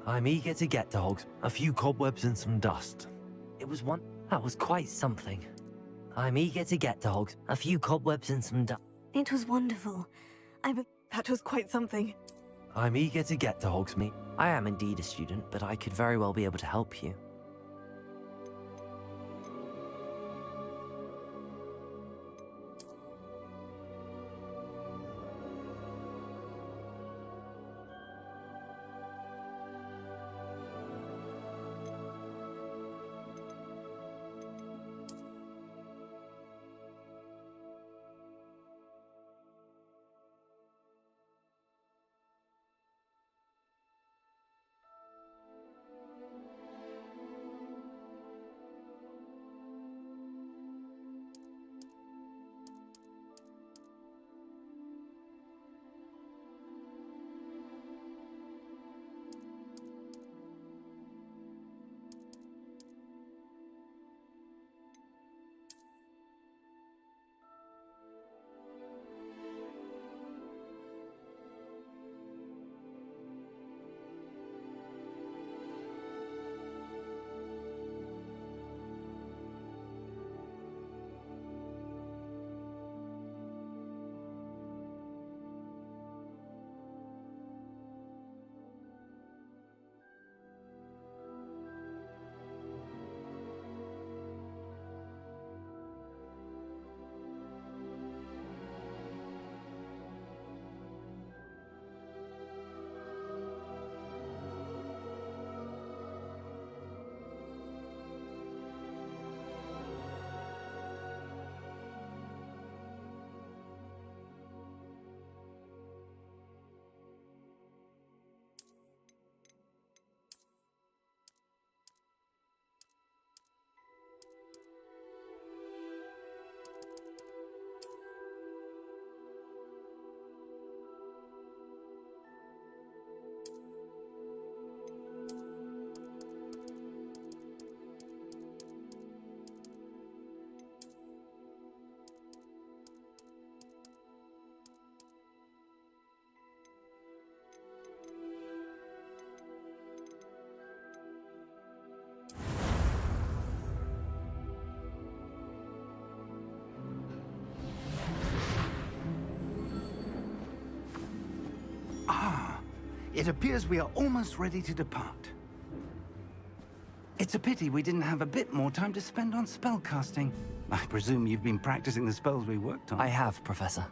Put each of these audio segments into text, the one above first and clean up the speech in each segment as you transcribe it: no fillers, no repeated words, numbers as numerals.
I'm eager to get to Hogs. A few cobwebs and some dust. That was quite something. I'm eager to get to Hogs. A few cobwebs and some dust. It was wonderful. That was quite something. I'm eager to get to Hogsmeade. I am indeed a student, but I could very well be able to help you. It appears we are almost ready to depart. It's a pity we didn't have a bit more time to spend on spellcasting. I presume you've been practicing the spells we worked on. I have, Professor.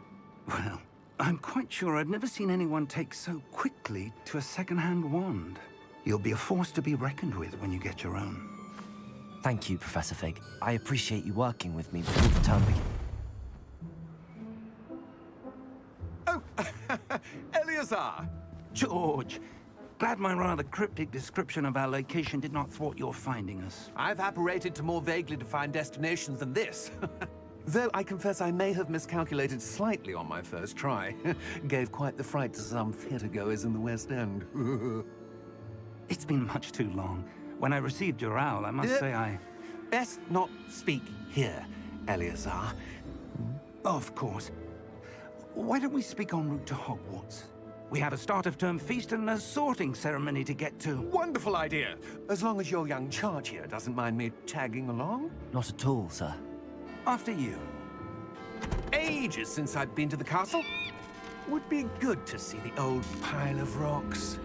Well, I'm quite sure I've never seen anyone take so quickly to a second-hand wand. You'll be a force to be reckoned with when you get your own. Thank you, Professor Fig. I appreciate you working with me before the term begins. Oh, Eleazar! George, glad my rather cryptic description of our location did not thwart your finding us. I've apparated to more vaguely defined destinations than this. Though I confess I may have miscalculated slightly on my first try. Gave quite the fright to some theatergoers in the West End. It's been much too long. When I received your owl, I must say I... Best not speak here, Eleazar. Of course. Why don't we speak en route to Hogwarts? We have a start-of-term feast and a sorting ceremony to get to. Wonderful idea! As long as your young charge here doesn't mind me tagging along. Not at all, sir. After you. Ages since I've been to the castle. Would be good to see the old pile of rocks.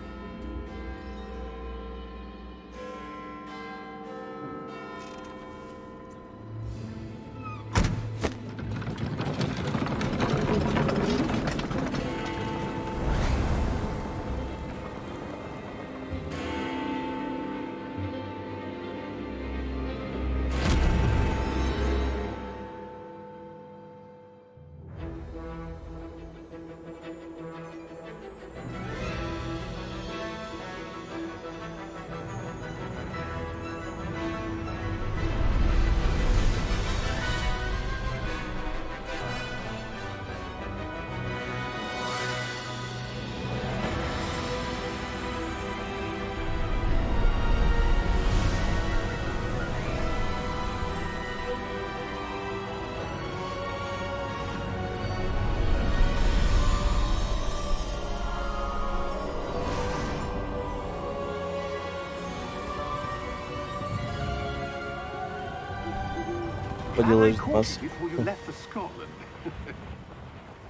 поделаешь, caught Димас. you before you left for Scotland.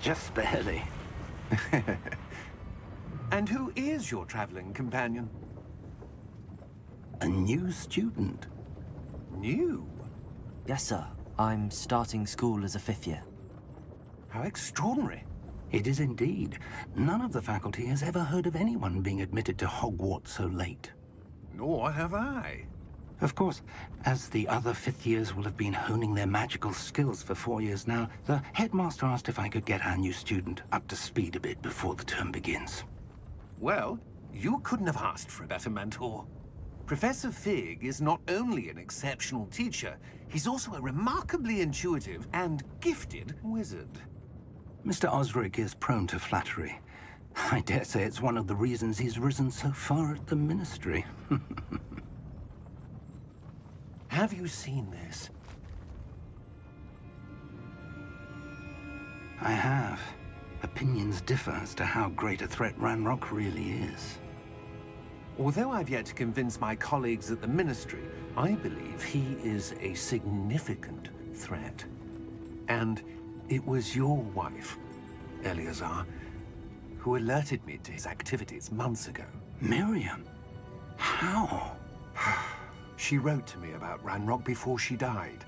Just barely. And who is your traveling companion? A new student. New? Yes, sir. I'm starting school as a 5th year. How extraordinary. It is indeed. None of the faculty has ever heard of anyone being admitted to Hogwarts so late. Nor have I. Of course, as the other 5th years will have been honing their magical skills for 4 years now, the headmaster asked if I could get our new student up to speed a bit before the term begins. Well, you couldn't have asked for a better mentor. Professor Fig is not only an exceptional teacher, he's also a remarkably intuitive and gifted wizard. Mr. Osric is prone to flattery. I dare say it's one of the reasons he's risen so far at the Ministry. Have you seen this? I have. Opinions differ as to how great a threat Ranrock really is. Although I've yet to convince my colleagues at the Ministry, I believe he is a significant threat. And it was your wife, Eleazar, who alerted me to his activities months ago. Miriam? How? She wrote to me about Ranrock before she died,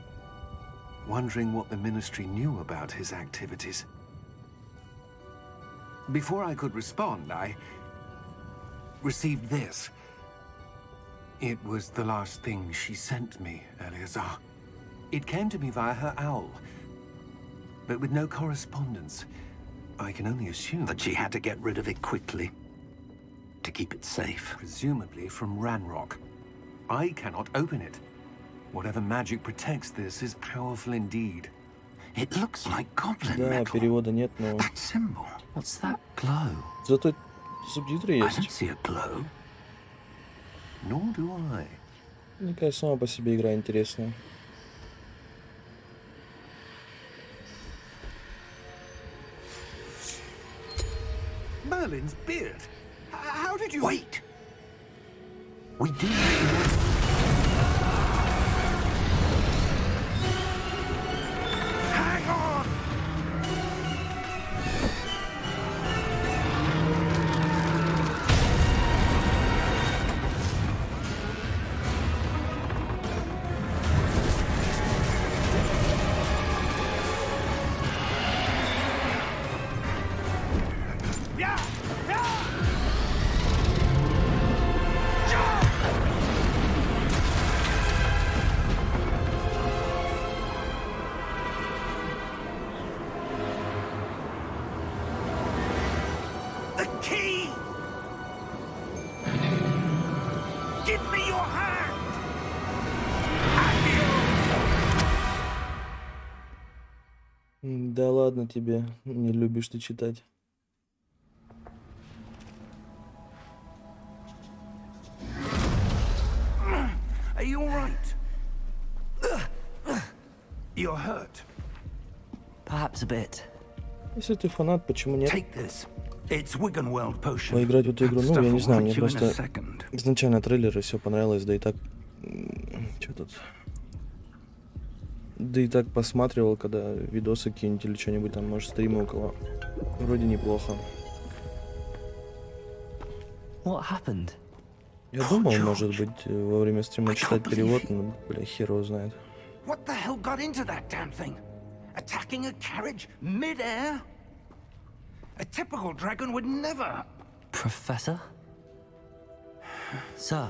wondering what the Ministry knew about his activities. Before I could respond, I received this. It was the last thing she sent me, Eleazar. It came to me via her owl, but with no correspondence. I can only assume But she had to get rid of it quickly, to keep it safe. presumably from Ranrock. I cannot open it. Whatever magic protects this is powerful indeed. It looks like goblin Да, metal. перевода нет, но That symbol. What's that glow? зато субтитры I don't есть. see a glow. Nor do I. Мне кажется, сама по себе игра интересная. Merlin's beard. How did you... Wait! We do. Hang on! Yeah! Yeah! The key! Give me your hand! Да ладно тебе, не любишь ты читать. Are you all right? You're hurt. Perhaps a bit. Если ты фанат, почему нет? Take this. It's Wiggenweld potion. Поиграть в эту игру, That ну, stuff я не will знаю, мне hurt you in a просто second. изначально трейлеры все понравилось, да и так... Что тут? Да и так посматривал, когда видосы какие-нибудь или что-нибудь там, может, стримы у кого. Вроде неплохо. What happened? Я думал, может быть, во время стрима читать перевод, но, бля, хер его знает. What the hell got into that damn thing? Attacking a carriage mid-air? A typical dragon would never. Professor? Sir,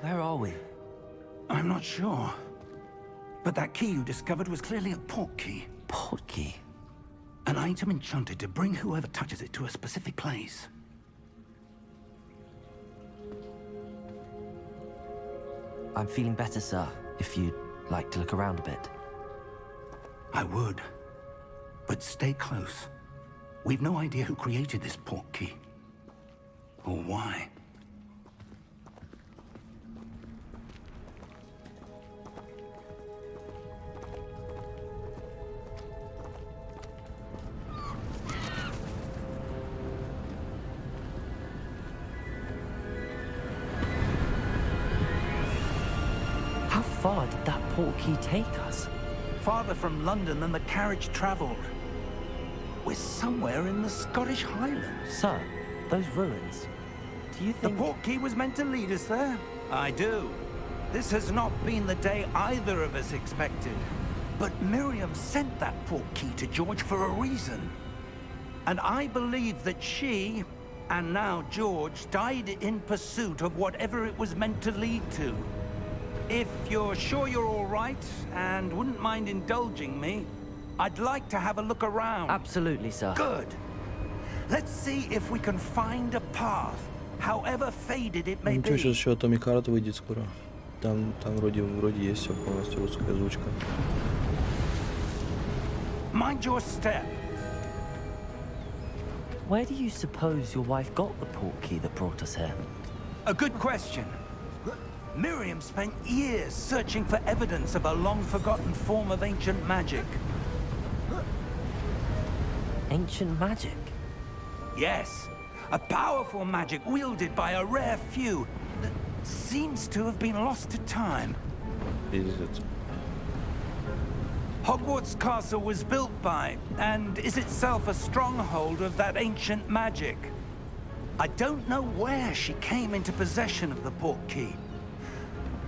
where are we? I'm not sure. But that key you discovered was clearly a port key. Port key. An item enchanted to bring whoever touches it to a specific place. I'm feeling better, sir, if you'd like to look around a bit. I would. But stay close. We've no idea who created this port key. Or why. How far did that portkey take us? Farther from London than the carriage travelled. We're somewhere in the Scottish Highlands. Sir, those ruins. Do you The think... portkey was meant to lead us there? I do. This has not been the day either of us expected. But Miriam sent that portkey to George for a reason. And I believe that she, and now George, died in pursuit of whatever it was meant to lead to. If you're sure you're all right, and wouldn't mind indulging me, I'd like to have a look around. Absolutely, sir. Good. Let's see if we can find a path, however faded it may Ничего, сейчас be. еще Atomic Heart выйдет скоро. Там вроде есть все полностью, русская озвучка. Mind your step. Where do you suppose your wife got the portkey that brought us here? A good question. Miriam spent years searching for evidence of a long-forgotten form of ancient magic. Ancient magic? Yes, a powerful magic wielded by a rare few that seems to have been lost to time. Пиздец. Hogwarts Castle was built by, and is itself a stronghold of that ancient magic. I don't know where she came into possession of the portkey,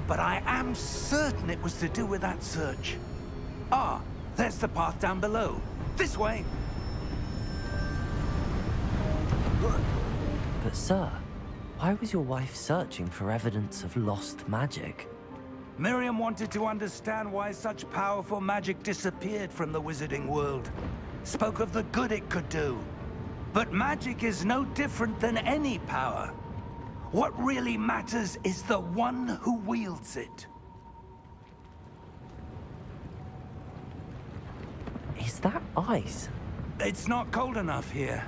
but I am certain it was to do with that search. Ah, there's the path down below. This way. But sir, why was your wife searching for evidence of lost magic? Miriam wanted to understand why such powerful magic disappeared from the wizarding world. Spoke of the good it could do. But magic is no different than any power. What really matters is the one who wields it. Is that ice? It's not cold enough here.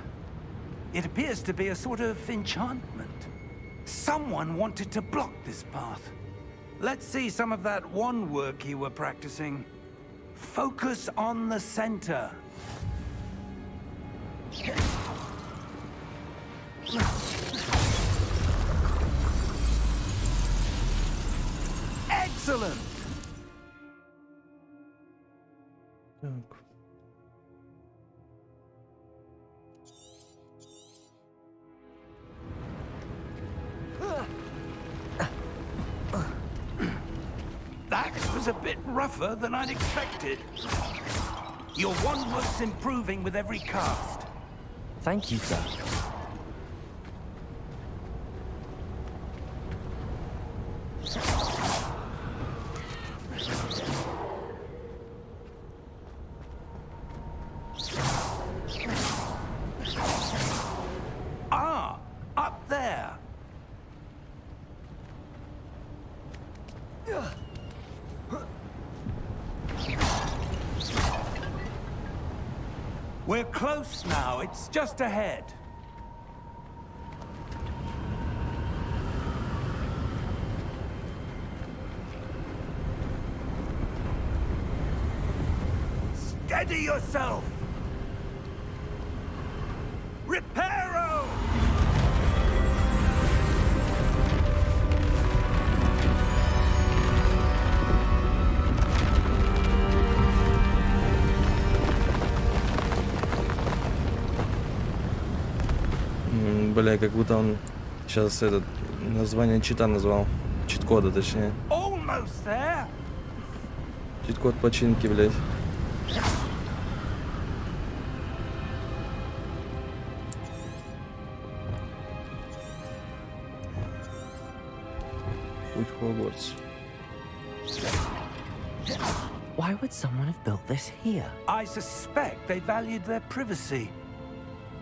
It appears to be a sort of enchantment. Someone wanted to block this path. Let's see some of that wand work you were practicing. Focus on the center. Excellent! Так. That was a bit rougher than I'd expected. Your wand work's improving with every cast. Thank you, sir. Ah, up there. We're close now. It's just ahead. Steady yourself! Reparo! Бля, как будто он сейчас этот название чита назвал. Чит-кода, точнее. Almost there. Чит-код починки, блядь. Путь Хогвартс. Why would someone have built this here? I suspect they valued their privacy.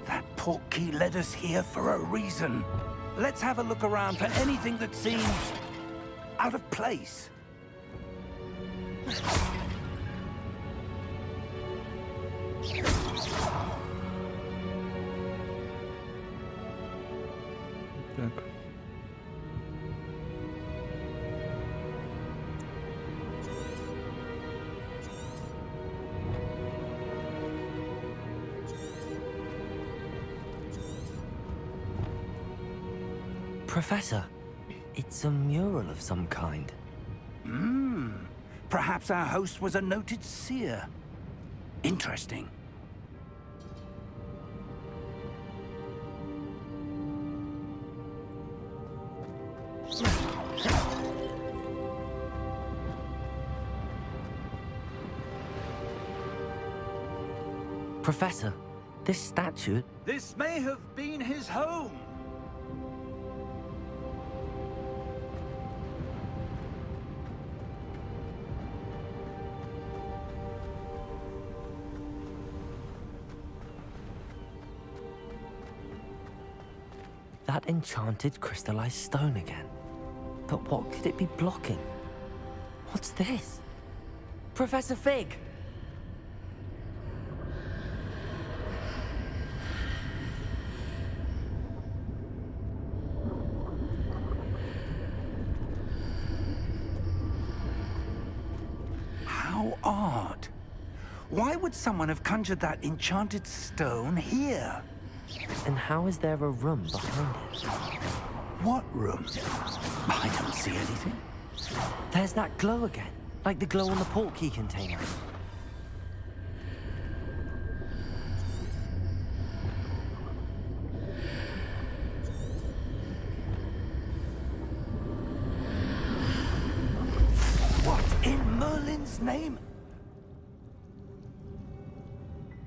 That portkey led us here for a reason. Let's have a look around for anything that seems out of place. Так. Professor, it's a mural of some kind. Perhaps our host was a noted seer. Interesting. Professor, this statue... This may have been his home. That enchanted crystallized stone again. But what could it be blocking? What's this? Professor Fig! How odd. Why would someone have conjured that enchanted stone here? And how is there a room behind it? What room? I don't see anything. There's that glow again, like the glow on the portkey container. What in Merlin's name?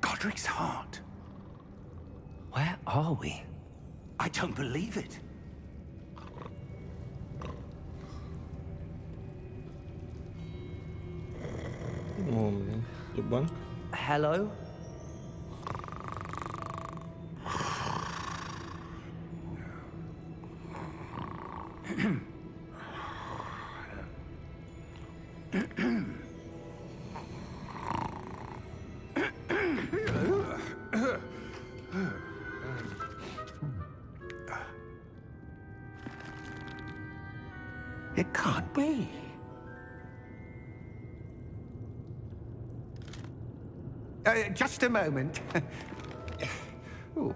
Godric's heart. Where are we? I don't believe it. О, блин. Тут банк. Hello? It can't be. Just a moment. Ooh.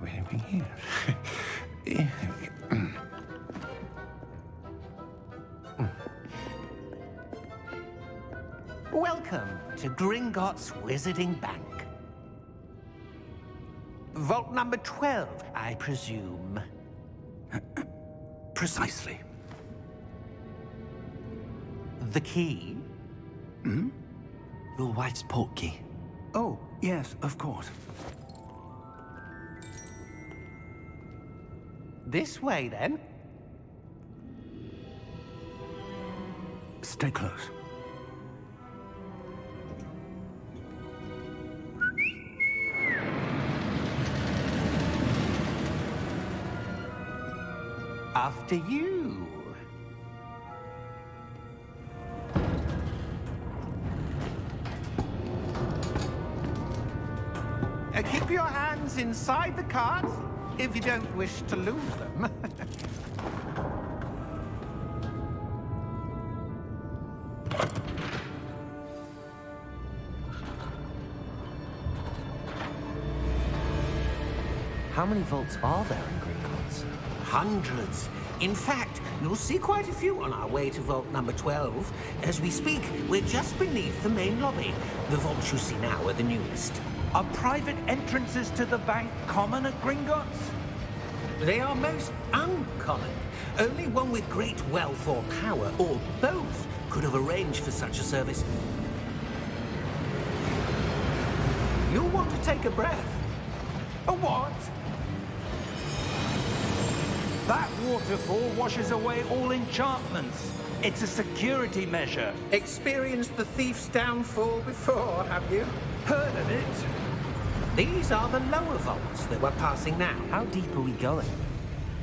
Wait a minute here. Welcome to Gringotts Wizarding Bank. Vault number 12, I presume. Precisely. The key? Your wife's portkey. Oh, yes, of course. This way, then. Stay close. After you. Keep your hands inside the cart if you don't wish to lose them. How many vaults are there in Gringotts? Hundreds. In fact, you'll see quite a few on our way to vault number 12. As we speak, we're just beneath the main lobby. The vaults you see now are the newest. Are private entrances to the bank common at Gringotts? They are most uncommon. Only one with great wealth or power, or both, could have arranged for such a service. You'll want to take a breath. A what? That waterfall washes away all enchantments. It's a security measure. Experienced the thief's downfall before, have you? Heard of it? These are the lower vaults that we're passing now. How deep are we going?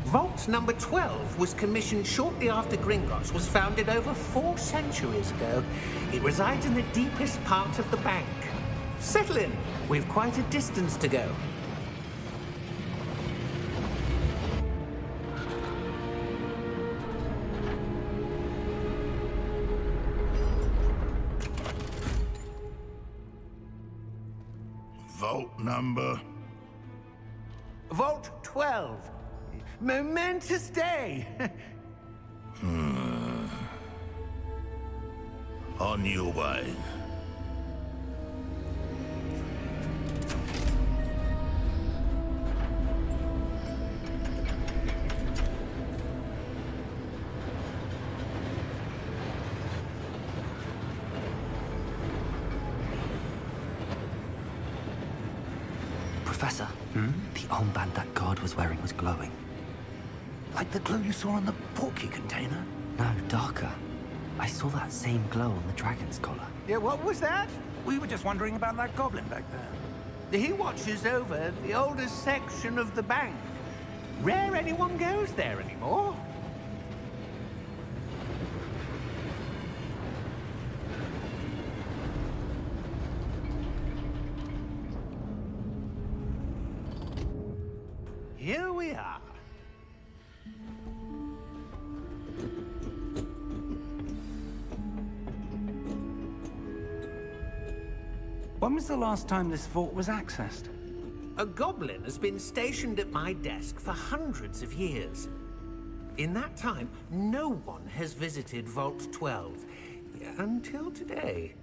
Vault number 12 was commissioned shortly after Gringotts was founded over 4 centuries ago. It resides in the deepest part of the bank. Settle in. We've quite a distance to go. Vault number? Vault 12. Momentous day. On your way. Professor, the armband that guard was wearing was glowing. Like the glow you saw on the porky container? No, darker. I saw that same glow on the dragon's collar. Yeah, what was that? We were just wondering about that goblin back there. He watches over the oldest section of the bank. Rare anyone goes there anymore. Here we are. When was the last time this vault was accessed? A goblin has been stationed at my desk for hundreds of years. In that time, no one has visited Vault 12 until today.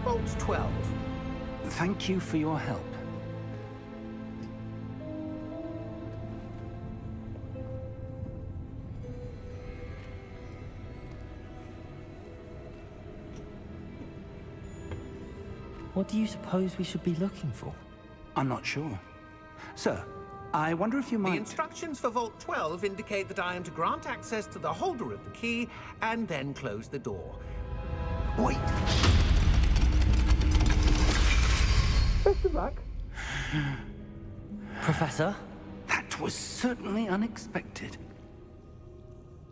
Vault 12. Thank you for your help. What do you suppose we should be looking for? I'm not sure. Sir, I wonder if you The might... instructions for Vault 12 indicate that I am to grant access to the holder of the key and then close the door. Wait! Best of luck. Professor? That was certainly unexpected.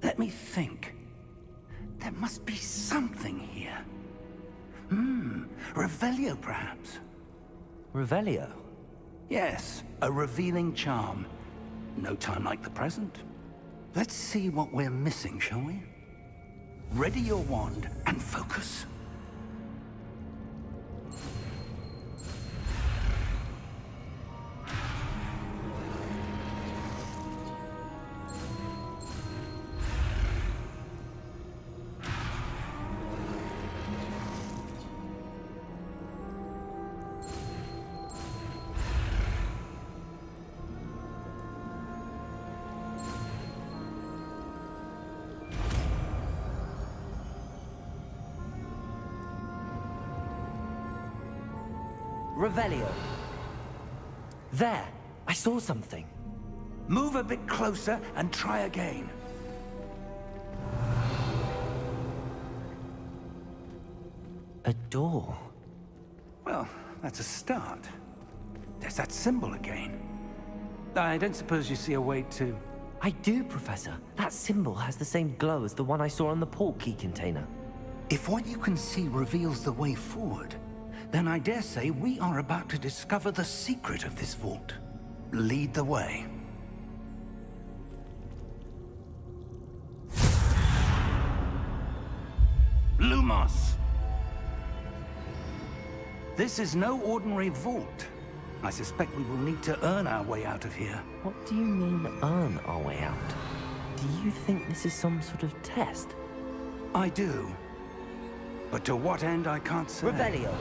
Let me think. There must be something here. Revelio, perhaps? Revelio? Yes, a revealing charm. No time like the present. Let's see what we're missing, shall we? Ready your wand and focus. Revelio. There! I saw something. Move a bit closer and try again. A door. Well, that's a start. There's that symbol again. I don't suppose you see a way to... I do, Professor. That symbol has the same glow as the one I saw on the port key container. If what you can see reveals the way forward, then I dare say we are about to discover the secret of this vault. Lead the way. Lumos! This is no ordinary vault. I suspect we will need to earn our way out of here. What do you mean, earn our way out? Do you think this is some sort of test? I do. But to what end, I can't say. Revelio!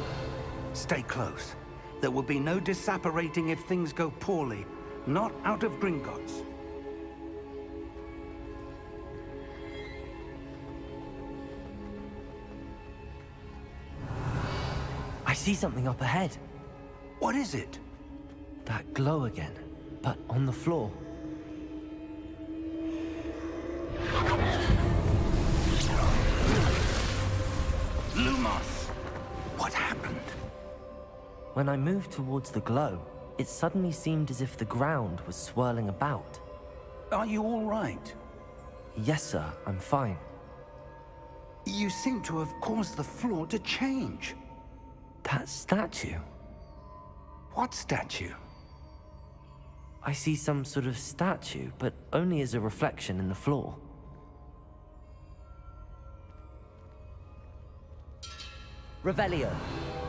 Stay close. There will be no disapparating if things go poorly. Not out of Gringotts. I see something up ahead. What is it? That glow again, but on the floor. Lumos! What happened? When I moved towards the glow, it suddenly seemed as if the ground was swirling about. Are you all right? Yes, sir, I'm fine. You seem to have caused the floor to change. That statue. What statue? I see some sort of statue, but only as a reflection in the floor. Revelio.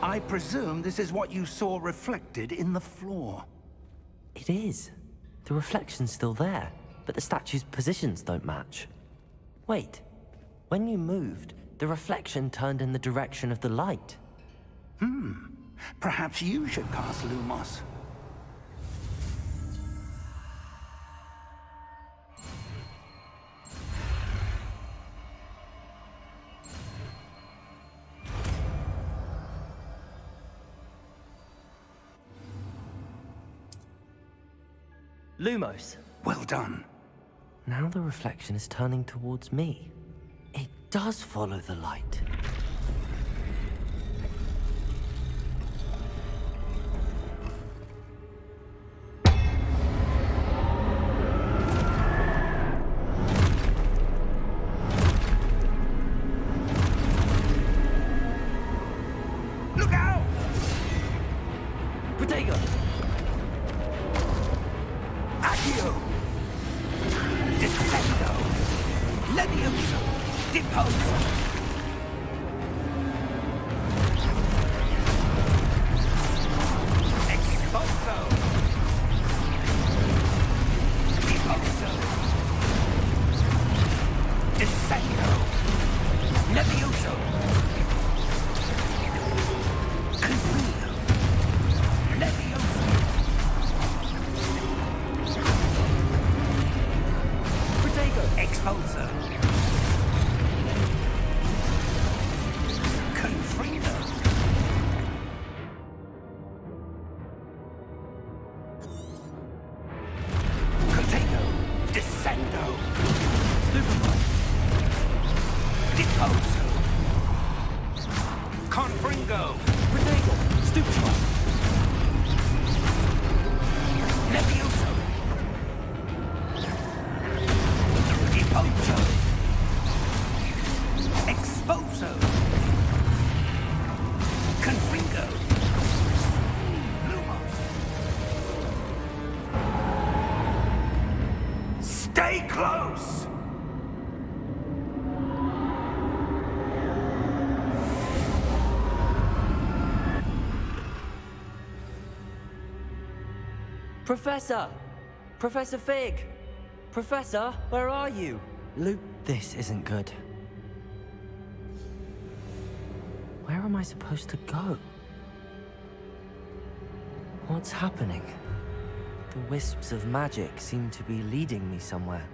I presume this is what you saw reflected in the floor. It is. The reflection's still there, but the statue's positions don't match. Wait. When you moved, the reflection turned in the direction of the light. Perhaps you should cast Lumos. Lumos. Well done. Now the reflection is turning towards me. It does follow the light. Look out! Protego! Accio! Descendo! Levioso! Deposo! Exposo! Deposo! Descendo! Levioso! Confuso! Levioso! Expulsor. Confringo. Protego. Descendo. Stupefy. Deposo. Confringo. Protego! Stupefy! Levioso. Deposo. Exposo. Confringo. Lumos. Stay close! Professor! Professor Fig! Professor, where are you? Luke, this isn't good. Where am I supposed to go? What's happening? The wisps of magic seem to be leading me somewhere.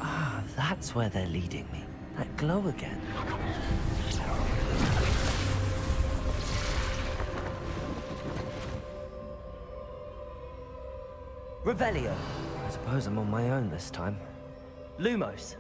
Ah, that's where they're leading me. That glow again. Revelio. I suppose I'm on my own this time. Lumos.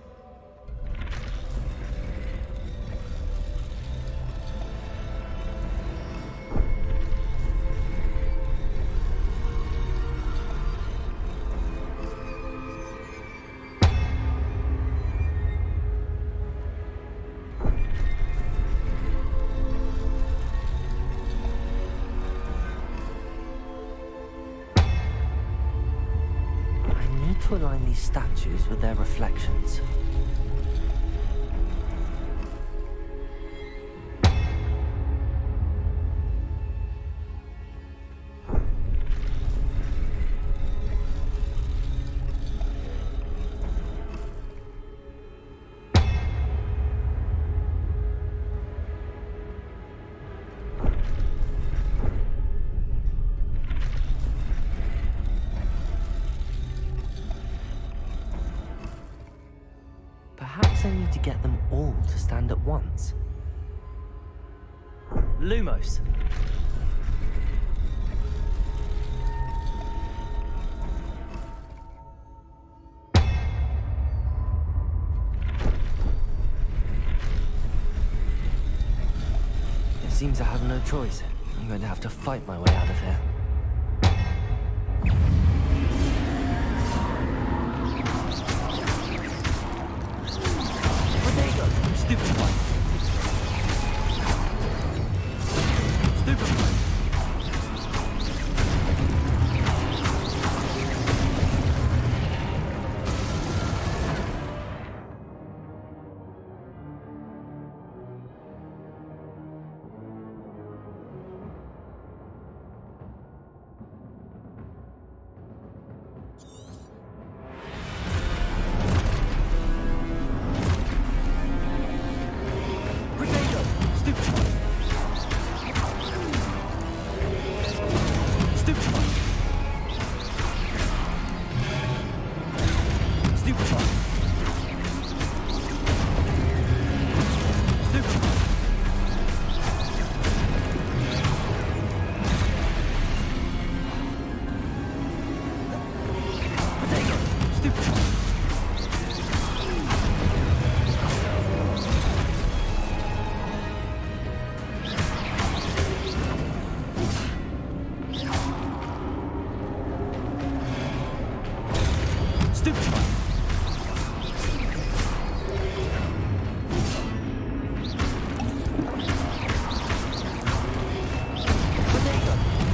To align these statues with their reflections. Perhaps I need to get them all to stand at once. Lumos. It seems I have no choice. I'm going to have to fight my way out of here. Stupid one. Stupid one. Stupid one.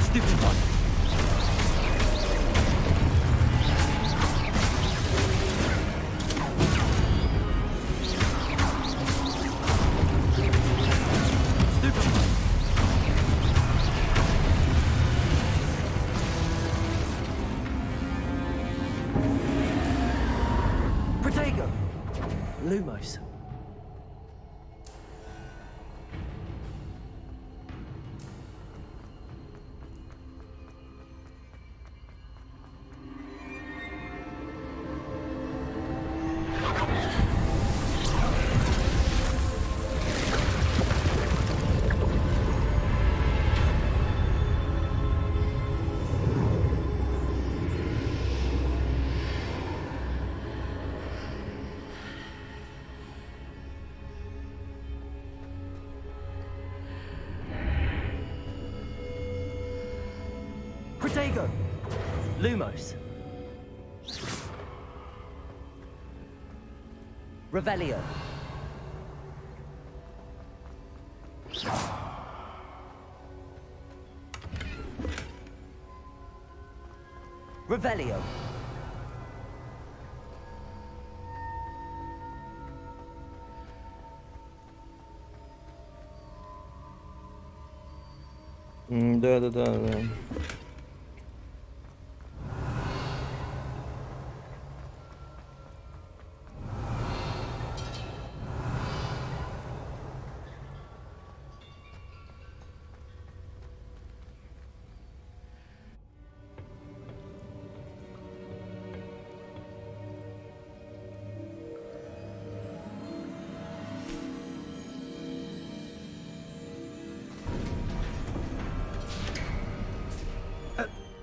Stupid one. Protego! Lumos. Protego! Lumos. Revelio. Revelio. Да.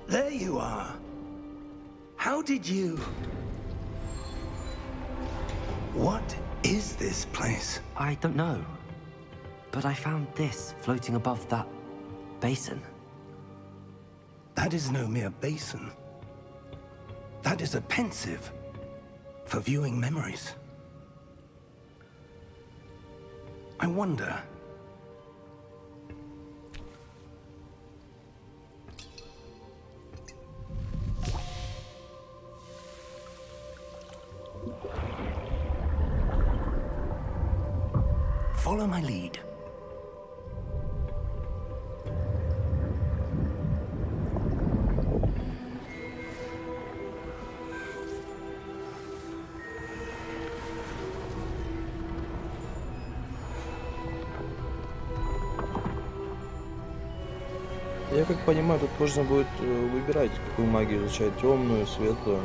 There you are. How did you... What is this place? I don't know. But I found this floating above that basin. That is no mere basin. That is a pensive for viewing memories. I wonder... Follow my lead. Я как понимаю, тут можно будет выбирать, какую магию изучать, темную, светлую.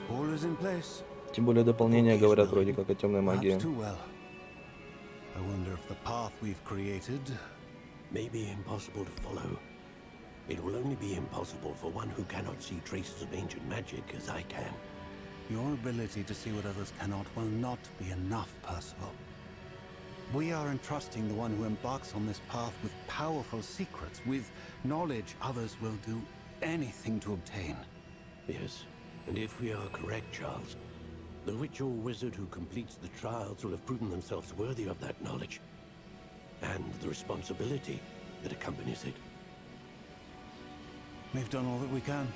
All is in place. Тем более дополнения говорят вроде как о темной магии. Perhaps too well. I wonder if the path we've created may be impossible to follow. It will only be impossible for one who cannot see traces of ancient magic as I can. Your ability to see what others cannot will not be enough, Percival. We are entrusting the one who embarks on this path with powerful secrets, with knowledge others will do anything to obtain. Yes, and if we are correct, Charles, the witch or wizard who completes the trials will have proven themselves worthy of that knowledge, and the responsibility that accompanies it. We've done all that we can.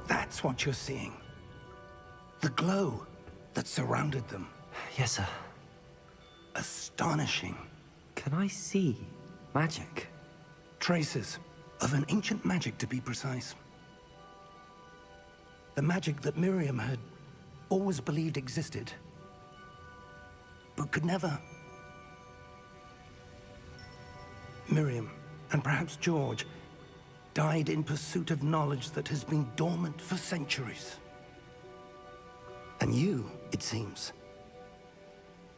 That's what you're seeing. The glow that surrounded them. Yes, sir. Astonishing. Can I see magic? Traces of an ancient magic, to be precise. The magic that Miriam had always believed existed, but could never. Miriam, and perhaps George, died in pursuit of knowledge that has been dormant for centuries. And you, it seems,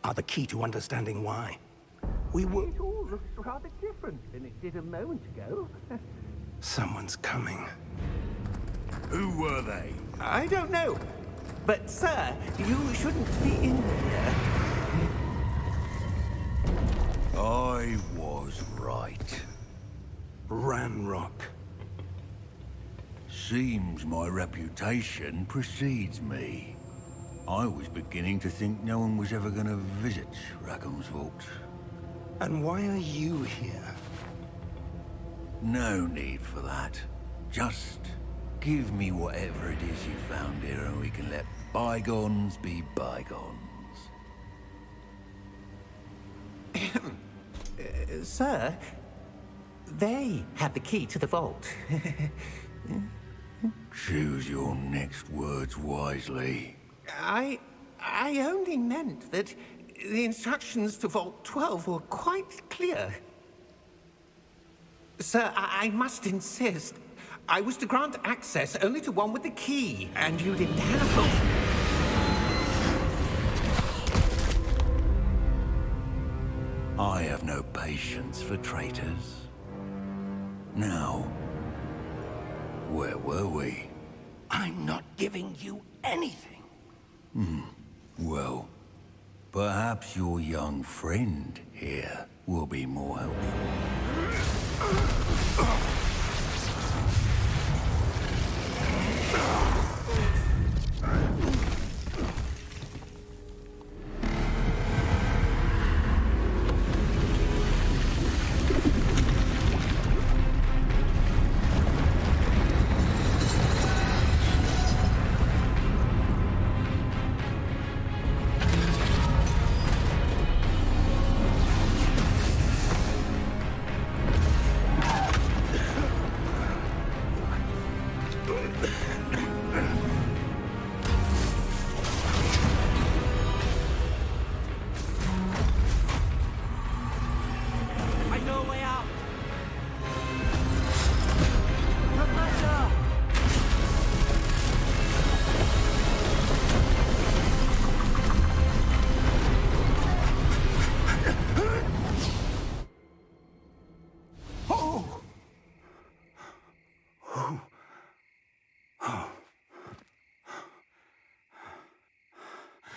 are the key to understanding why. We were... It all looks rather different than it did a moment ago. Someone's coming. Who were they? I don't know. But, sir, you shouldn't be in here. I was right. Ranrock. Seems my reputation precedes me. I was beginning to think no one was ever going to visit Rackham's vault. And why are you here? No need for that. Just give me whatever it is you found here and we can let bygones be bygones. Sir, they had the key to the vault. Choose your next words wisely. I only meant that the instructions to Vault 12 were quite clear. Sir, I must insist. I was to grant access only to one with the key, and you didn't have. I have no patience for traitors. Now, where were we? I'm not giving you anything. Well, perhaps your young friend here will be more helpful.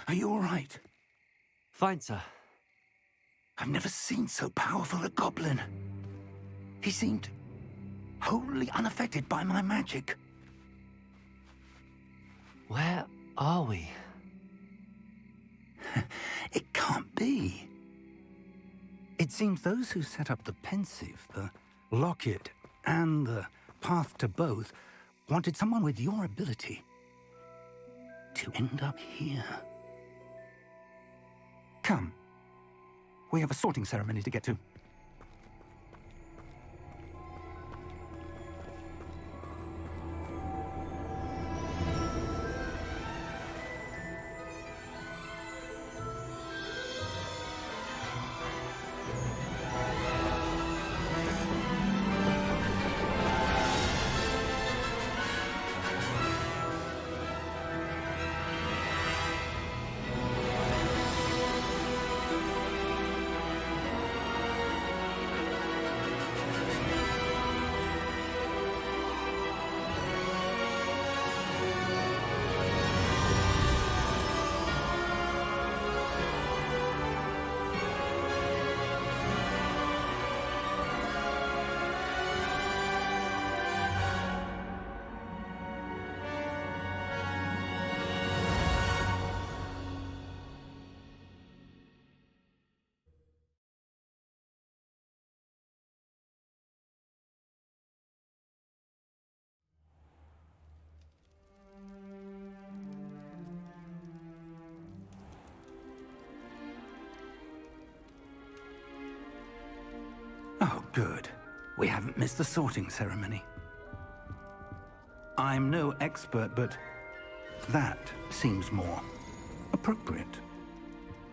Are you all right? Fine, sir. I've never seen so powerful a goblin. He seemed wholly unaffected by my magic. Where are we? It can't be. It seems those who set up the pensive, the locket, and the path to both wanted someone with your ability to end up here. Come. We have a sorting ceremony to get to. Oh, good. We haven't missed the sorting ceremony. I'm no expert, but that seems more appropriate.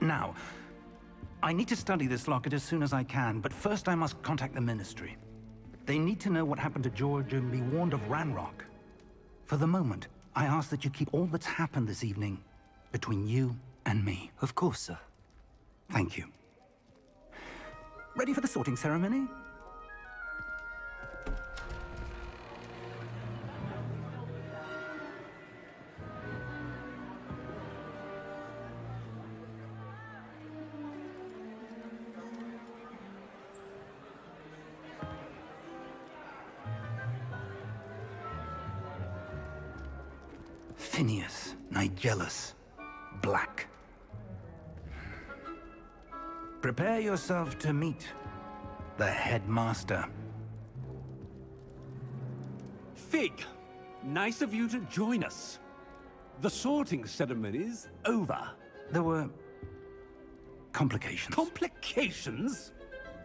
Now, I need to study this locket as soon as I can, but first I must contact the Ministry. They need to know what happened to George and be warned of Ranrock. For the moment, I ask that you keep all that's happened this evening between you and me. Of course, sir. Thank you. Ready for the sorting ceremony? Phineas, Nigellus, Black. Prepare yourself to meet the headmaster. Fig, nice of you to join us. The sorting ceremony's over. There were complications. Complications?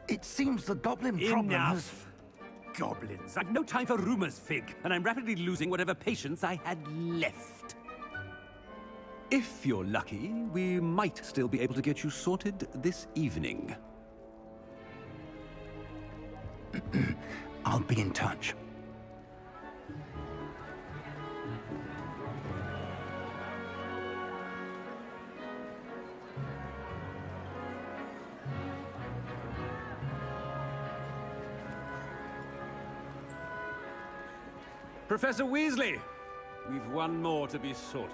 It seems the goblin problem has... Enough! Goblins. I've no time for rumors, Fig, and I'm rapidly losing whatever patience I had left. If you're lucky, we might still be able to get you sorted this evening. I'll be in touch. Professor Weasley, we've one more to be sorted.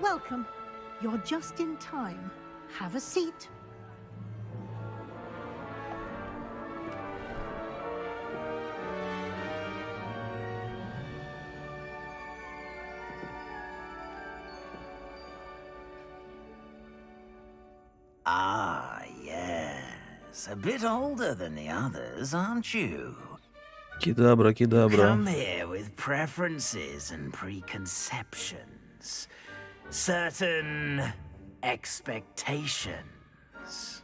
Welcome. You're just in time. Have a seat. Ah, yes. A bit older than the others, aren't you? Кидабра, кидабра. Come here with preferences and preconceptions. Certain expectations.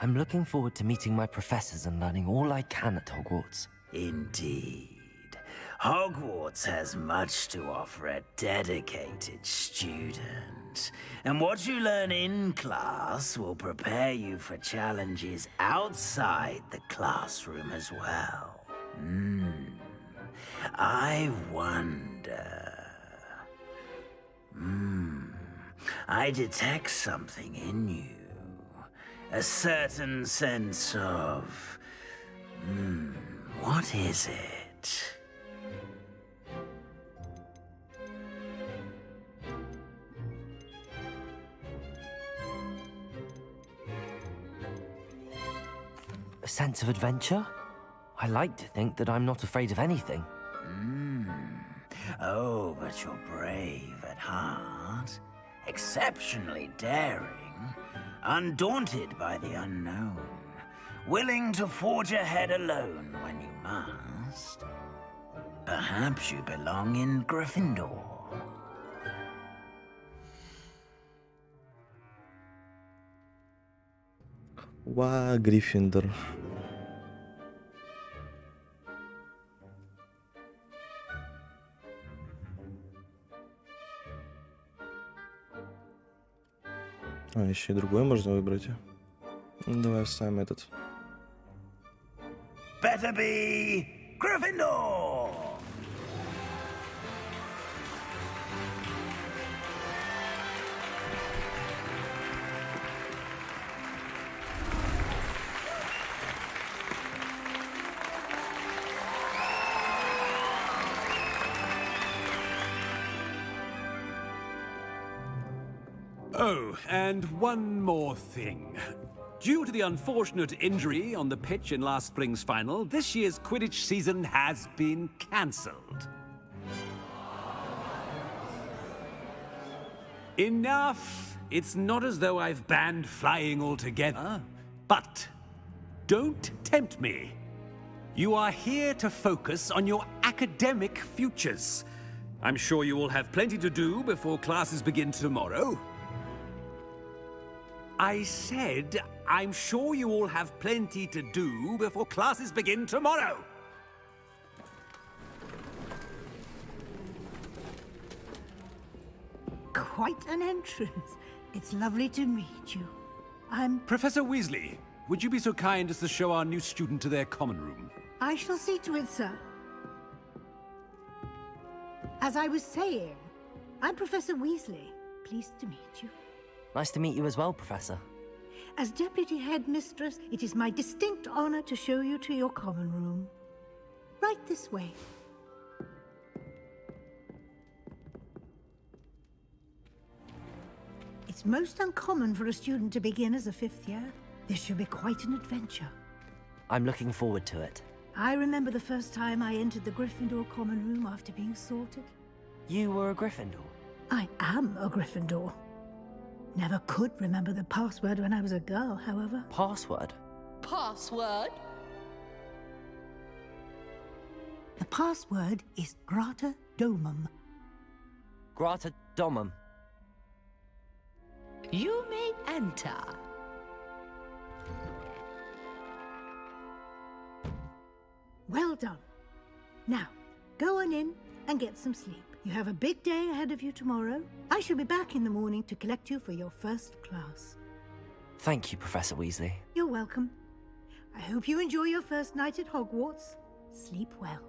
I'm looking forward to meeting my professors and learning all I can at Hogwarts. Indeed. Hogwarts has much to offer a dedicated student. And what you learn in class will prepare you for challenges outside the classroom as well. I wonder... I detect something in you. A certain sense of... what is it? A sense of adventure? I like to think that I'm not afraid of anything. Oh, but you're brave at heart. Exceptionally daring. Undaunted by the unknown. Willing to forge ahead alone when you must. Perhaps you belong in Gryffindor. Ва, Гриффиндор. А, еще и другой можно выбрать. Ну, давай оставим этот. Better be Gryffindor! Oh, and one more thing. Due to the unfortunate injury on the pitch in last spring's final, this year's Quidditch season has been cancelled. Enough! It's not as though I've banned flying altogether. But don't tempt me. You are here to focus on your academic futures. I'm sure you will have plenty to do before classes begin tomorrow. I said, I'm sure you all have plenty to do before classes begin tomorrow. Quite an entrance. It's lovely to meet you. I'm... Professor Weasley, would you be so kind as to show our new student to their common room? I shall see to it, sir. As I was saying, I'm Professor Weasley. Pleased to meet you. Nice to meet you as well, Professor. As Deputy Headmistress, it is my distinct honor to show you to your common room. Right this way. It's most uncommon for a student to begin as a 5th year. This should be quite an adventure. I'm looking forward to it. I remember the first time I entered the Gryffindor common room after being sorted. You were a Gryffindor? I am a Gryffindor. Never could remember the password when I was a girl, however. Password? Password? The password is Grata Domum. Grata Domum. You may enter. Well done. Now, go on in and get some sleep. You have a big day ahead of you tomorrow. I shall be back in the morning to collect you for your first class. Thank you, Professor Weasley. You're welcome. I hope you enjoy your first night at Hogwarts. Sleep well.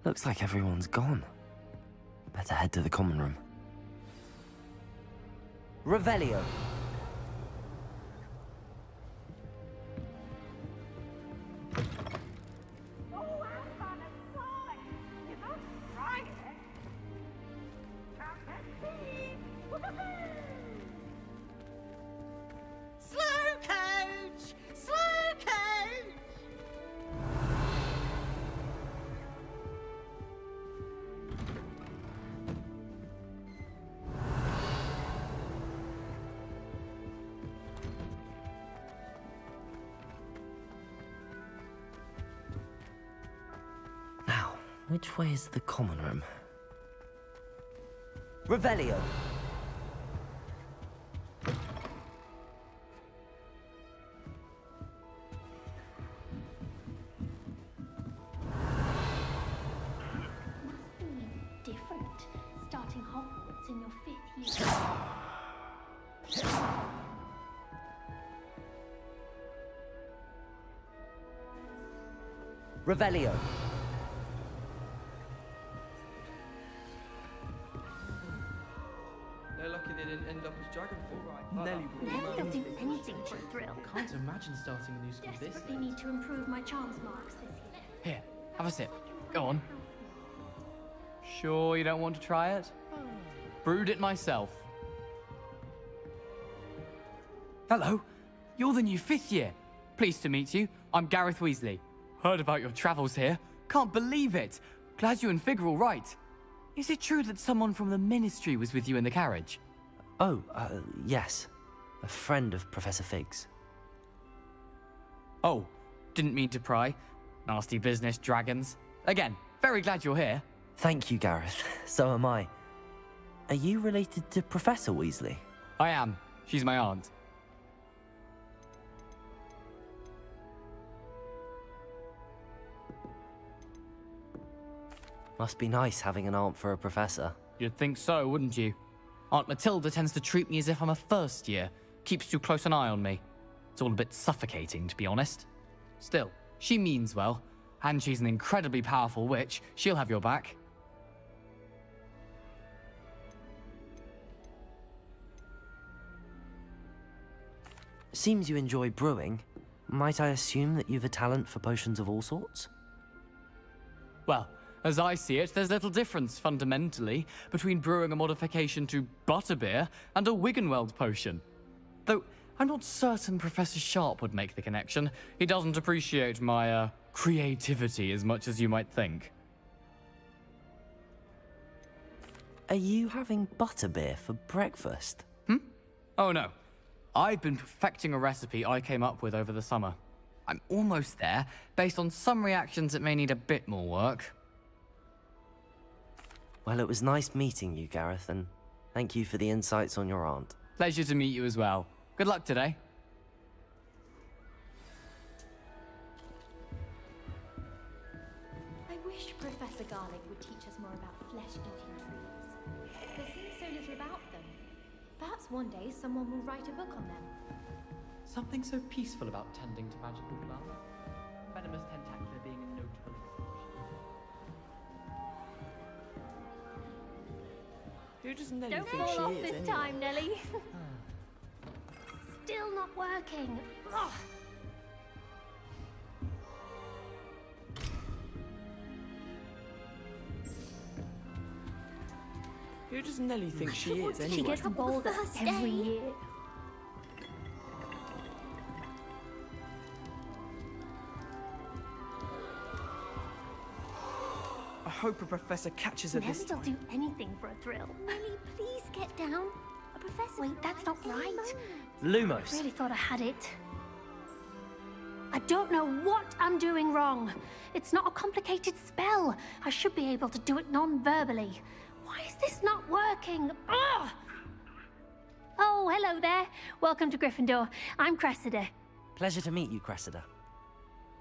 Looks like everyone's gone. Better head to the common room. Revelio. Which way is the common room? Revelio! Must be different, starting Hogwarts in your 5th year. Revelio! They're lucky they didn't end up as Dragonfall, right? Nelly will do anything for a thrill. Can't imagine starting a new school this Desperately need to improve my charms marks this year. Here, have a sip. Go on. Sure you don't want to try it? Brewed it myself. Hello, you're the new 5th year. Pleased to meet you. I'm Gareth Weasley. Heard about your travels here. Can't believe it. Glad you and Fig are all right. Is it true that someone from the Ministry was with you in the carriage? Oh, yes. A friend of Professor Fig's. Oh, didn't mean to pry. Nasty business, dragons. Again, very glad you're here. Thank you, Gareth. So am I. Are you related to Professor Weasley? I am. She's my aunt. Must be nice having an aunt for a professor. You'd think so, wouldn't you? Aunt Matilda tends to treat me as if I'm a first year. Keeps too close an eye on me. It's all a bit suffocating, to be honest. Still, she means well, and she's an incredibly powerful witch. She'll have your back. Seems you enjoy brewing. Might I assume that you've a talent for potions of all sorts? Well, as I see it, there's little difference, fundamentally, between brewing a modification to butterbeer and a Wiggenweld potion. Though, I'm not certain Professor Sharp would make the connection. He doesn't appreciate my, creativity as much as you might think. Are you having butterbeer for breakfast? Oh no. I've been perfecting a recipe I came up with over the summer. I'm almost there, based on some reactions that may need a bit more work. Well, it was nice meeting you, Gareth, and thank you for the insights on your aunt. Pleasure to meet you as well. Good luck today. I wish Professor Garlick would teach us more about flesh-eating trees. There seems so little about them. Perhaps one day someone will write a book on them. Something so peaceful about tending to magical plants. Venomous tentacular being a notable exception. Who does Nelly Don't think fall she off is, this anyway? time, Nelly. Still not working. Ugh. Who does Nelly think she is, anyway? She gets bolder every year. I hope a professor catches her this Nelly will time. do anything for a thrill. Nelly, please get down. A professor. Wait, that's not right. Lumos. I really thought I had it. I don't know what I'm doing wrong. It's not a complicated spell. I should be able to do it non-verbally. Why is this not working? Ugh! Oh, hello there. Welcome to Gryffindor. I'm Cressida. Pleasure to meet you, Cressida.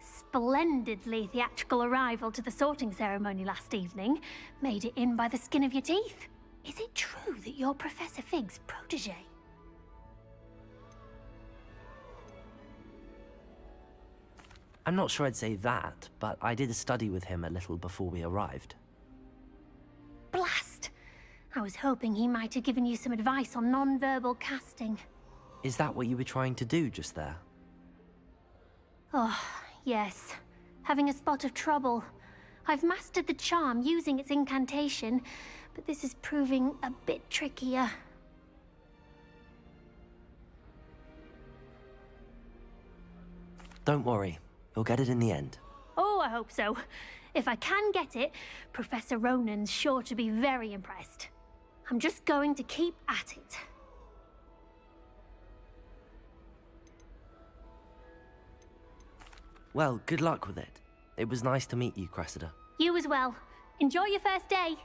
Splendidly theatrical arrival to the sorting ceremony last evening. Made it in by the skin of your teeth. Is it true that you're Professor Fig's protege? I'm not sure I'd say that, but I did study with him a little before we arrived. Blast! I was hoping he might have given you some advice on non-verbal casting. Is that what you were trying to do just there? Oh, yes. Having a spot of trouble. I've mastered the charm using its incantation, but this is proving a bit trickier. Don't worry, you'll get it in the end. Oh, I hope so. If I can get it, Professor Ronan's sure to be very impressed. I'm just going to keep at it. Well, good luck with it. It was nice to meet you, Cressida. You as well. Enjoy your first day.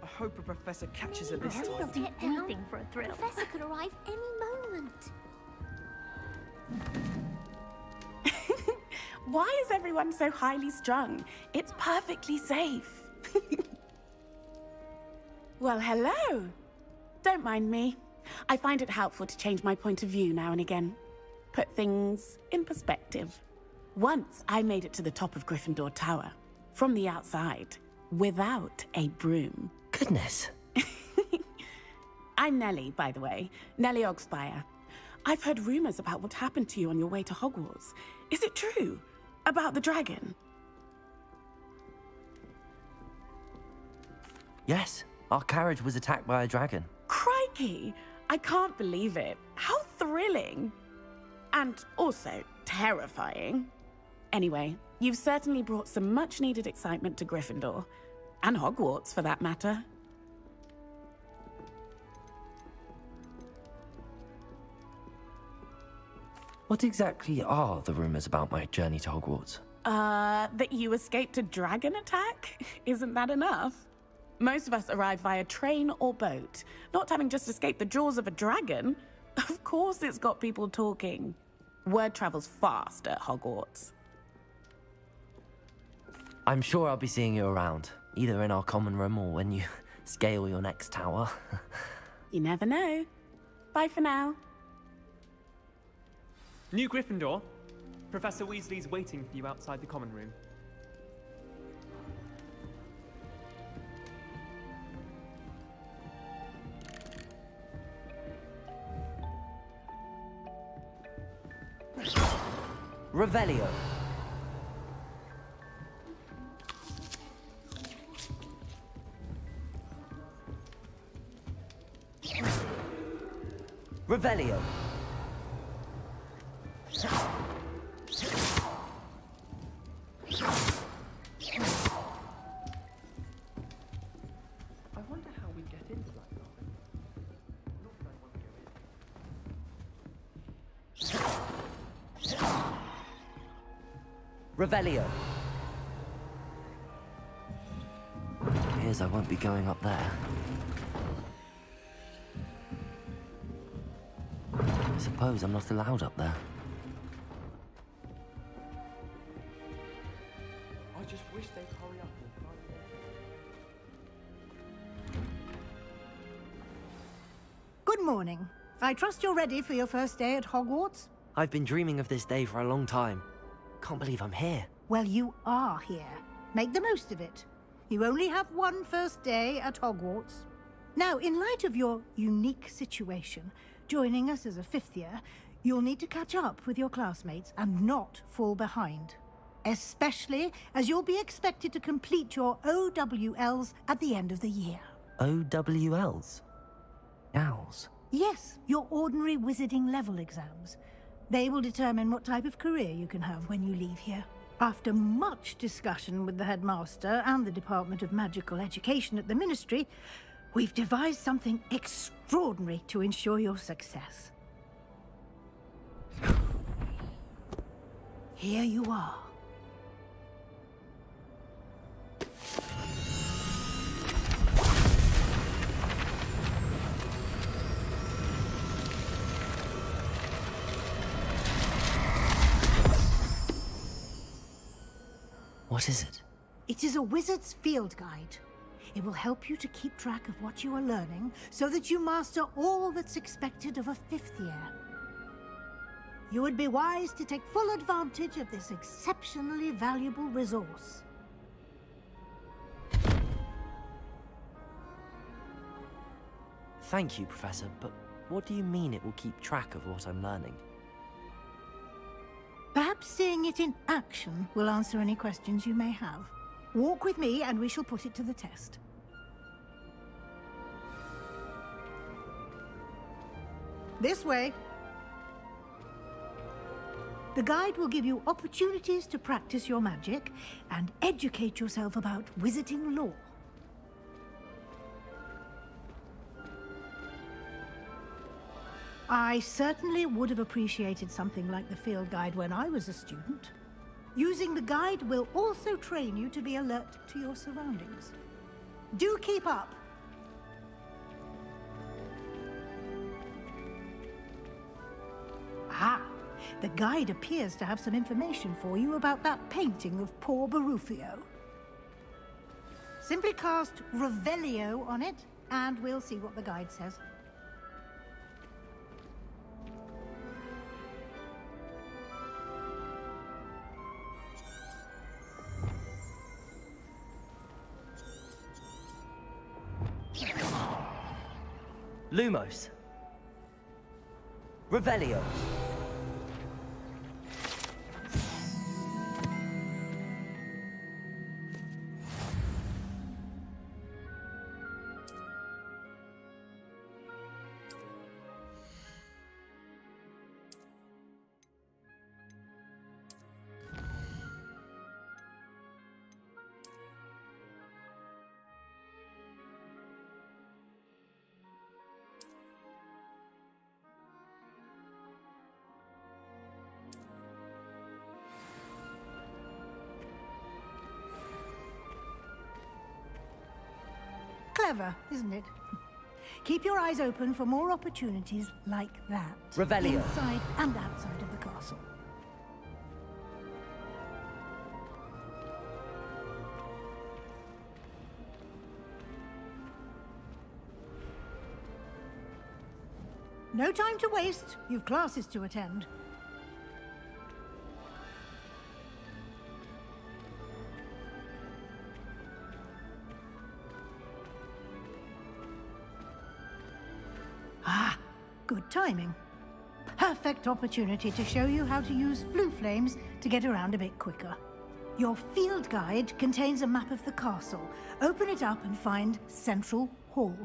I hope a professor catches her this Nelly will time. do anything for a thrill. Professor could arrive any moment. Why is everyone so highly strung? It's perfectly safe. Well, hello. Don't mind me. I find it helpful to change my point of view now and again. Put things in perspective. Once I made it to the top of Gryffindor Tower, from the outside, without a broom. Goodness. I'm Nelly, by the way. Nelly Ogspire. I've heard rumors about what happened to you on your way to Hogwarts. Is it true? About the dragon? Yes, our carriage was attacked by a dragon. Crikey! I can't believe it. How thrilling! And also terrifying. Anyway, you've certainly brought some much-needed excitement to Gryffindor. And Hogwarts, for that matter. What exactly are the rumors about my journey to Hogwarts? That you escaped a dragon attack? Isn't that enough? Most of us arrive via train or boat, not having just escaped the jaws of a dragon. Of course it's got people talking. Word travels fast at Hogwarts. I'm sure I'll be seeing you around, either in our common room or when you scale your next tower. You never know. Bye for now. New Gryffindor. Professor Weasley's waiting for you outside the common room. Revelio. Revelio. I wonder how we get into that garden. Not that I want to go in. Revelio. Appears I won't be going up there. I suppose I'm not allowed up there. I just wish they'd hurry up and Good morning. I trust you're ready for your first day at Hogwarts? I've been dreaming of this day for a long time. Can't believe I'm here. Well, you are here. Make the most of it. You only have one first day at Hogwarts. Now, in light of your unique situation, joining us as a fifth year, you'll need to catch up with your classmates and not fall behind. Especially as you'll be expected to complete your OWLs at the end of the year. OWLs? Owls? Yes, your ordinary wizarding level exams. They will determine what type of career you can have when you leave here. After much discussion with the headmaster and the Department of Magical Education at the Ministry, we've devised something extraordinary to ensure your success. Here you are. What is it? It is a wizard's field guide. It will help you to keep track of what you are learning so that you master all that's expected of a fifth year. You would be wise to take full advantage of this exceptionally valuable resource. Thank you, Professor, but what do you mean it will keep track of what I'm learning? Perhaps seeing it in action will answer any questions you may have. Walk with me and we shall put it to the test. This way. The guide will give you opportunities to practice your magic and educate yourself about wizarding lore. I certainly would have appreciated something like the field guide when I was a student. Using the guide will also train you to be alert to your surroundings. Do keep up! Ah, the guide appears to have some information for you about that painting of poor Barufio. Simply cast Revelio on it, and we'll see what the guide says. Lumos. Revelio. Clever, isn't it? Keep your eyes open for more opportunities like that. Revelio. Inside and outside of the castle. No time to waste. You've classes to attend. Ah, good timing. Perfect opportunity to show you how to use flue flames to get around a bit quicker. Your field guide contains a map of the castle. Open it up and find Central Hall.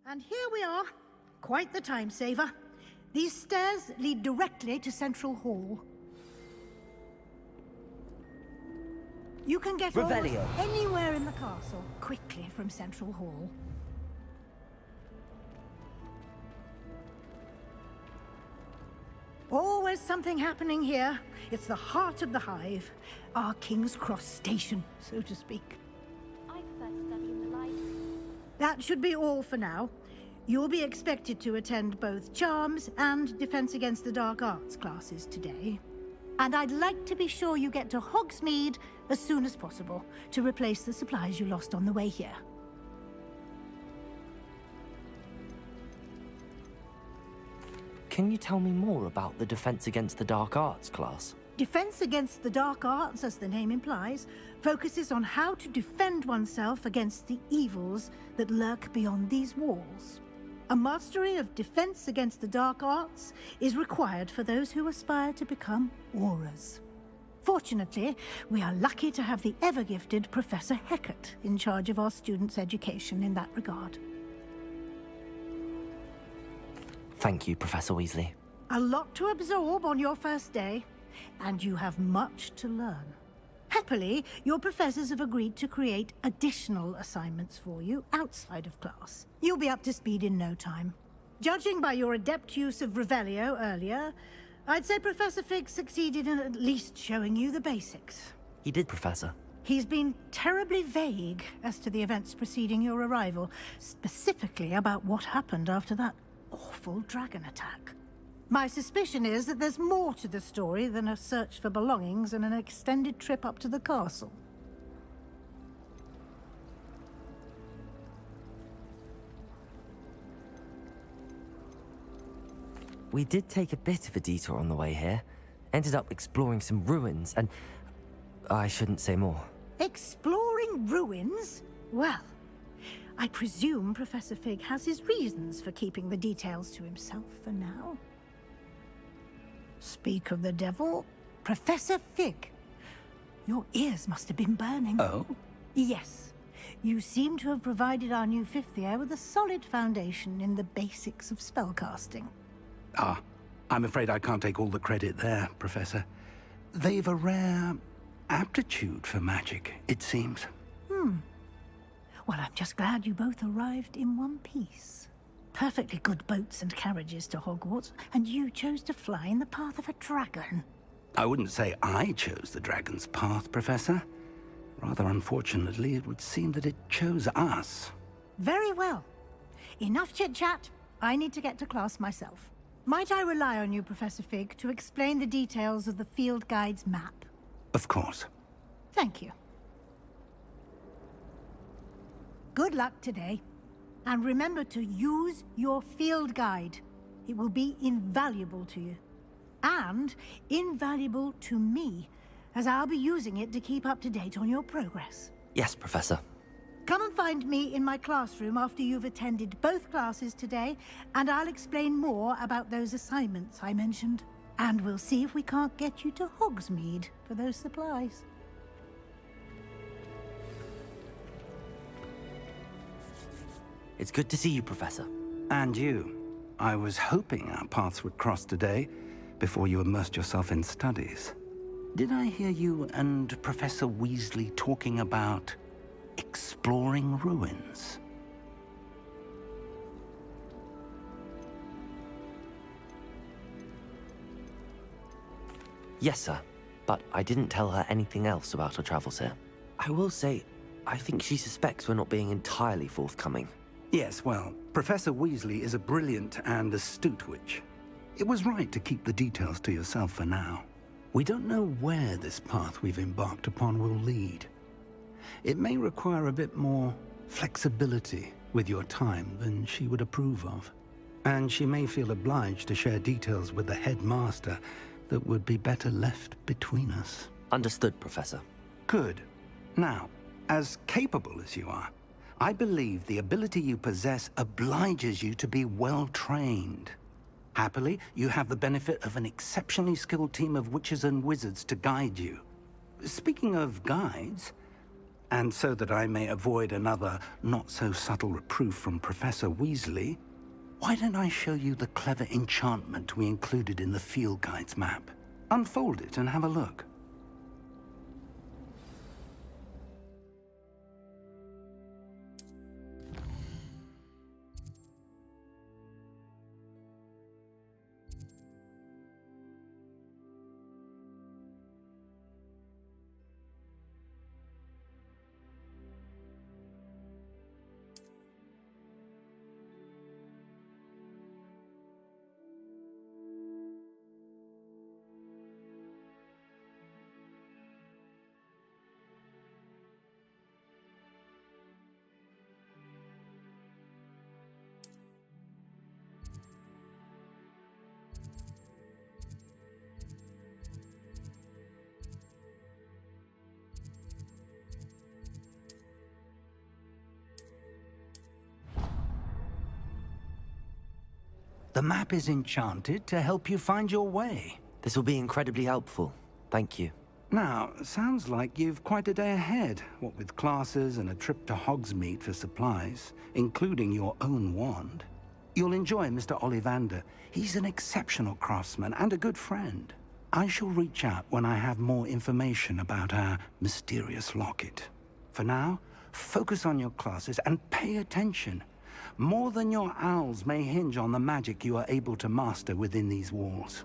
And here we are. Quite the time saver. These stairs lead directly to Central Hall. You can get almost Revelio. anywhere in the castle quickly from Central Hall. Always something happening here. It's the heart of the hive. Our King's Cross station, so to speak. I prefer to study in the light. That should be all for now. You'll be expected to attend both Charms and Defense Against the Dark Arts classes today. And I'd like to be sure you get to Hogsmeade as soon as possible to replace the supplies you lost on the way here. Can you tell me more about the Defense Against the Dark Arts class? Defense Against the Dark Arts, as the name implies, focuses on how to defend oneself against the evils that lurk beyond these walls. A mastery of Defense Against the Dark Arts is required for those who aspire to become Aurors. Fortunately, we are lucky to have the ever-gifted Professor Hecat in charge of our students' education in that regard. Thank you, Professor Weasley. A lot to absorb on your first day, and you have much to learn. Happily, your professors have agreed to create additional assignments for you outside of class. You'll be up to speed in no time. Judging by your adept use of Revelio earlier, I'd say Professor Fig succeeded in at least showing you the basics. He did, Professor. He's been terribly vague as to the events preceding your arrival, specifically about what happened after that awful dragon attack. My suspicion is that there's more to the story than a search for belongings and an extended trip up to the castle. We did take a bit of a detour on the way here. Ended up exploring some ruins and... I shouldn't say more. Exploring ruins? Well, I presume Professor Fig has his reasons for keeping the details to himself for now. Speak of the devil, Professor Fig. Your ears must have been burning. Oh? Yes. You seem to have provided our new fifth year with a solid foundation in the basics of spellcasting. Ah, I'm afraid I can't take all the credit there, Professor. They've a rare aptitude for magic, it seems. Well, I'm just glad you both arrived in one piece. Perfectly good boats and carriages to Hogwarts, and you chose to fly in the path of a dragon. I wouldn't say I chose the dragon's path, Professor. Rather unfortunately, it would seem that it chose us. Very well. Enough chit-chat. I need to get to class myself. Might I rely on you, Professor Fig, to explain the details of the field guide's map? Of course. Thank you. Good luck today. And remember to use your field guide. It will be invaluable to you. And invaluable to me, as I'll be using it to keep up to date on your progress. Yes, Professor. Come and find me in my classroom after you've attended both classes today, and I'll explain more about those assignments I mentioned. And we'll see if we can't get you to Hogsmeade for those supplies. It's good to see you, Professor. And you. I was hoping our paths would cross today, before you immersed yourself in studies. Did I hear you and Professor Weasley talking about exploring ruins? Yes, sir. But I didn't tell her anything else about our travels here. I will say, I think she suspects we're not being entirely forthcoming. Yes, well, Professor Weasley is a brilliant and astute witch. It was right to keep the details to yourself for now. We don't know where this path we've embarked upon will lead. It may require a bit more flexibility with your time than she would approve of. And she may feel obliged to share details with the headmaster that would be better left between us. Understood, Professor. Good. Now, as capable as you are, I believe the ability you possess obliges you to be well-trained. Happily, you have the benefit of an exceptionally skilled team of witches and wizards to guide you. Speaking of guides, and so that I may avoid another not-so-subtle reproof from Professor Weasley, why don't I show you the clever enchantment we included in the field guide's map? Unfold it and have a look. The map is enchanted to help you find your way. This will be incredibly helpful. Thank you. Now, sounds like you've quite a day ahead, what with classes and a trip to Hogsmeade for supplies, including your own wand. You'll enjoy Mr. Ollivander. He's an exceptional craftsman and a good friend. I shall reach out when I have more information about our mysterious locket. For now, focus on your classes and pay attention. More than your owls may hinge on the magic you are able to master within these walls.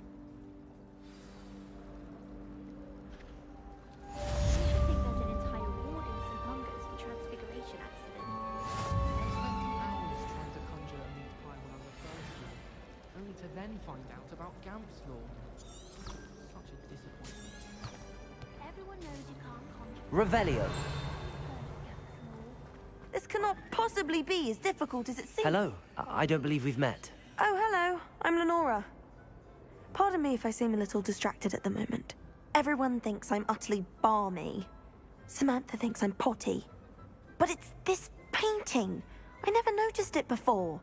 Then find out about Gamp's law. Such a disappointment. Everyone knows you can't conjure. Revelio. This cannot possibly be as difficult as it seems. Hello. I don't believe we've met. Oh, hello. I'm Lenora. Pardon me if I seem a little distracted at the moment. Everyone thinks I'm utterly balmy. Samantha thinks I'm potty. But it's this painting. I never noticed it before.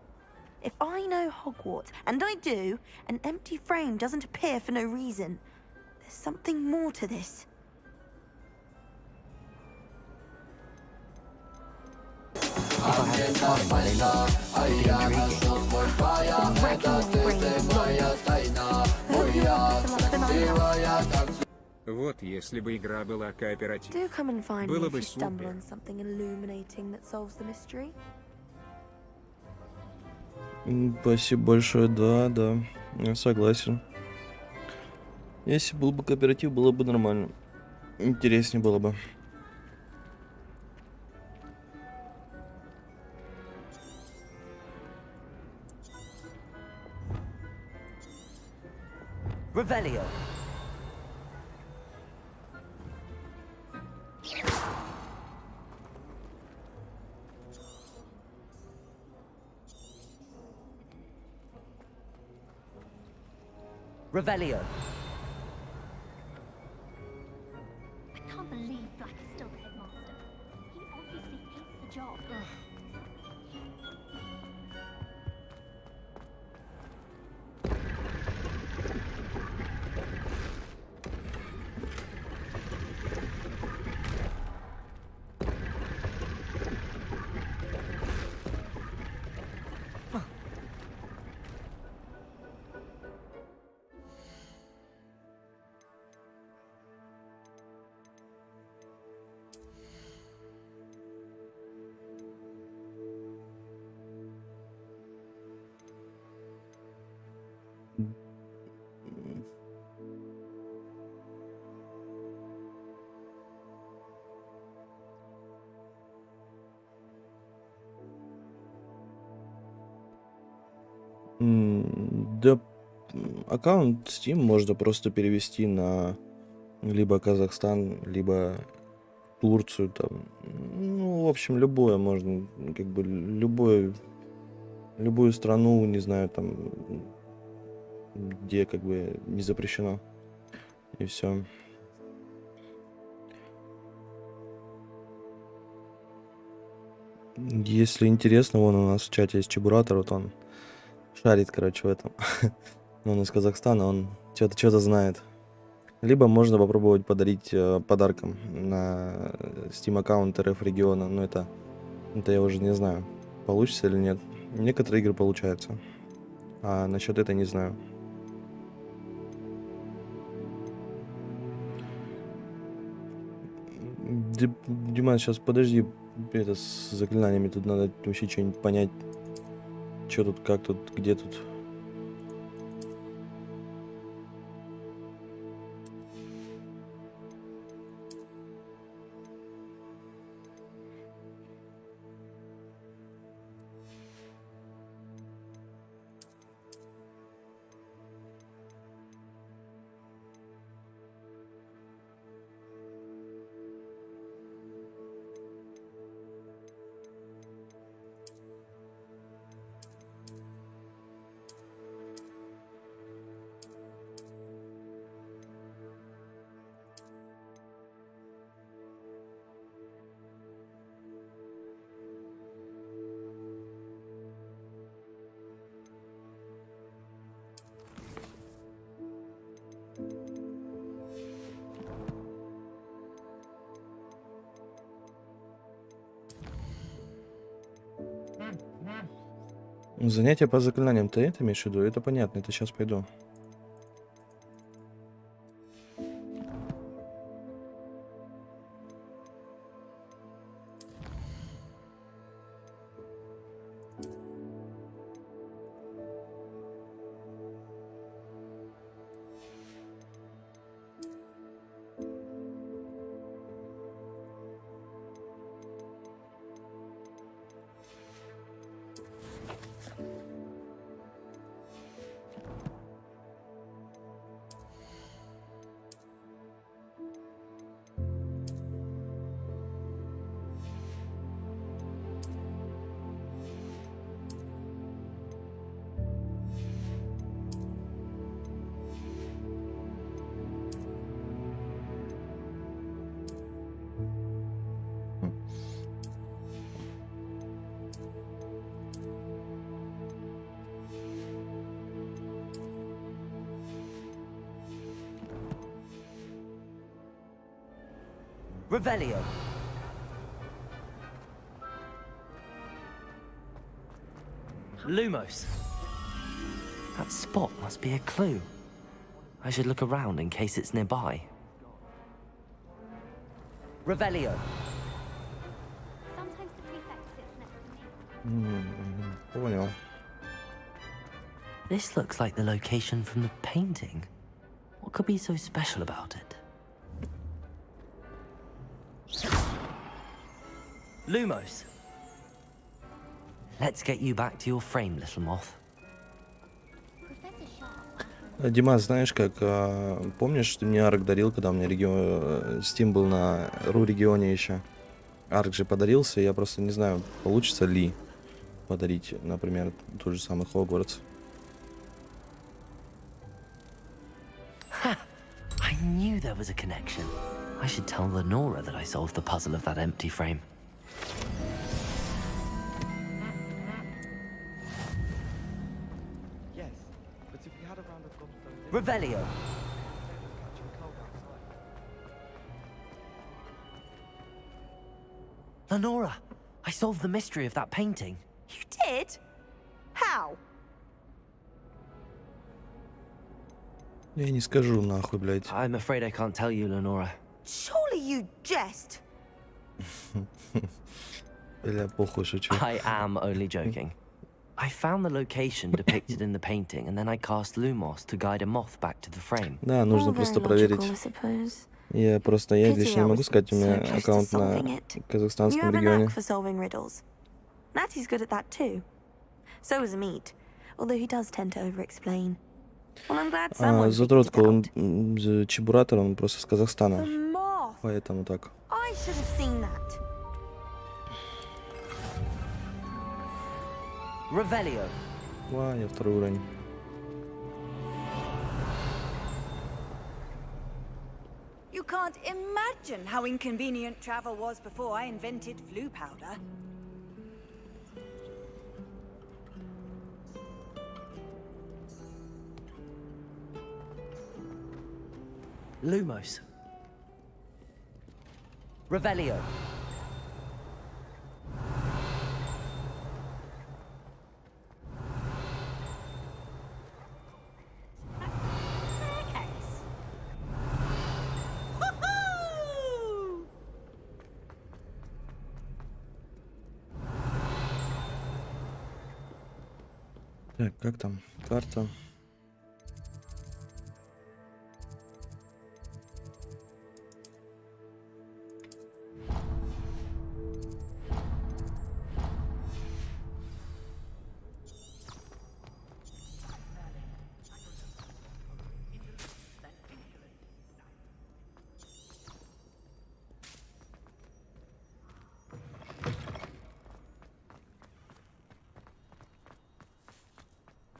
If I know Hogwarts, and I do, an empty frame doesn't appear for no reason. There's something more to this. Вот если бы игра была кооператив. Do come and find me Было if бы you stumble супер. on something illuminating that solves the mystery. Спасибо большое, да, я согласен. Если был бы кооператив, было бы нормально. Интереснее было бы. Revelio. Revelio. I can't believe Black is still the headmaster. He obviously hates the job. Да, аккаунт Steam можно просто перевести на либо Казахстан, либо Турцию там. Ну, в общем, любое можно, как бы любую страну, не знаю, там, где как бы не запрещено. И все. Если интересно, вон у нас в чате есть чебуратор, вот он шарит, короче, в этом. Он из Казахстана, он что-то знает. Либо можно попробовать подарить подарком на Steam аккаунт РФ региона. Но это я уже не знаю, получится или нет. Некоторые игры получаются. А насчет этой не знаю. Дима, сейчас подожди, это с заклинаниями тут надо вообще что-нибудь понять. Что тут, как тут, где тут. Занятия по заклинаниям, ты это имеешь в виду? Это понятно, это сейчас пойду. Revelio. Lumos. That spot must be a clue. I should look around in case it's nearby. Revelio. Sometimes the prefect sits next to me. Понял. This looks like the location from the painting. What could be so special about it? Lumos. Let's get you back to your frame, little moth. Дима, знаешь, как помнишь, ты мне арк дарил, когда у меня Steam был на ру-регионе еще? Арк же подарился, я просто не знаю, получится ли подарить, например, тот же самый Хогвартс. I knew there was a connection. I should tell Lenora that I solved the puzzle of that empty frame. Yes, but if we had a round of gobstones... Revelio. Lenora, I solved the mystery of that painting. You did? How? Я не скажу нахуй, блядь. I'm afraid I can't tell you, Lenora. Surely you jest. Бля, похуй, шучу. I am only joking. I found the location depicted in the painting, and then I cast Lumos to guide a moth back to the frame. Да, нужно просто проверить. Я здесь не могу сказать, у меня аккаунт на казахстанском регионе. Natty's good at that too. So is Amit, although he does tend to over-explain. Well, I'm glad someone Задротка, он чебуратор, он просто с Казахстана. Поэтому так. I should have seen that. Revelio. Я второй уровень. You can't imagine how inconvenient travel was before I invented flu powder. Lumos. Revelio. Так, как там? Карта.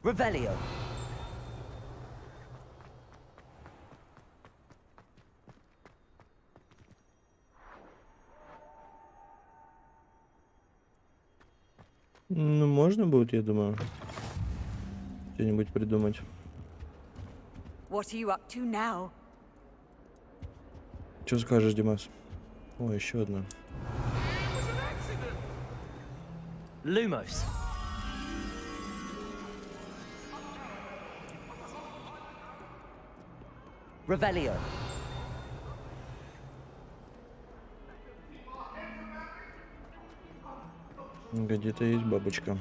Revelio. Ну, можно будет, я думаю, что-нибудь придумать. What are you up to now? Что скажешь, Димас? О, еще одна. Lumos. Revelio. Где-то есть бабочка.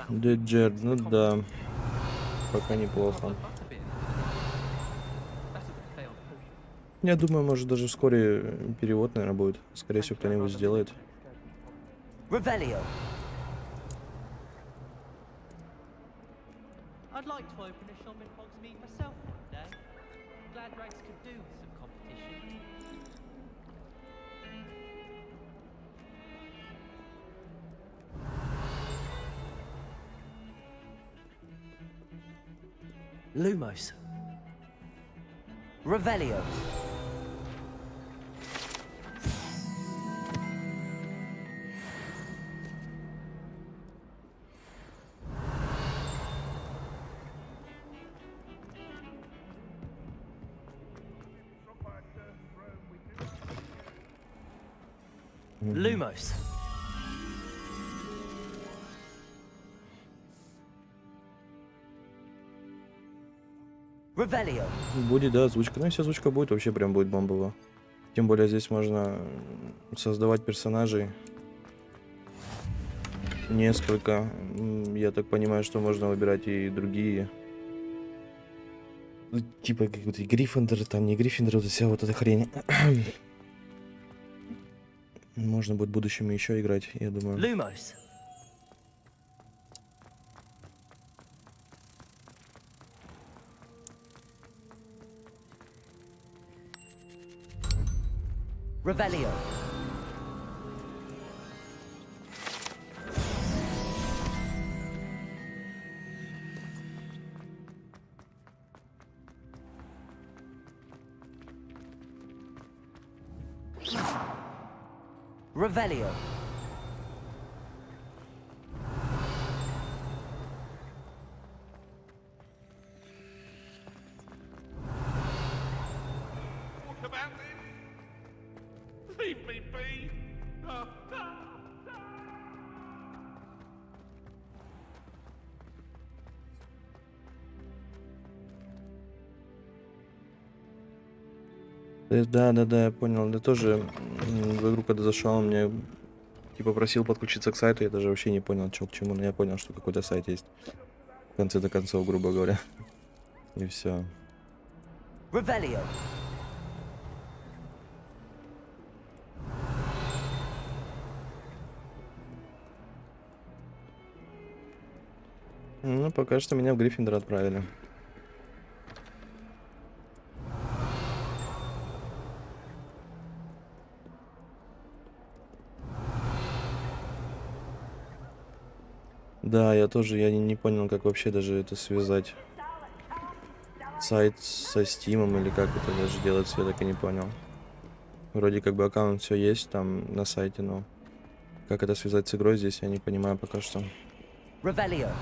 Деджер, ну да. Пока неплохо. Я думаю, может даже вскоре перевод, наверное, будет. Скорее всего, кто-нибудь сделает. Revelio. I'd like to open a shop in Hogsmeade myself one day. Glad Rags could do with some competition. Lumos. Revelio. Lumos. Revelio. Будет, да, озвучка. Ну, если озвучка будет, вообще прям будет бомбово. Тем более здесь можно создавать персонажей. Несколько. Я так понимаю, что можно выбирать и другие. Ну, типа какой-то Гриффиндор, там не Гриффиндор, вот вся вот эта хрень. Можно будет в будущем еще играть, я думаю. Lumos. Revelio. Revelio. Leave me be. Oh, no. Да, я понял. Я тоже в игру, когда зашел, он мне типа просил подключиться к сайту, я даже вообще не понял, что к чему, но я понял, что какой-то сайт есть. В конце до концов, грубо говоря. И все. Revelio. Ну, пока что меня в Гриффиндор отправили. Да, я тоже, я не понял, как вообще даже это связать. Сайт со Стимом или как это даже делается, я так и не понял. Вроде как бы аккаунт все есть там на сайте, но как это связать с игрой здесь, я не понимаю пока что. Revelio.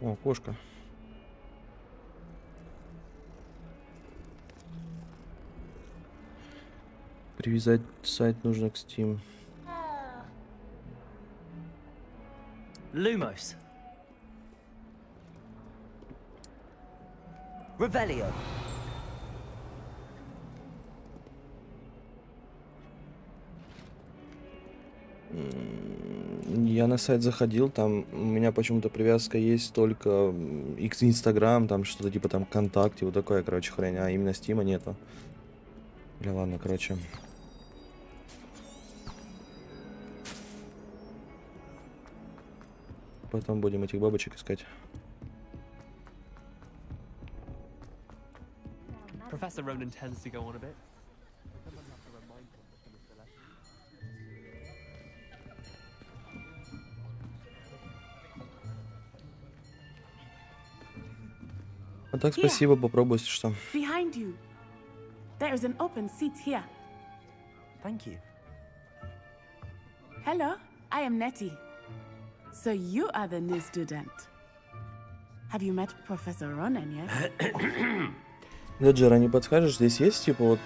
О, кошка. Привязать сайт нужно к Steam. Lumos. Revelio. Я на сайт заходил, там у меня почему-то привязка есть только X Instagram, там что-то типа там ВКонтакте, вот такое, короче, хрень, а именно Стима нету. Бля, ладно, короче. Потом будем этих бабочек искать. Professor Ronan tends to go on a bit. А так спасибо, попробуй, если что. Behind you. There is an open seat here. Thank you. Hello, I am Nettie. So you are the new student. Have you met Professor Ronan yet? Леджер, а не подскажешь, здесь есть типа вот,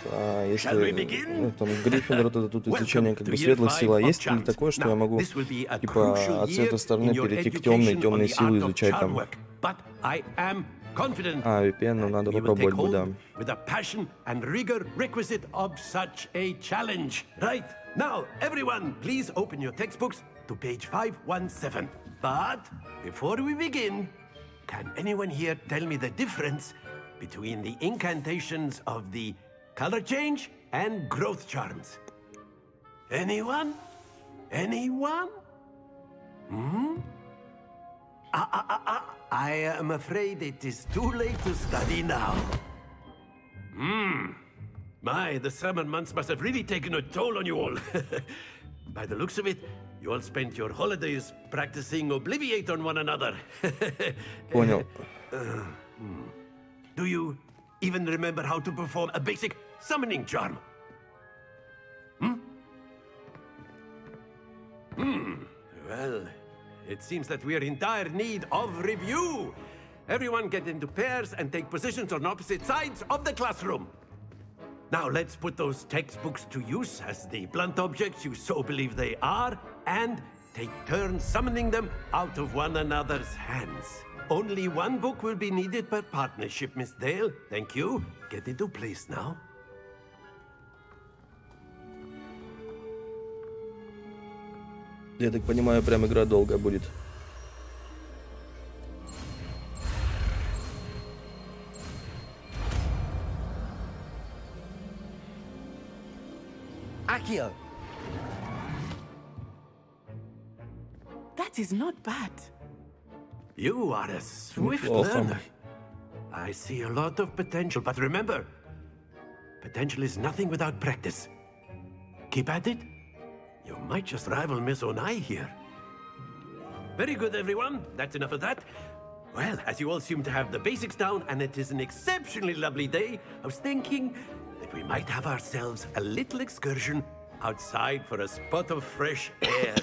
если ну, там Гриффиндор, это тут изучение как бы светлых сил, а есть ли такое, что я могу типа от этой стороны перейти к темной силы изучать там? А, VPN, ну надо попробовать бы, да. With the passion and rigor requisite of such a challenge. Right, now everyone, please open your textbooks to page 517. But before we begin, can anyone here tell me the difference between the incantations of the color change and growth charms? Anyone? Anyone? Hmm? I am afraid it is too late to study now. My, the summer months must have really taken a toll on you all. By the looks of it, you all spent your holidays practicing Obliviate on one another. Понял. Do you even remember how to perform a basic summoning charm? Well, it seems that we are in dire need of review. Everyone get into pairs and take positions on opposite sides of the classroom. Now let's put those textbooks to use as the blunt objects you so believe they are, and take turns summoning them out of one another's hands. Only one book will be needed per partnership, Miss Dale. Thank you. Get into place now. Я так понимаю, прям игра долгая будет. Accio. That is not bad. You are a swift learner. I see a lot of potential, but remember, potential is nothing without practice. Keep at it. You might just rival Miss Onai here. Very good, everyone. That's enough of that. Well, as you all seem to have the basics down, and it is an exceptionally lovely day, I was thinking that we might have ourselves a little excursion outside for a spot of fresh air.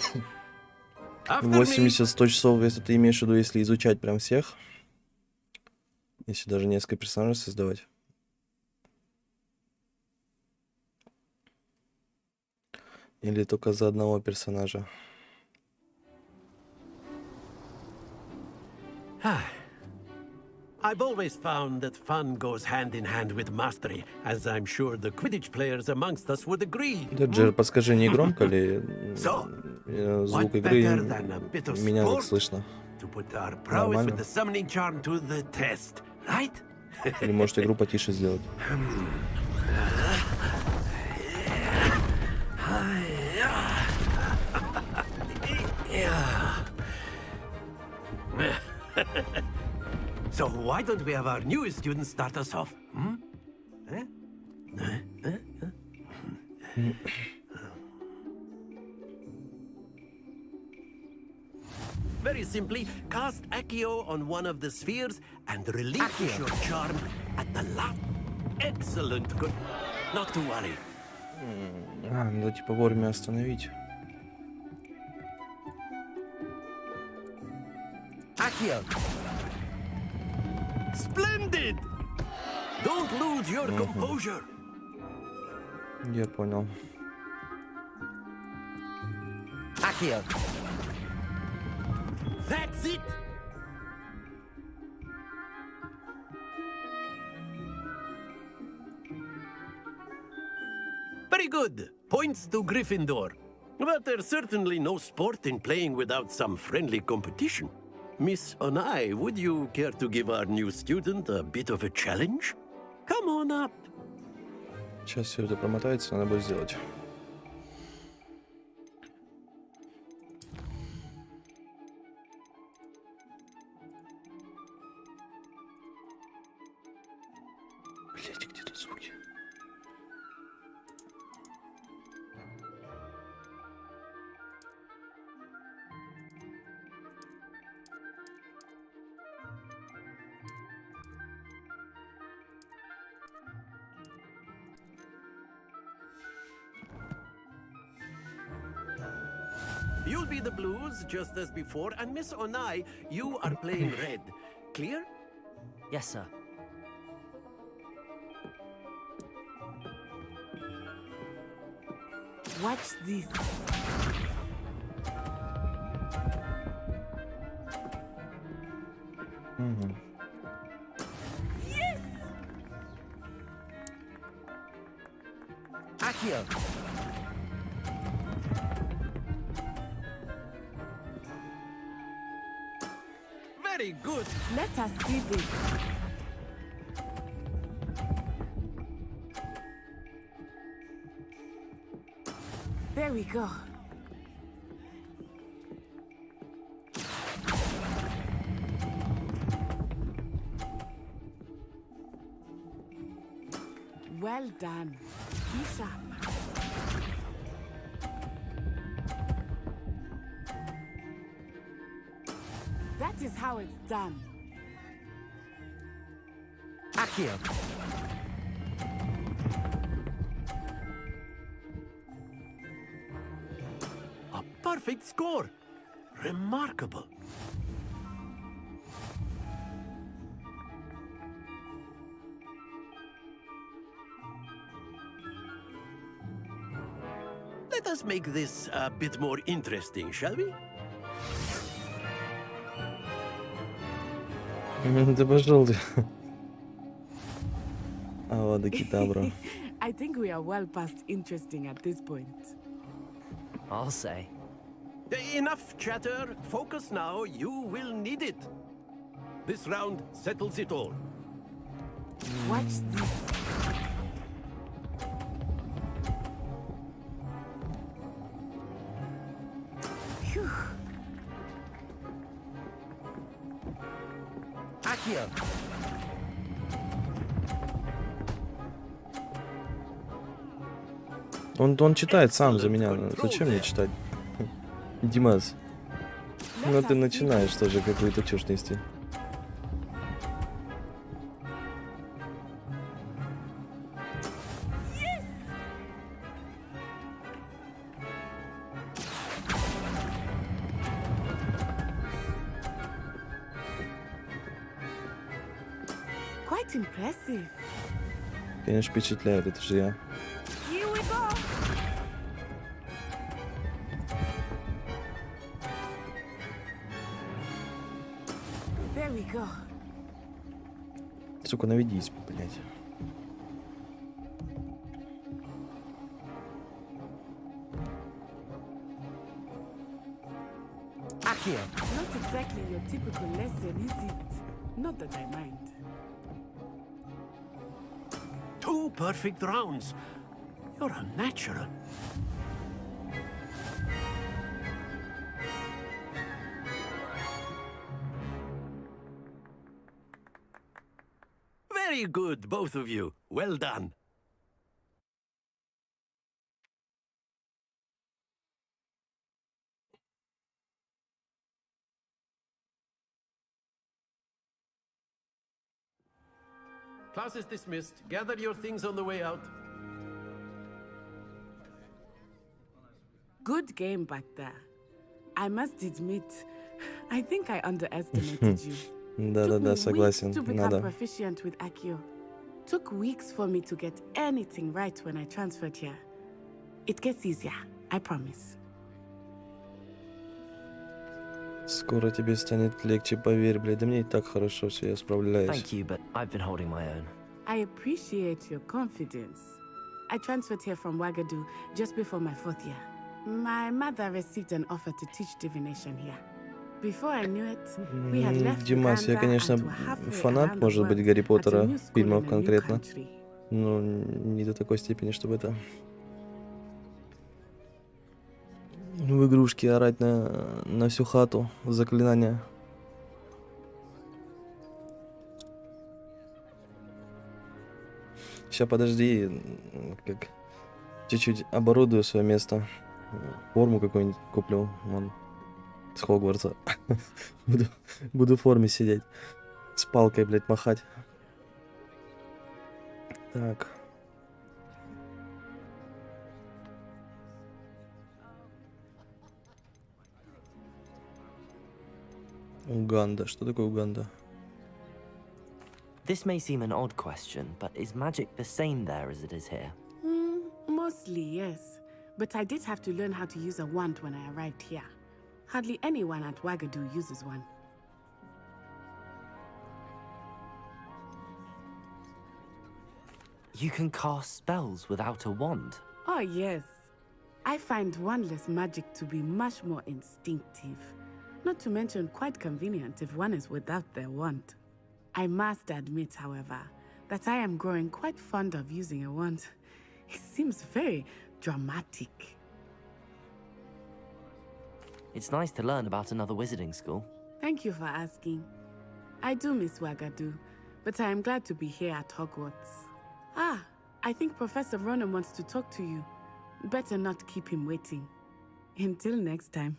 80-100 часов, если ты имеешь в виду, если изучать прям всех. Если даже несколько персонажей создавать. Или только за одного персонажа. I've always found that fun goes hand in hand with mastery, as I'm sure the Quidditch players amongst us would agree. Леджер, подскажи, не громко ли звук игры? Меня так слышно. Нормально? Или может игру потише сделать? So why don't we have our newest student start us off? Very simply, cast Accio on one of the spheres and relinquish your charm at the last. Excellent, good. Not to worry. Надо типа вовремя остановить. Accio. Splendid! Don't lose your composure. Я понял. Accio. That's it. Very good. Points to Gryffindor. But there's certainly no sport in playing without some friendly competition. Miss Onai, would you care to give our new student a bit of a challenge? Come on up. Сейчас все это промотается, надо будет сделать. Блять, где тут звуки? You'll be the blues, just as before, and Miss Onai, you are playing red. Clear? Yes, sir. Watch this. Yes! Accio. Very good. Let us see this. There we go. Well done. Be sharp. That is how it's done. Accio. A perfect score. Remarkable. Let us make this a bit more interesting, shall we? Да пошел ты. Авада Кедавра. I think we are well past interesting at this point. I'll say. Enough chatter. Focus now. You will need it. This round settles it all. Watch this. Phew. Accio. Он читает сам за меня. Зачем мне читать? Димас. Ну ты начинаешь тоже какую-то чушь нести. Quite impressive. Конечно, впечатляет, это же я. Here we go. There we go. Сука, наведись, блядь. Accio. Not exactly your typical lesson, is it? Not that I mind. 2 perfect rounds. You're a natural. Very good, both of you. Well done. Class is dismissed. Gather your things on the way out. Good game back there. I must admit, I think I underestimated you. Да-да-да, согласен, to become надо. proficient with Accio. Took weeks for me to get anything right when I transferred here. It gets easier, I promise. Скоро тебе станет легче, поверь, блядь. Да мне и так хорошо все, я справляюсь. Thank you, but I've been holding my own. I appreciate your confidence. I transferred here from Wagadu just before my 4th year. My mother received an offer to teach divination here. Before I knew it, we had left Димас, я, Uganda конечно, and were halfway фанат, around the может быть, world Гарри at a Поттера, new school фильмов in a new конкретно. country. Но не до такой степени, чтобы это... В игрушке орать на всю хату заклинания. Сейчас, подожди, как чуть-чуть оборудую свое место. Форму какую-нибудь куплю, вон, с Хогвартса. Буду в форме сидеть. С палкой, блядь, махать. Так. Уганда. Что такое Уганда? This may seem an odd question, but is magic the same there as it is here? Mostly, yes. But I did have to learn how to use a wand when I arrived here. Hardly anyone at Wagadu uses one. You can cast spells without a wand? Oh, yes. I find wandless magic to be much more instinctive. Not to mention quite convenient if one is without their wand. I must admit, however, that I am growing quite fond of using a wand. It seems very dramatic. It's nice to learn about another wizarding school. Thank you for asking. I do miss Wagadu, but I am glad to be here at Hogwarts. Ah, I think Professor Ronan wants to talk to you. Better not keep him waiting. Until next time.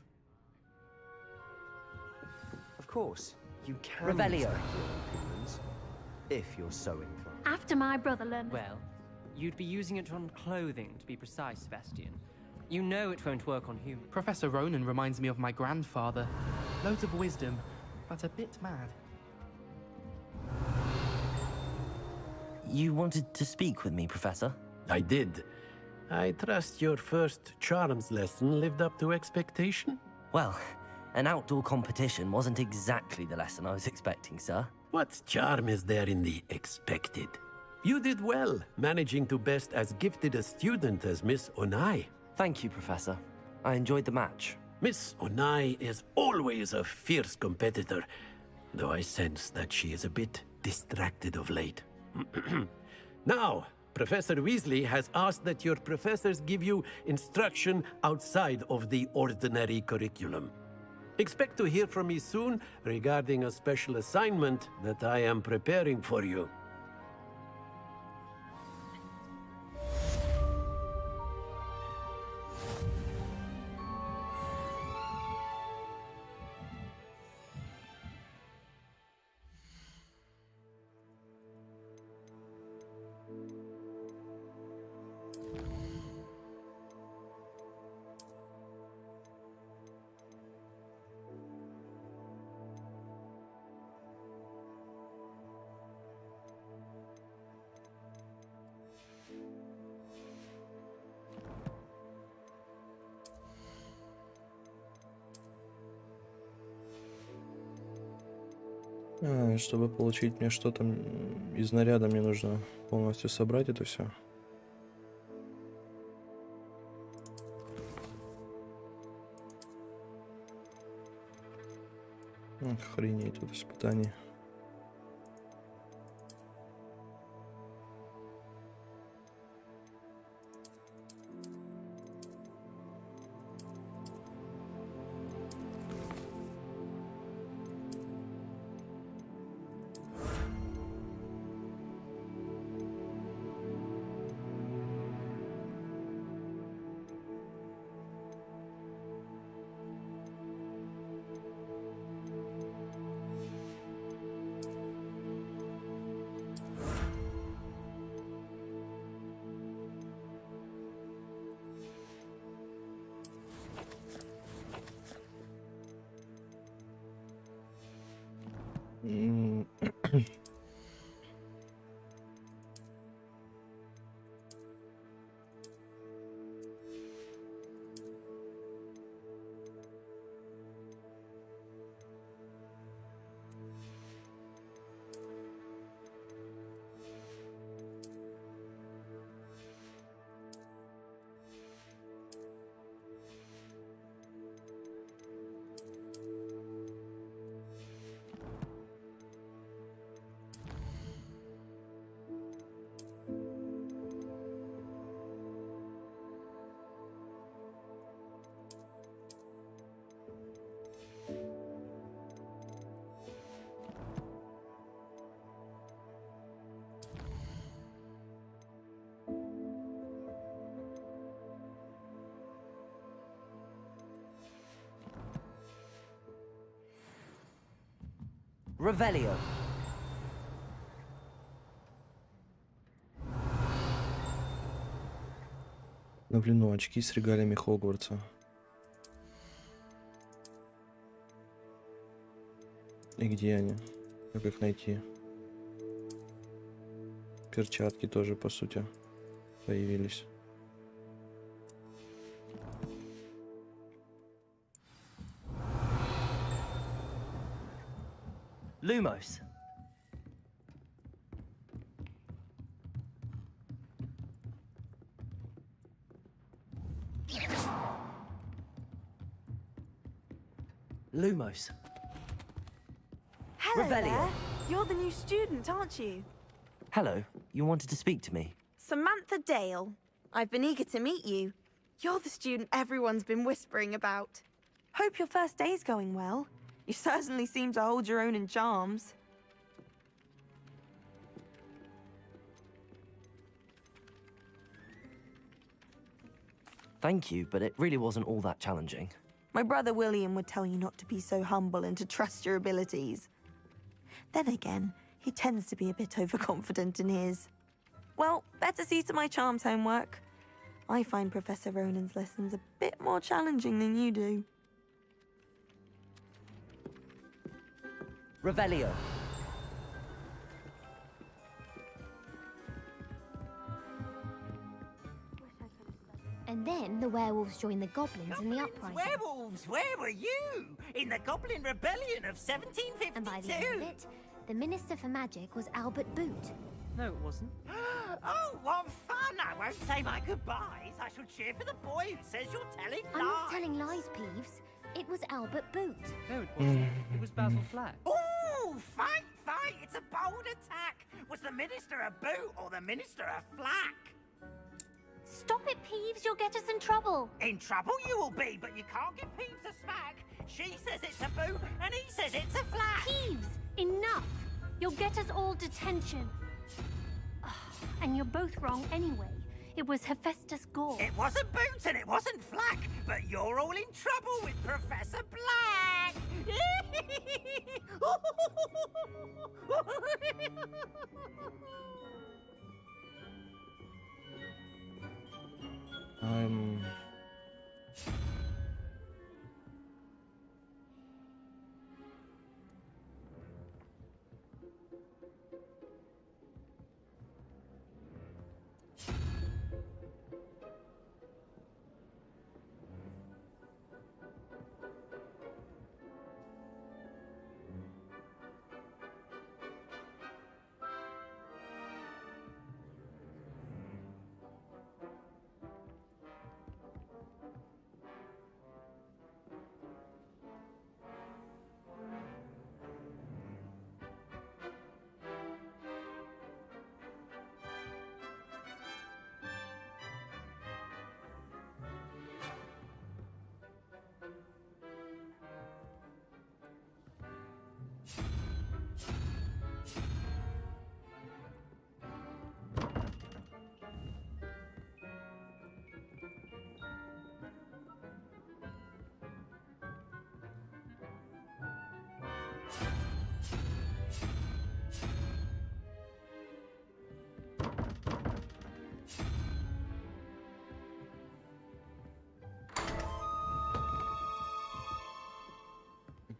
Of course, you can Revelio. use your opinions, if you're so inclined. After my brother learned. Well, you'd be using it on clothing, to be precise, Sebastian. You know it won't work on humans. Professor Ronan reminds me of my grandfather. Loads of wisdom, but a bit mad. You wanted to speak with me, Professor? I did. I trust your first charms lesson lived up to expectation? Well, an outdoor competition wasn't exactly the lesson I was expecting, sir. What charm is there in the expected? You did well, managing to best as gifted a student as Miss Onai. Thank you, Professor. I enjoyed the match. Miss Onai is always a fierce competitor, though I sense that she is a bit distracted of late. Now, Professor Weasley has asked that your professors give you instruction outside of the ordinary curriculum. Expect to hear from me soon regarding a special assignment that I am preparing for you. Чтобы получить мне что-то из наряда, мне нужно полностью собрать это все. Охренеть, тут испытание. Revelio. Обновлено очки с регалиями Хогвартса. И где они? Как их найти? Перчатки тоже, по сути, появились. Lumos. Lumos. Hello Revelio. there. You're the new student, aren't you? Hello, you wanted to speak to me? Samantha Dale. I've been eager to meet you. You're the student everyone's been whispering about. Hope your first day's going well. You certainly seem to hold your own in charms. Thank you, but it really wasn't all that challenging. My brother William would tell you not to be so humble and to trust your abilities. Then again, he tends to be a bit overconfident in his. Well, better see to my charms homework. I find Professor Ronan's lessons a bit more challenging than you do. Revelio. And then the werewolves joined the goblins in the uprising. Werewolves, where were you? In the Goblin Rebellion of 1752. And by the end of it, the Minister for Magic was Albert Boot. No, it wasn't. Oh, what fun! I won't say my goodbyes. I shall cheer for the boy who says you're telling lies. I'm not telling lies, Peeves. It was Albert Boot. No, it wasn't. It was Basil Flack. Oh, fight, fight! It's a bold attack. Was the Minister a boot or the Minister a flack? Stop it, Peeves. You'll get us in trouble. In trouble you will be, but you can't give Peeves a smack. She says it's a boot, and he says it's a flack. Peeves, enough. You'll get us all detention. And you're both wrong anyway. It was Hephaestus Gore. It wasn't Boot and it wasn't Flack, but you're all in trouble with Professor Black.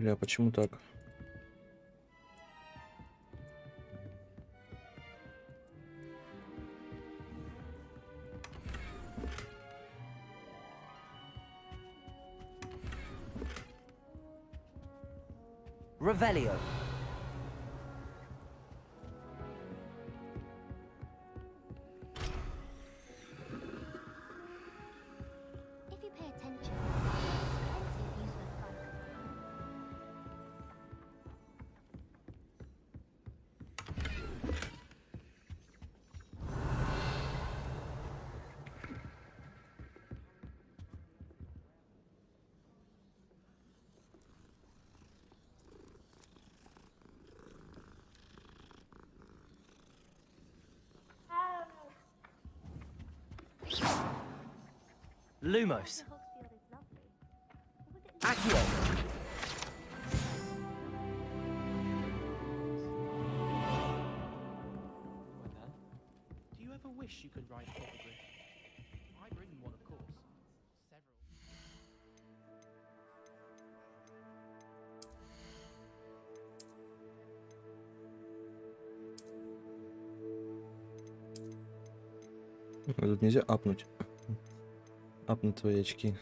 Бля, почему так? Revelio. If you pay attention, there's plenty of useless bugs. Lumos. Accio. Do you ever wish you could ride a hippogriff? I've ridden one, of course. Several. Тут нельзя апнуть. Апнуть твои очки.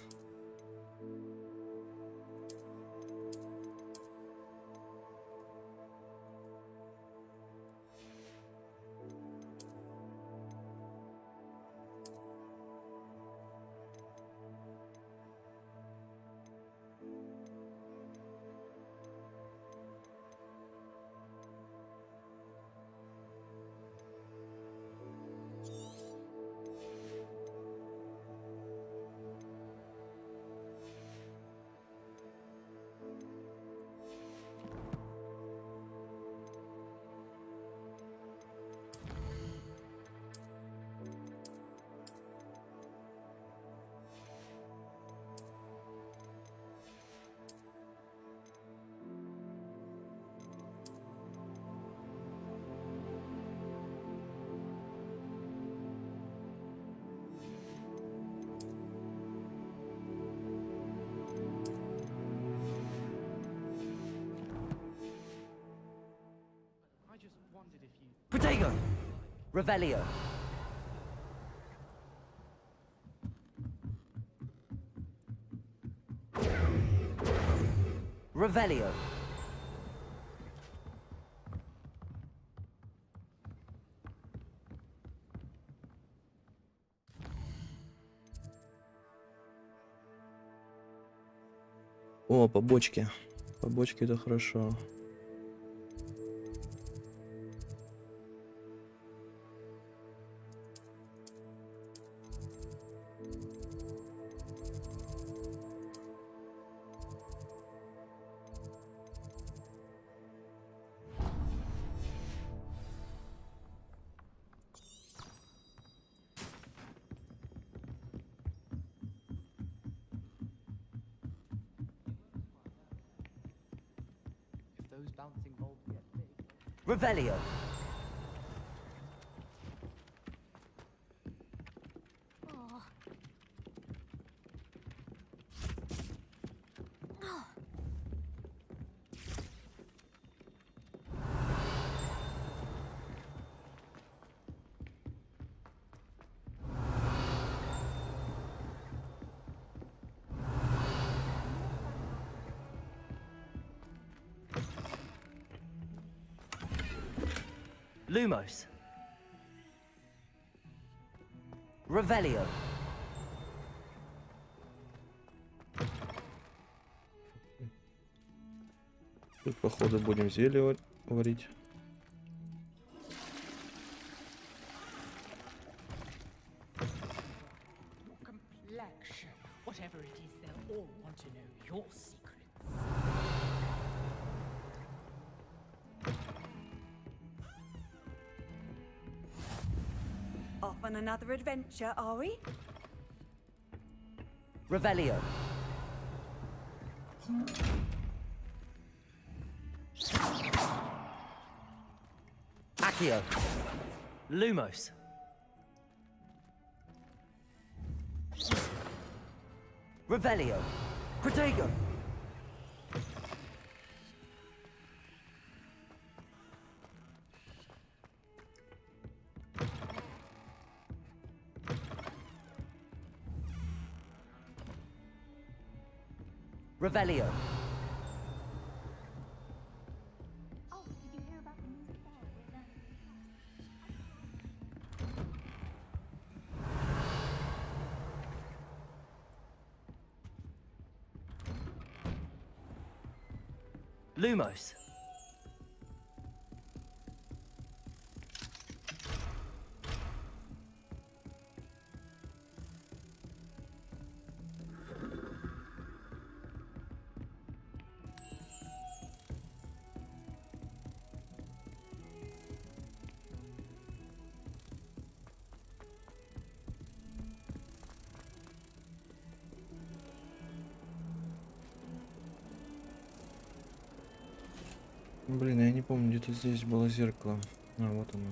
Protego. Revelio. Revelio. О, побочки. Побочки — это хорошо. Those bouncing bulbs get big. Revelio. Oh. Lumos. Revelio. Тут, походу, будем зелье варить. Complexion. Whatever it is, they'll all want to know your secrets. Off on another adventure, are we? Revelio. Accio. Lumos. Revelio. Protego. Revelio. Lumos. Блин, я не помню, где-то здесь было зеркало. А, вот оно.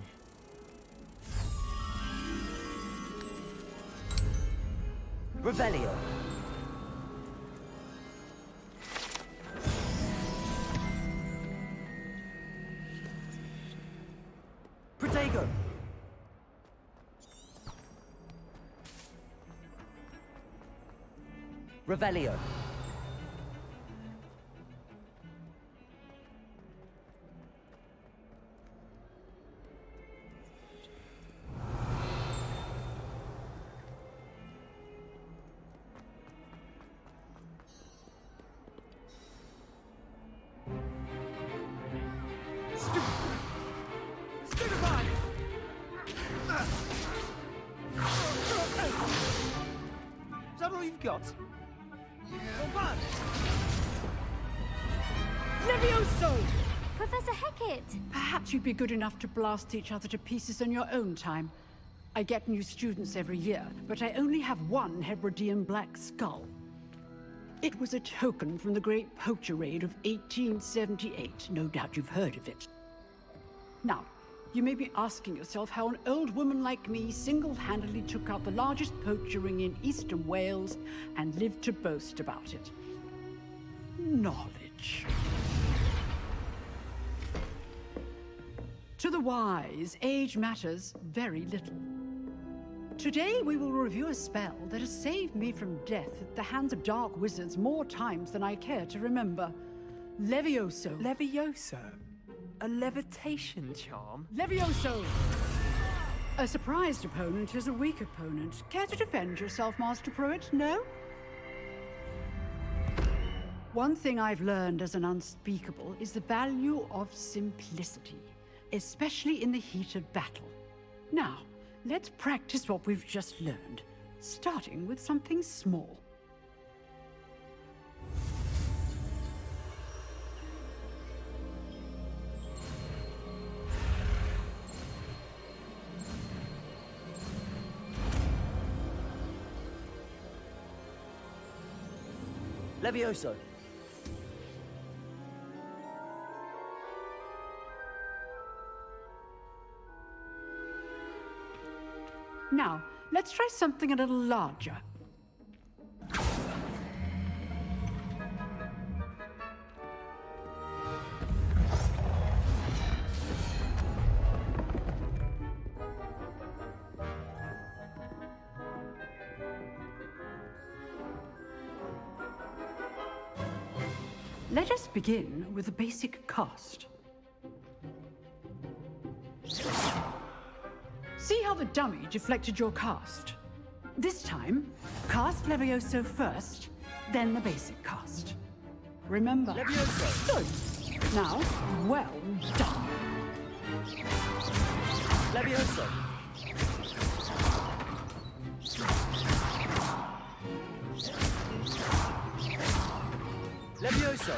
Revelio. Protego. Revelio. Is that all you've got? Levioso! Professor Hecat! Perhaps you'd be good enough to blast each other to pieces in your own time. I get new students every year, but I only have one Hebridean black skull. It was a token from the Great Poacher Raid of 1878. No doubt you've heard of it. Now, you may be asking yourself how an old woman like me single-handedly took out the largest poacher ring in eastern Wales and lived to boast about it. Knowledge. To the wise, age matters very little. Today we will review a spell that has saved me from death at the hands of dark wizards more times than I care to remember. Levioso. Levioso? A levitation charm? Levioso! A surprised opponent is a weak opponent. Care to defend yourself, Master Pruitt? No? One thing I've learned as an unspeakable is the value of simplicity, especially in the heat of battle. Now, let's practice what we've just learned, starting with something small. Levioso. Now, let's try something a little larger. Let us begin with a basic cast. See how the dummy deflected your cast? This time, cast Levioso first, then the basic cast. Remember... Levioso! Good. Now, well done. Levioso! Levioso!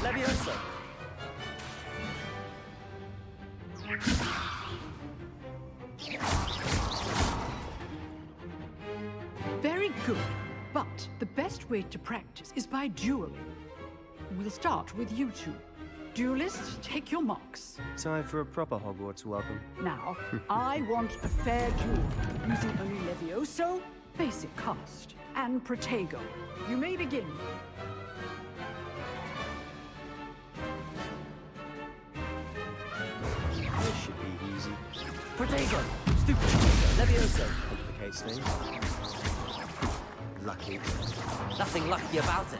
Levioso! Very good, but the best way to practice is by dueling. We'll start with you two. Duelists, take your marks. Time for a proper Hogwarts welcome. Now, I want a fair duel, using only Levioso, basic cast, and Protego. You may begin. This should be easy. Protego! Stupid! Levioso! Complicates things. Lucky. Nothing lucky about it.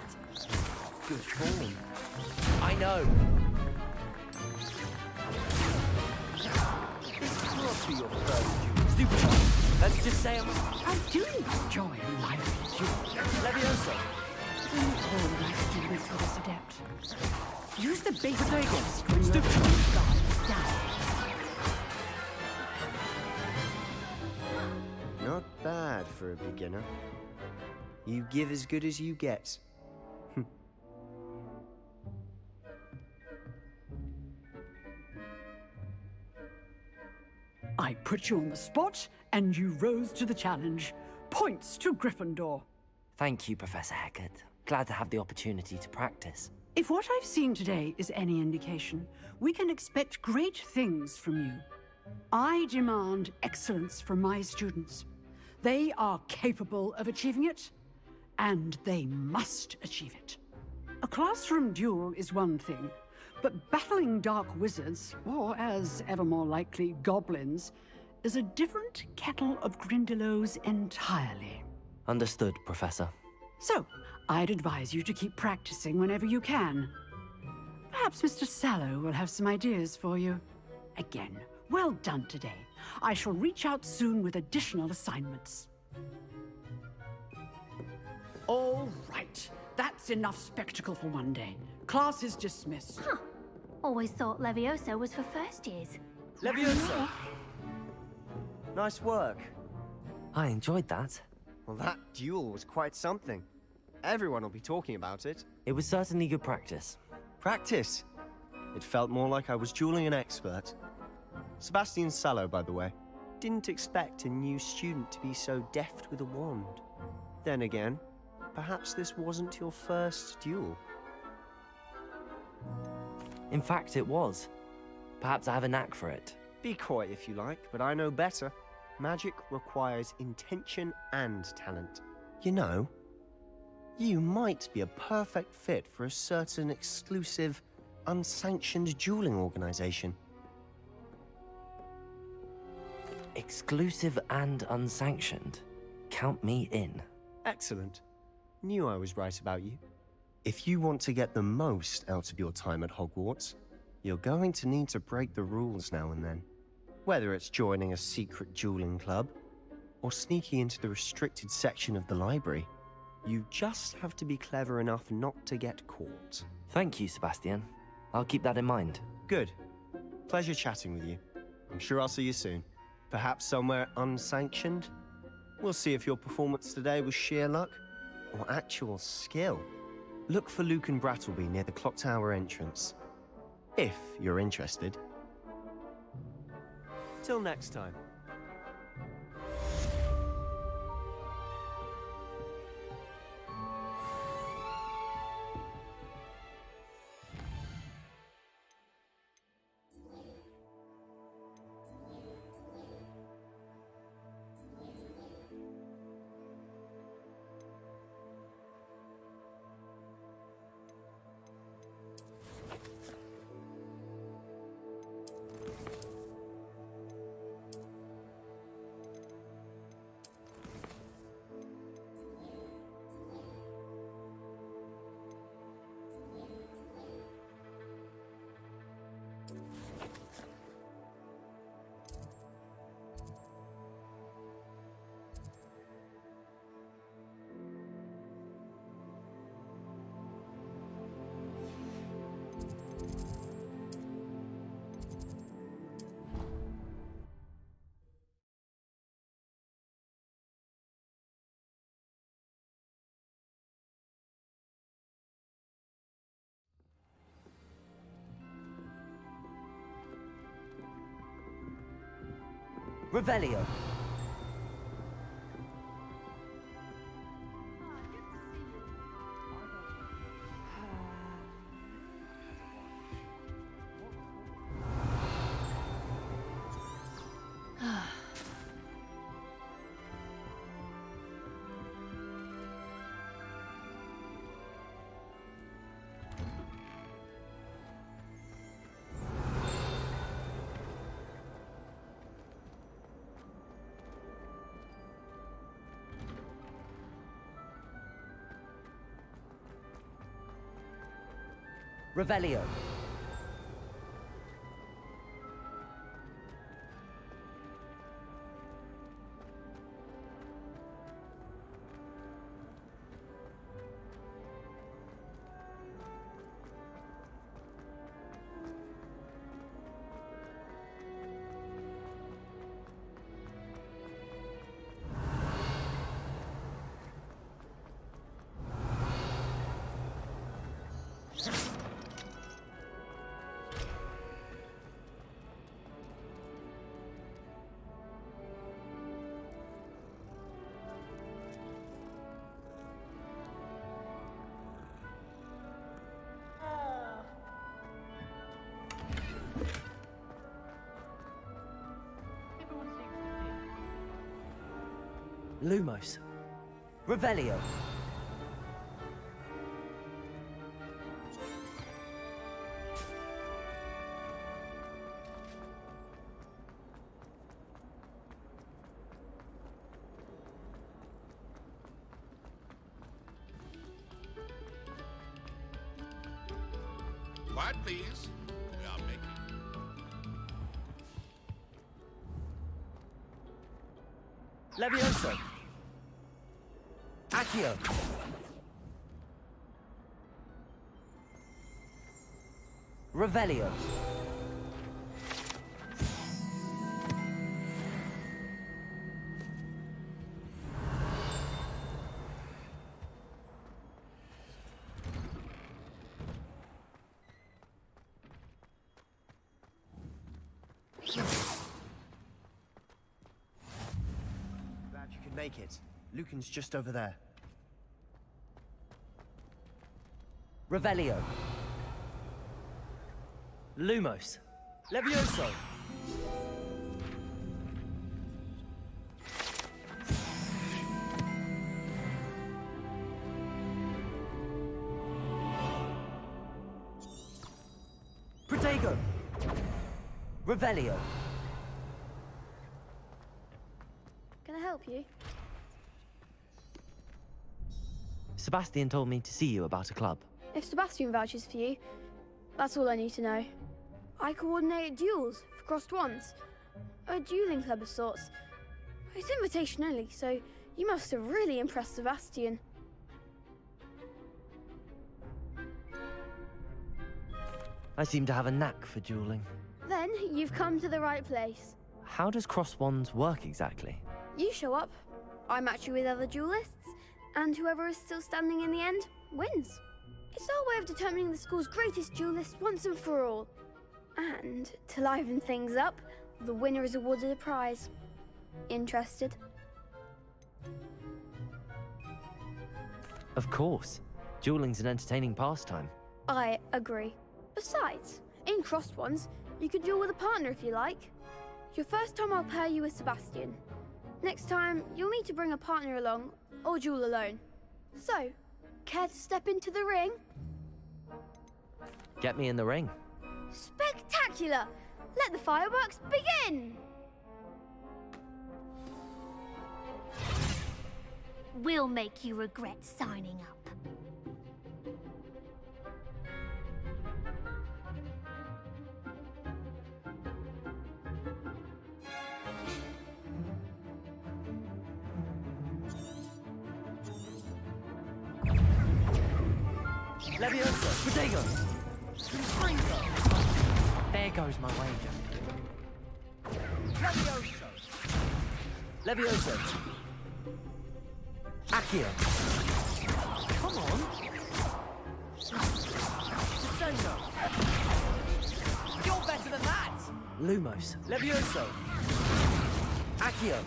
Good form. I know. This must be your first duel. Stupid! Let's just say I'm I do enjoy a lively duel. Levioso! Often all my students are this adept. Use the basic test when your guard is down. Not bad for a beginner. You give as good as you get. I put you on the spot, and you rose to the challenge. Points to Gryffindor. Thank you, Professor Hecat. Glad to have the opportunity to practice. If what I've seen today is any indication, we can expect great things from you. I demand excellence from my students. They are capable of achieving it, and they must achieve it. A classroom duel is one thing, but battling dark wizards, or as ever more likely, goblins, is a different kettle of Grindylows entirely. Understood, Professor. So, I'd advise you to keep practicing whenever you can. Perhaps Mr. Sallow will have some ideas for you. Again, well done today. I shall reach out soon with additional assignments. All right. That's enough spectacle for one day. Class is dismissed. Huh. Always thought Levioso was for first years. Levioso! Nice work. I enjoyed that. Well, that duel was quite something. Everyone will be talking about it. It was certainly good practice. Practice? It felt more like I was dueling an expert. Sebastian Sallow, by the way. Didn't expect a new student to be so deft with a wand. Then again, perhaps this wasn't your first duel. In fact, it was. Perhaps I have a knack for it. Be coy if you like, but I know better. Magic requires intention and talent. You know, you might be a perfect fit for a certain exclusive, unsanctioned dueling organization. Exclusive and unsanctioned? Count me in. Excellent. Knew I was right about you. If you want to get the most out of your time at Hogwarts, you're going to need to break the rules now and then. Whether it's joining a secret dueling club, or sneaking into the restricted section of the library, you just have to be clever enough not to get caught. Thank you, Sebastian. I'll keep that in mind. Good. Pleasure chatting with you. I'm sure I'll see you soon. Perhaps somewhere unsanctioned? We'll see if your performance today was sheer luck, or actual skill. Look for Luke and Brattleby near the Clock Tower entrance. If you're interested. Till next time. Revelio. Revelio. Lumos. Revelio. Quiet, please. We are making. Levioso. Accio. Revelio. Glad you could make it. Lucan's just over there. Revelio. Lumos. Levioso. Protego. Revelio. Can I help you? Sebastian told me to see you about a club. If Sebastian vouches for you, that's all I need to know. I coordinate duels for crossed wands. A dueling club of sorts. It's invitation only, so you must have really impressed Sebastian. I seem to have a knack for dueling. Then you've come to the right place. How does cross wands work exactly? You show up, I match you with other duelists, and whoever is still standing in the end wins. It's our way of determining the school's greatest duelist once and for all. And to liven things up, the winner is awarded a prize. Interested? Of course. Dueling's an entertaining pastime. I agree. Besides, in crossed ones, you can duel with a partner if you like. Your first time I'll pair you with Sebastian. Next time, you'll need to bring a partner along, or duel alone. So, care to step into the ring? Get me in the ring. Spectacular! Let the fireworks begin! We'll make you regret signing up. Levioso. Protego. There goes my wager. Levioso. Levioso. Accio. Come on. Sustainer. You're better than that. Lumos. Levioso. Accio.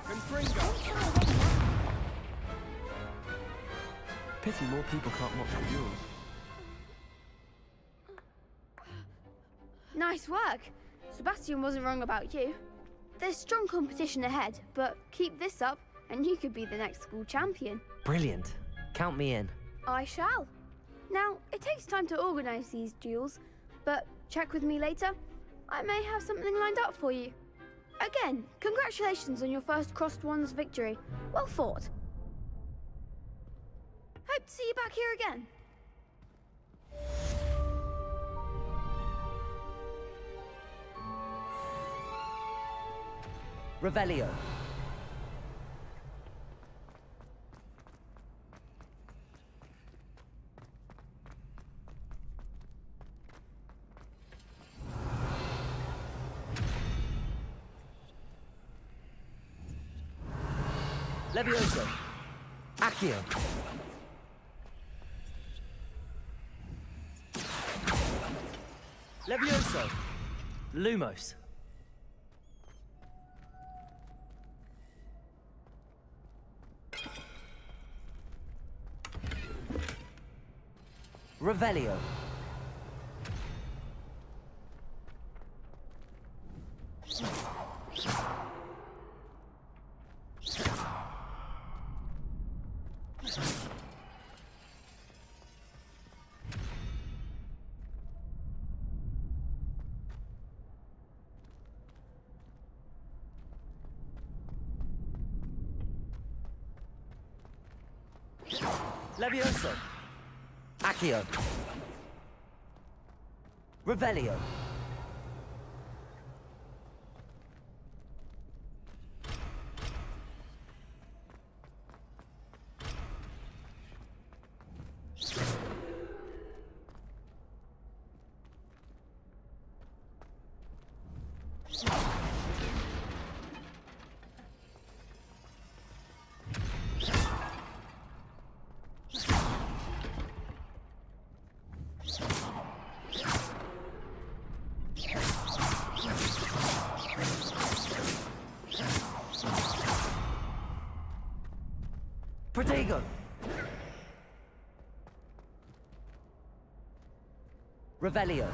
Confringo. Pity more people can't watch the duels. Nice work. Sebastian wasn't wrong about you. There's strong competition ahead, but keep this up and you could be the next school champion. Brilliant. Count me in. I shall. Now, it takes time to organise these duels, but check with me later. I may have something lined up for you. Again, congratulations on your first crossed wands victory. Well fought. Hope to see you back here again. Revelio. Levioso. Accio. Levioso. Lumos. Revelio. Levioso. Accio. Revelio. Protego. Revelio.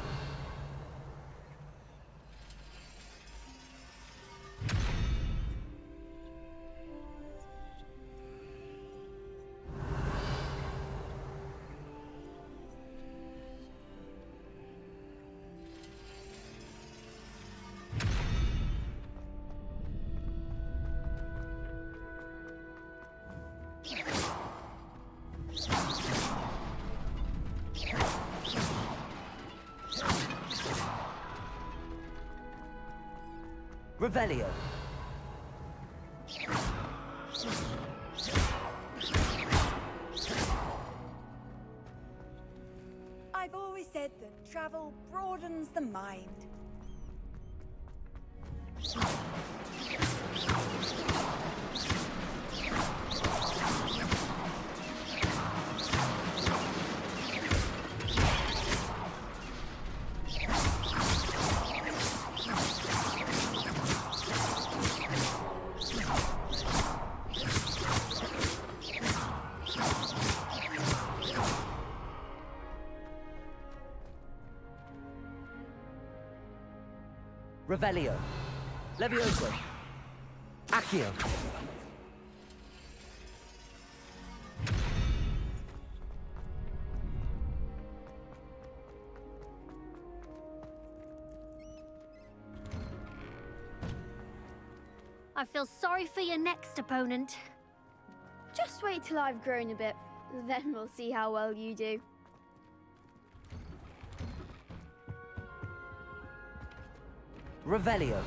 Revelio. I've always said that travel broadens the mind. Revelio. Levioso. Accio. I feel sorry for your next opponent. Just wait till I've grown a bit, then we'll see how well you do. Revelio.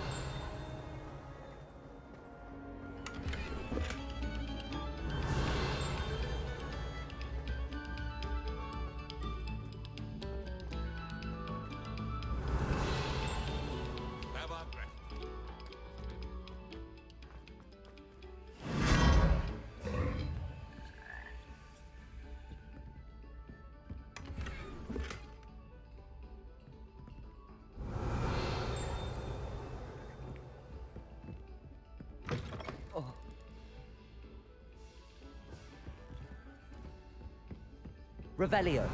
Revelio.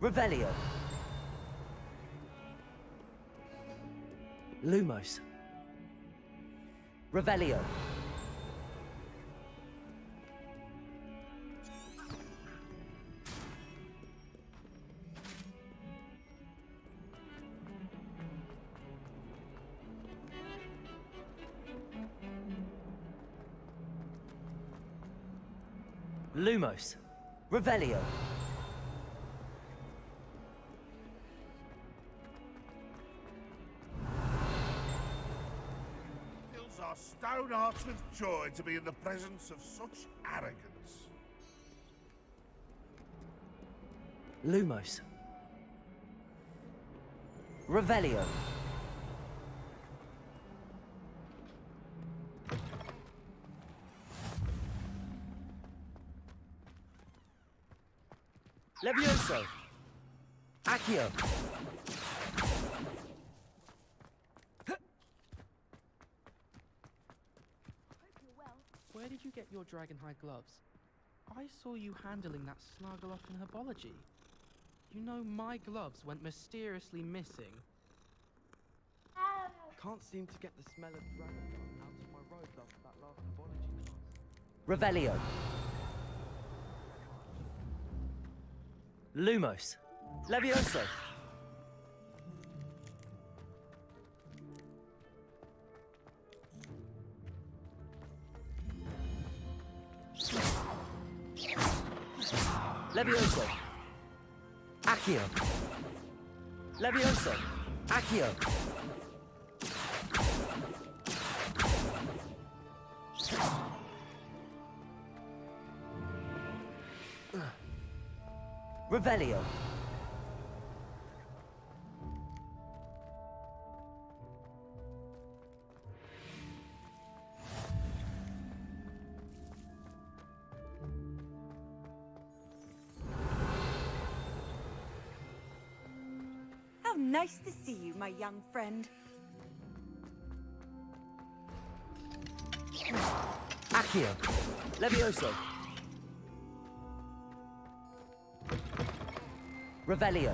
Revelio. Lumos. Revelio. Lumos. Revelio. Fills our stone hearts with joy to be in the presence of such arrogance. Lumos. Revelio. Levioso. Accio. Where did you get your dragonhide gloves? I saw you handling that snuggle off in herbology. You know, my gloves went mysteriously missing. Can't seem to get the smell of dragon blood out of my robes after that last herbology class. Revelio. Lumos. Levioso. Levioso. Accio. Levioso. Accio. Revelio. How nice to see you, my young friend. Accio. Levioso. Revelio.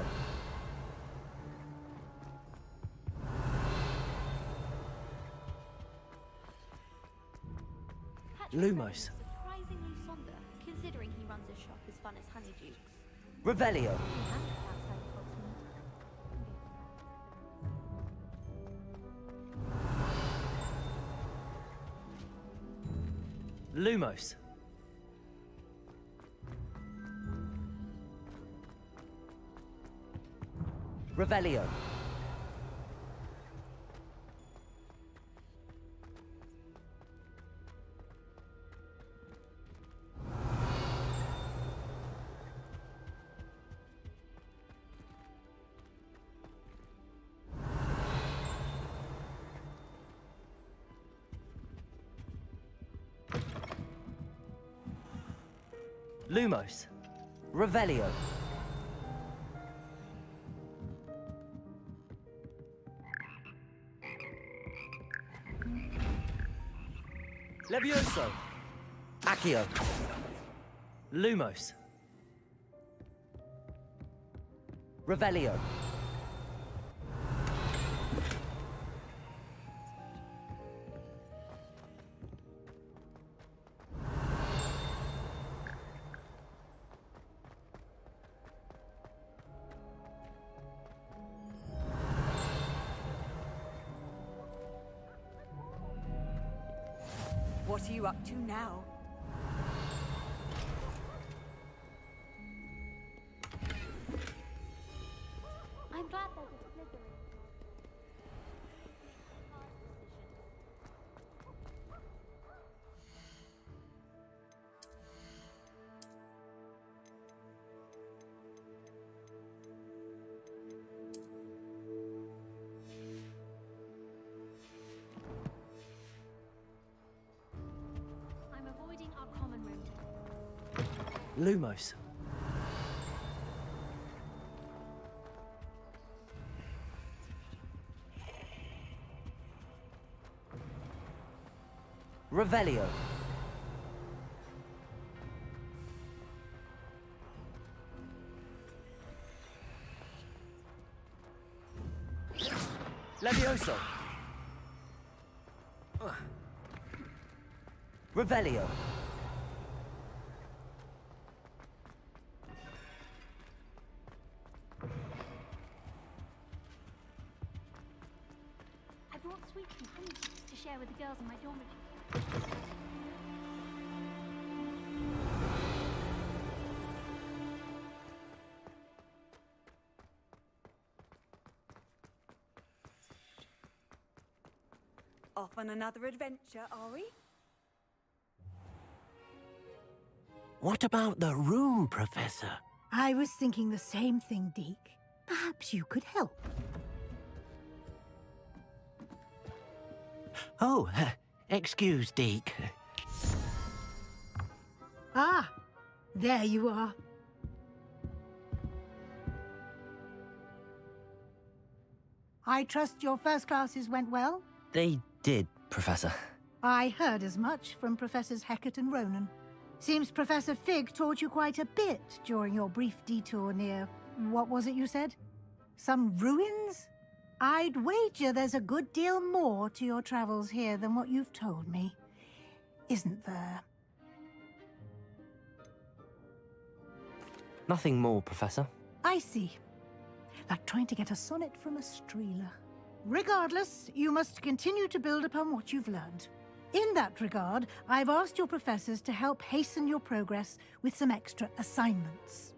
Lumos. Surprisingly somber, considering he runs a shop as fun as Honeydukes. Revelio. Lumos. Revelio. Lumos. Revelio. Levioso. Accio. Lumos. Revelio. What are you up to now? I'm glad there's a Slytherin. I'm avoiding our common room. Lumos. Revelio. Levioso. Revelio. I brought sweets and honey to share with the girls in my dormitory. Off on another adventure, are we? What about the room, Professor? I was thinking the same thing, Deke. Perhaps you could help. Oh, excuse, Deke. Ah, there you are. I trust your first classes went well? They did, Professor. I heard as much from Professors Hecat and Ronan. Seems Professor Fig taught you quite a bit during your brief detour near... what was it you said? Some ruins? I'd wager there's a good deal more to your travels here than what you've told me. Isn't there? Nothing more, Professor. I see. Like trying to get a sonnet from a streeler. Regardless, you must continue to build upon what you've learned. In that regard, I've asked your professors to help hasten your progress with some extra assignments.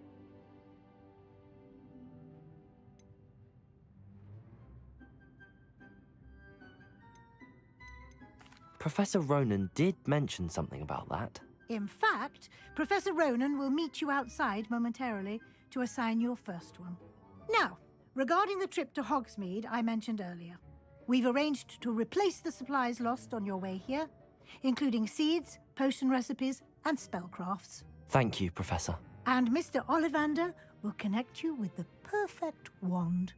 Professor Ronan did mention something about that. In fact, Professor Ronan will meet you outside momentarily to assign your first one. Now, regarding the trip to Hogsmeade I mentioned earlier, we've arranged to replace the supplies lost on your way here, including seeds, potion recipes, and spellcrafts. Thank you, Professor. And Mr. Ollivander will connect you with the perfect wand.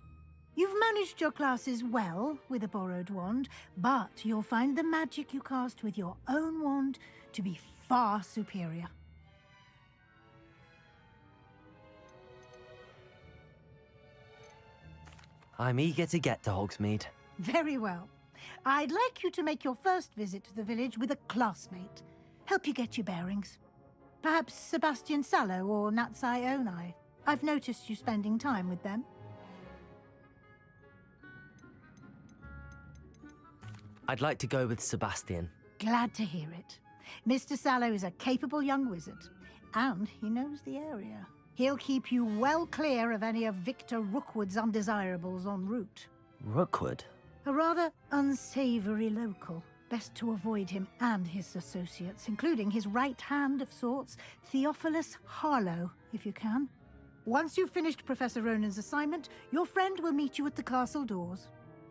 You've managed your classes well with a borrowed wand, but you'll find the magic you cast with your own wand to be far superior. I'm eager to get to Hogsmeade. Very well. I'd like you to make your first visit to the village with a classmate. Help you get your bearings. Perhaps Sebastian Sallow or Natsai Onai. I've noticed you spending time with them. I'd like to go with Sebastian. Glad to hear it. Mr. Sallow is a capable young wizard, and he knows the area. He'll keep you well clear of any of Victor Rookwood's undesirables en route. Rookwood? A rather unsavory local. Best to avoid him and his associates, including his right hand of sorts, Theophilus Harlow, if you can. Once you've finished Professor Ronan's assignment, your friend will meet you at the castle doors.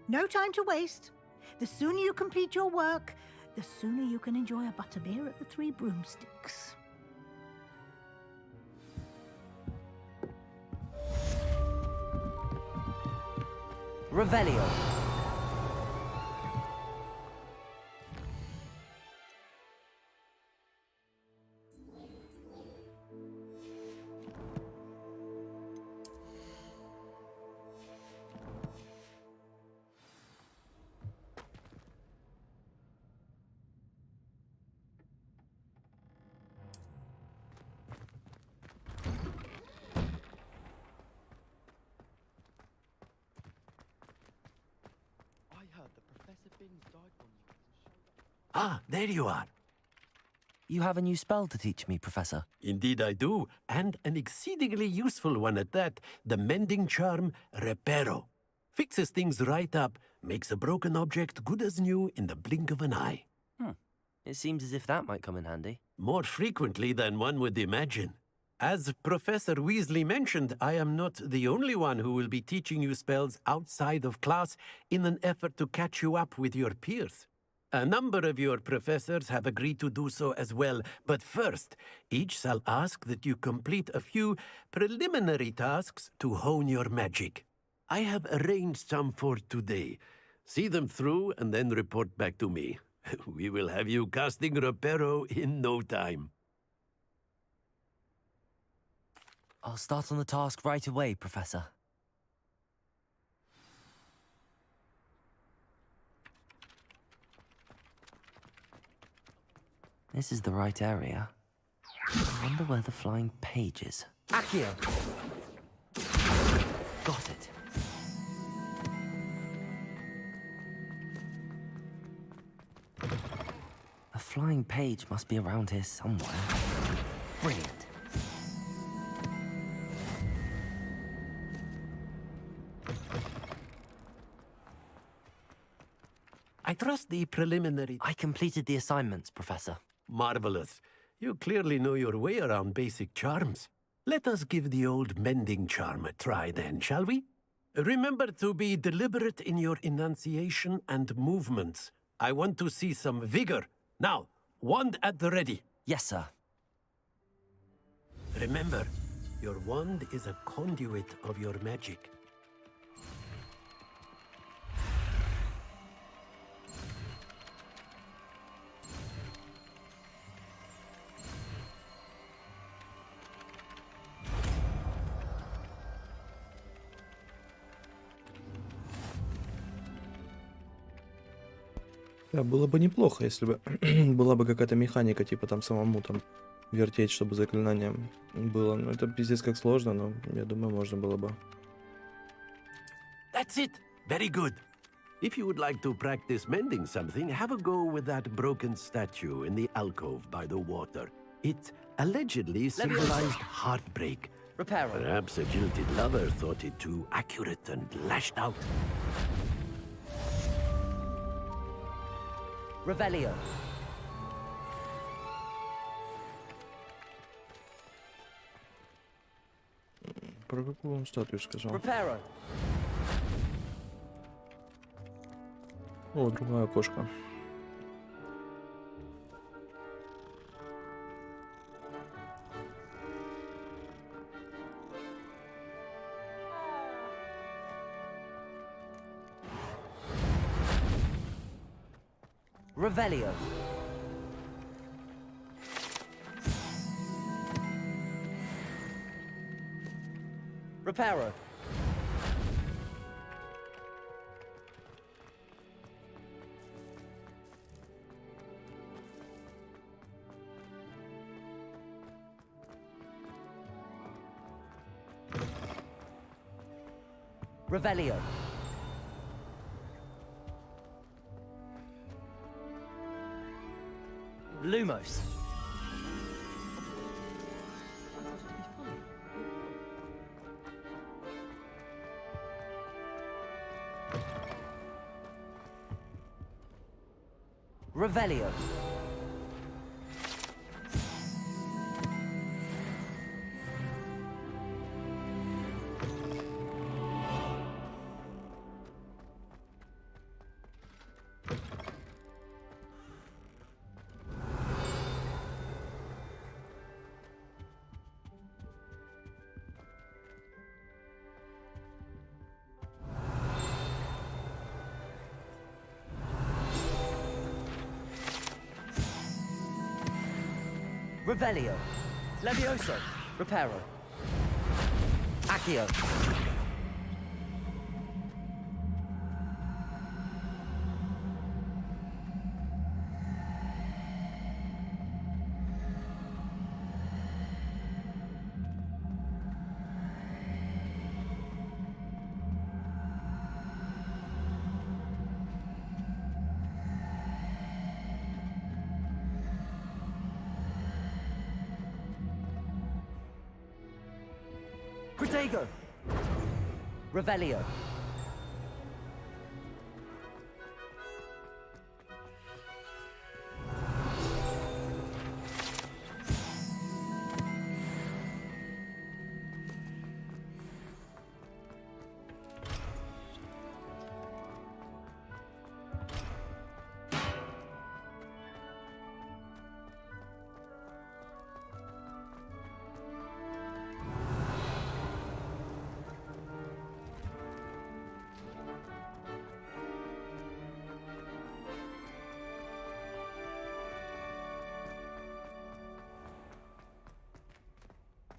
No time to waste. The sooner you complete your work, the sooner you can enjoy a butterbeer at the Three Broomsticks. Revelio. Ah, there you are. You have a new spell to teach me, Professor. Indeed I do, and an exceedingly useful one at that. The mending charm, Reparo. Fixes things right up, makes a broken object good as new in the blink of an eye. It seems as if that might come in handy. More frequently than one would imagine. As Professor Weasley mentioned, I am not the only one who will be teaching you spells outside of class in an effort to catch you up with your peers. A number of your professors have agreed to do so as well, but first, each shall ask that you complete a few preliminary tasks to hone your magic. I have arranged some for today. See them through and then report back to me. We will have you casting Reparo in no time. I'll start on the task right away, Professor. This is the right area. I wonder where the flying page is. Accio! Got it. A flying page must be around here somewhere. Brilliant. I trust the preliminary... I completed the assignments, Professor. Marvelous. You clearly know your way around basic charms. Let us give the old mending charm a try then, shall we? Remember to be deliberate in your enunciation and movements. I want to see some vigor. Now, wand at the ready. Yes, sir. Remember, your wand is a conduit of your magic. Да, было бы неплохо, если бы была бы какая-то механика, типа там самому там вертеть, чтобы заклинание было. Ну, это пиздец как сложно, но я думаю, можно было бы. That's it. Very good. If you would like to practice mending something, have a go with that broken statue in the alcove by the water. It allegedly symbolized heartbreak. Repair it. Perhaps a jilted lover thought it too accurate and lashed out. Revelio. Про какую он статую сказал? Reparo. О, другая кошка. Revelio. Reparo. Revelio. Lumos. Revelio. Revelio. Levioso. Reparo. Accio. Protego. Revelio.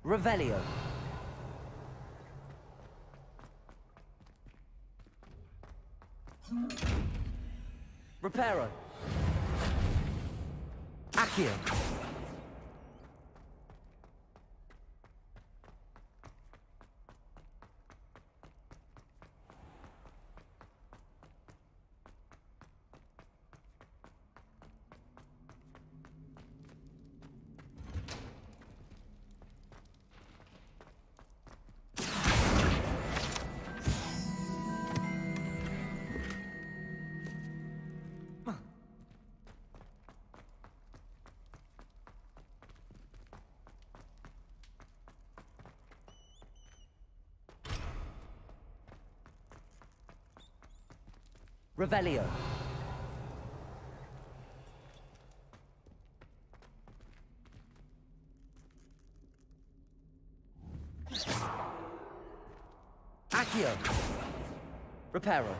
Revelio. Reparo. Accio. Revelio. Accio. Reparo.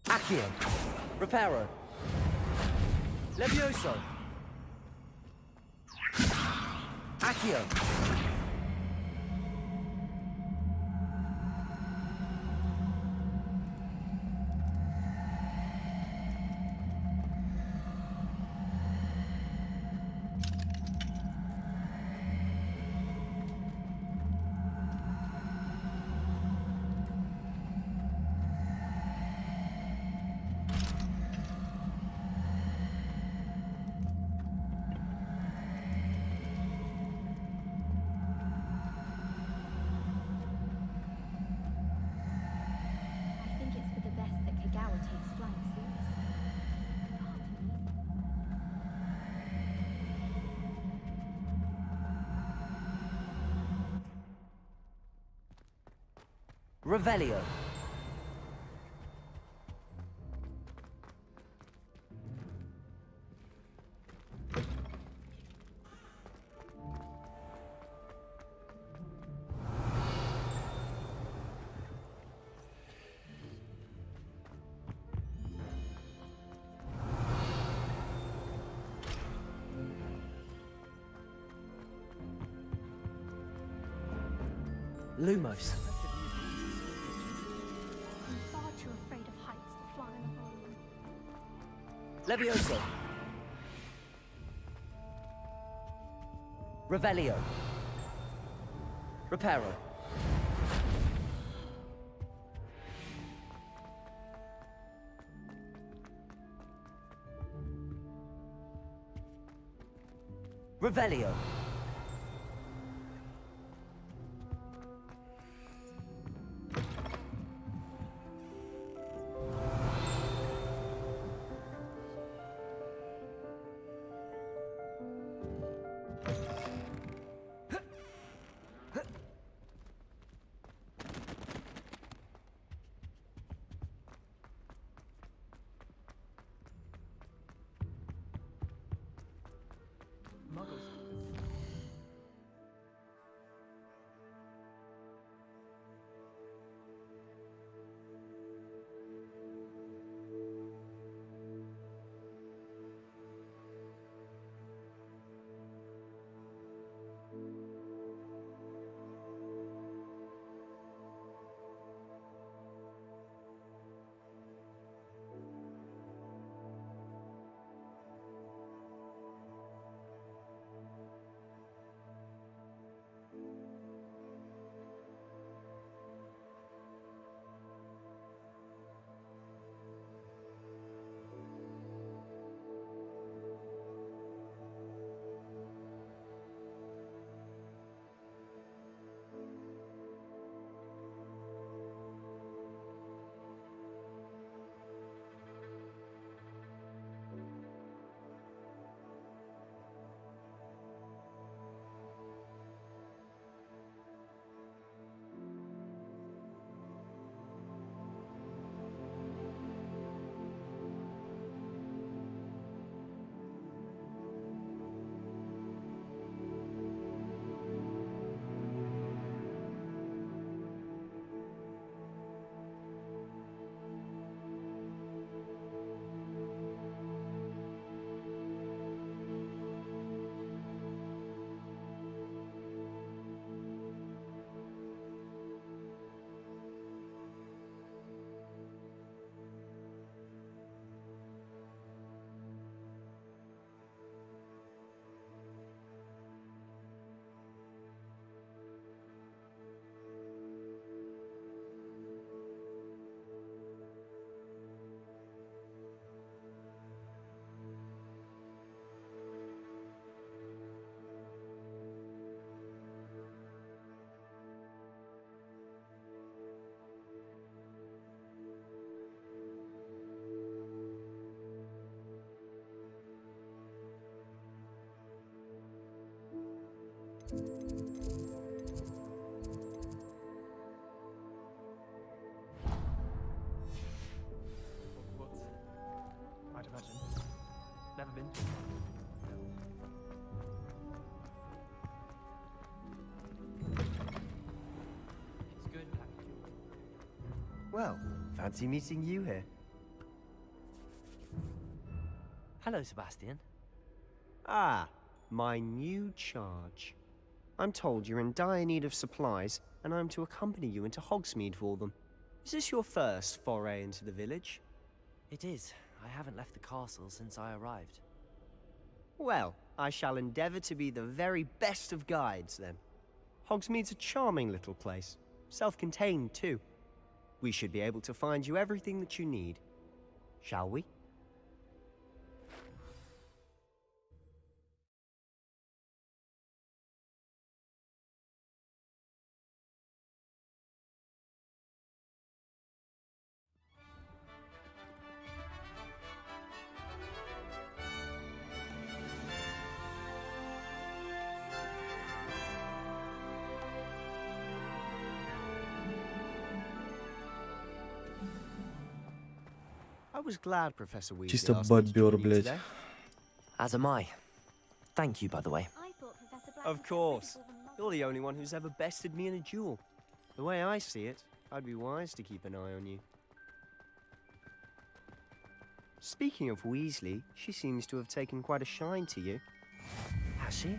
Accio. Reparo. Levioso. Accio. Revelio. Lumos. Far too afraid of heights to fly in a balloon. Levioso. Revelio. Reparo. Revelio. Muggles. I'd imagine. Never been. It's good, thank you. Well, fancy meeting you here. Hello, Sebastian. Ah, my new charge. I'm told you're in dire need of supplies, and I'm to accompany you into Hogsmeade for them. Is this your first foray into the village? It is. I haven't left the castle since I arrived. Well, I shall endeavour to be the very best of guides, then. Hogsmeade's a charming little place. Self-contained, too. We should be able to find you everything that you need. Shall we? I was glad Professor Weasley Чисто asked me to join бобер, you блядь. today. As am I. Thank you, by the way. Of course. You're the only one who's ever bested me in a duel. The way I see it, I'd be wise to keep an eye on you. Speaking of Weasley, she seems to have taken quite a shine to you. Has she?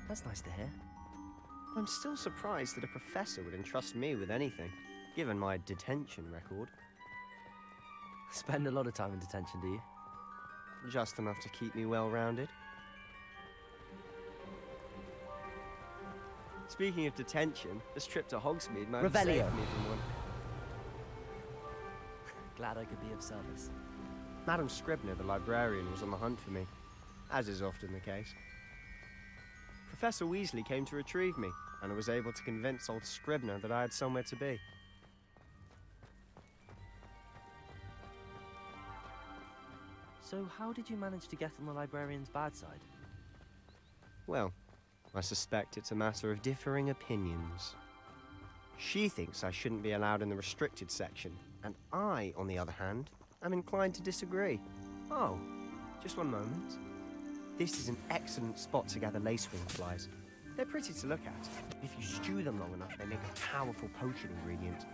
That's nice to hear. I'm still surprised that a professor would entrust me with anything, given my detention record. Spend a lot of time in detention, do you? Just enough to keep me well-rounded. Speaking of detention, this trip to Hogsmeade might have saved Revelio. me from one. Glad I could be of service. Madam Scribner, the librarian, was on the hunt for me, as is often the case. Professor Weasley came to retrieve me, and I was able to convince old Scribner that I had somewhere to be. So how did you manage to get on the librarian's bad side? Well, I suspect it's a matter of differing opinions. She thinks I shouldn't be allowed in the restricted section, and I, on the other hand, am inclined to disagree. Oh, just one moment. This is an excellent spot to gather lacewing flies. They're pretty to look at. If you stew them long enough, they make a powerful potion ingredient.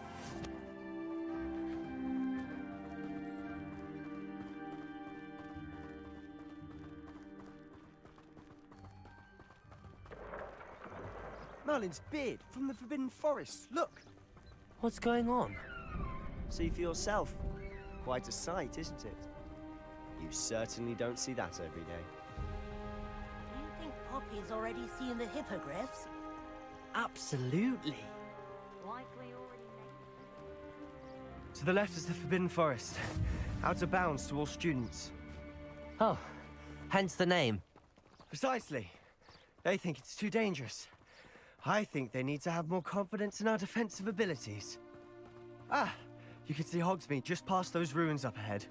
Merlin's beard from the Forbidden Forest. Look! What's going on? See for yourself. Quite a sight, isn't it? You certainly don't see that every day. Do you think Poppy's already seen the hippogriffs? Absolutely. Likely already To the left is the Forbidden Forest. Out of bounds to all students. Oh, hence the name. Precisely. They think it's too dangerous. I think they need to have more confidence in our defensive abilities. Ah, you can see Hogsmeade just past those ruins up ahead.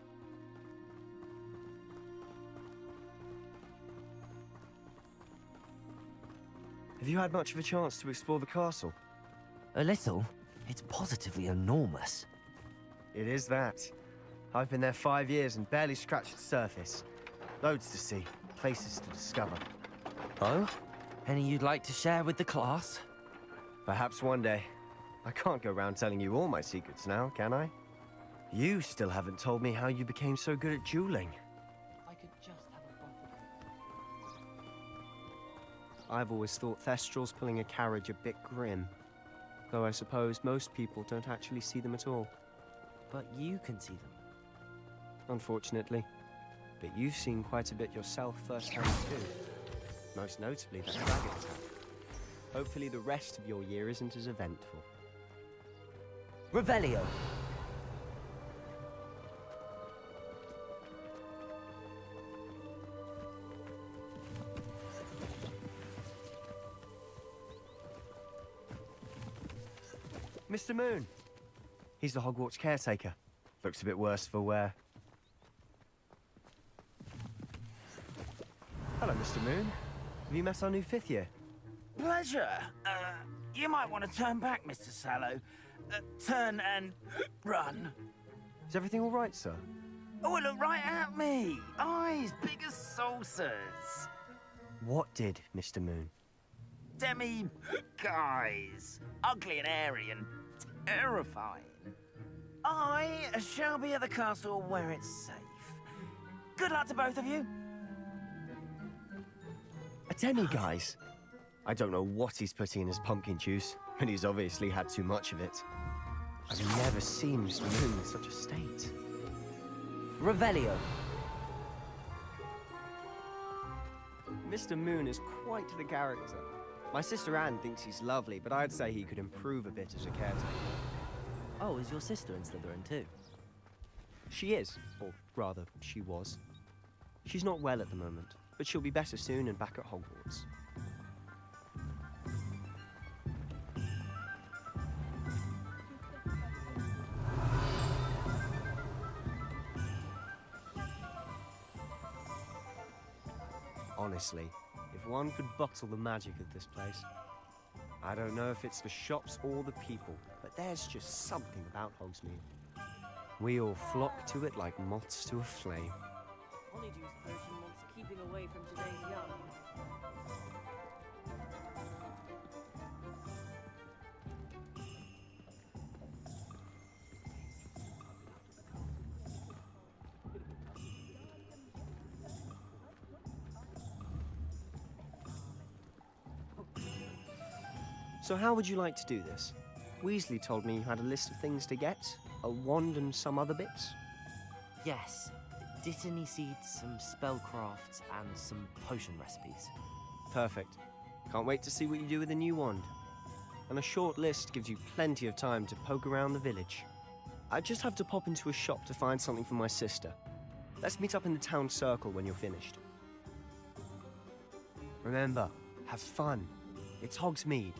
Have you had much of a chance to explore the castle? A little. It's positively enormous. It is that. I've been there 5 years and barely scratched the surface. Loads to see, places to discover. Oh? Any you'd like to share with the class? Perhaps one day. I can't go around telling you all my secrets now, can I? You still haven't told me how you became so good at dueling. I could just have a bottle. I've always thought Thestrals pulling a carriage a bit grim. Though I suppose most people don't actually see them at all. But you can see them. Unfortunately. But you've seen quite a bit yourself firsthand too. Most notably the dragon attack. Hopefully the rest of your year isn't as eventful. Revelio. Mr. Moon. He's the Hogwarts caretaker. Looks a bit worse for wear. Hello, Mr. Moon. Have you met our new 5th year? Pleasure. You might want to turn back, Mr. Sallow. Turn and run. Is everything all right, sir? Oh, look right at me. Eyes big as saucers. What did, Mr. Moon? Guys. Ugly and airy and terrifying. I shall be at the castle where it's safe. Good luck to both of you. A demi-guise? I don't know what he's putting in his pumpkin juice, and he's obviously had too much of it. I've never seen Mr. Moon in such a state. Revelio. Mr. Moon is quite the character. My sister Anne thinks he's lovely, but I'd say he could improve a bit as a caretaker. Oh, is your sister in Slytherin too? She is, or rather, she was. She's not well at the moment, but she'll be better soon and back at Hogwarts. Honestly, if one could bottle the magic of this place. I don't know if it's the shops or the people, but there's just something about Hogsmeade. We all flock to it like moths to a flame. Honeydew potion wants keeping away from today's young. So how would you like to do this? Weasley told me you had a list of things to get, a wand and some other bits. Yes. Dittany seeds, some spellcrafts, and some potion recipes. Perfect. Can't wait to see what you do with the new wand. And a short list gives you plenty of time to poke around the village. I just have to pop into a shop to find something for my sister. Let's meet up in the town circle when you're finished. Remember, have fun. It's Hogsmeade.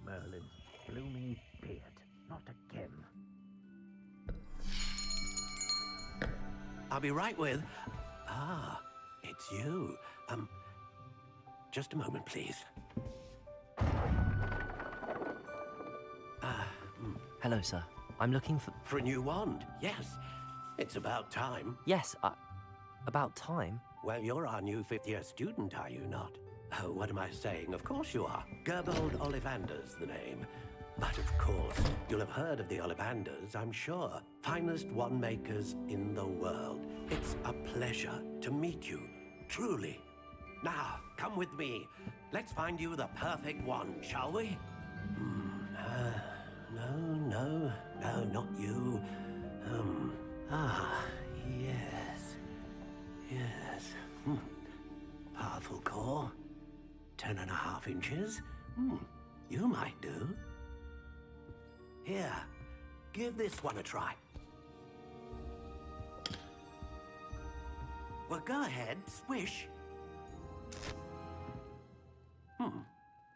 Merlin's blooming beard. Not again. I'll be right with... Ah, it's you. Just a moment, please. Hello, sir. I'm looking for... For a new wand, yes. It's about time. Yes, about time? Well, you're our new fifth-year student, are you not? Oh, what am I saying? Of course you are. Gerbold Ollivander's the name. But of course, you'll have heard of the Ollivanders, I'm sure. Finest wand makers in the world. It's a pleasure to meet you, truly. Now, come with me. Let's find you the perfect wand, shall we? No, not you. Yes. Powerful core. 10.5 inches. You might do. Here, give this one a try. Well, go ahead, swish.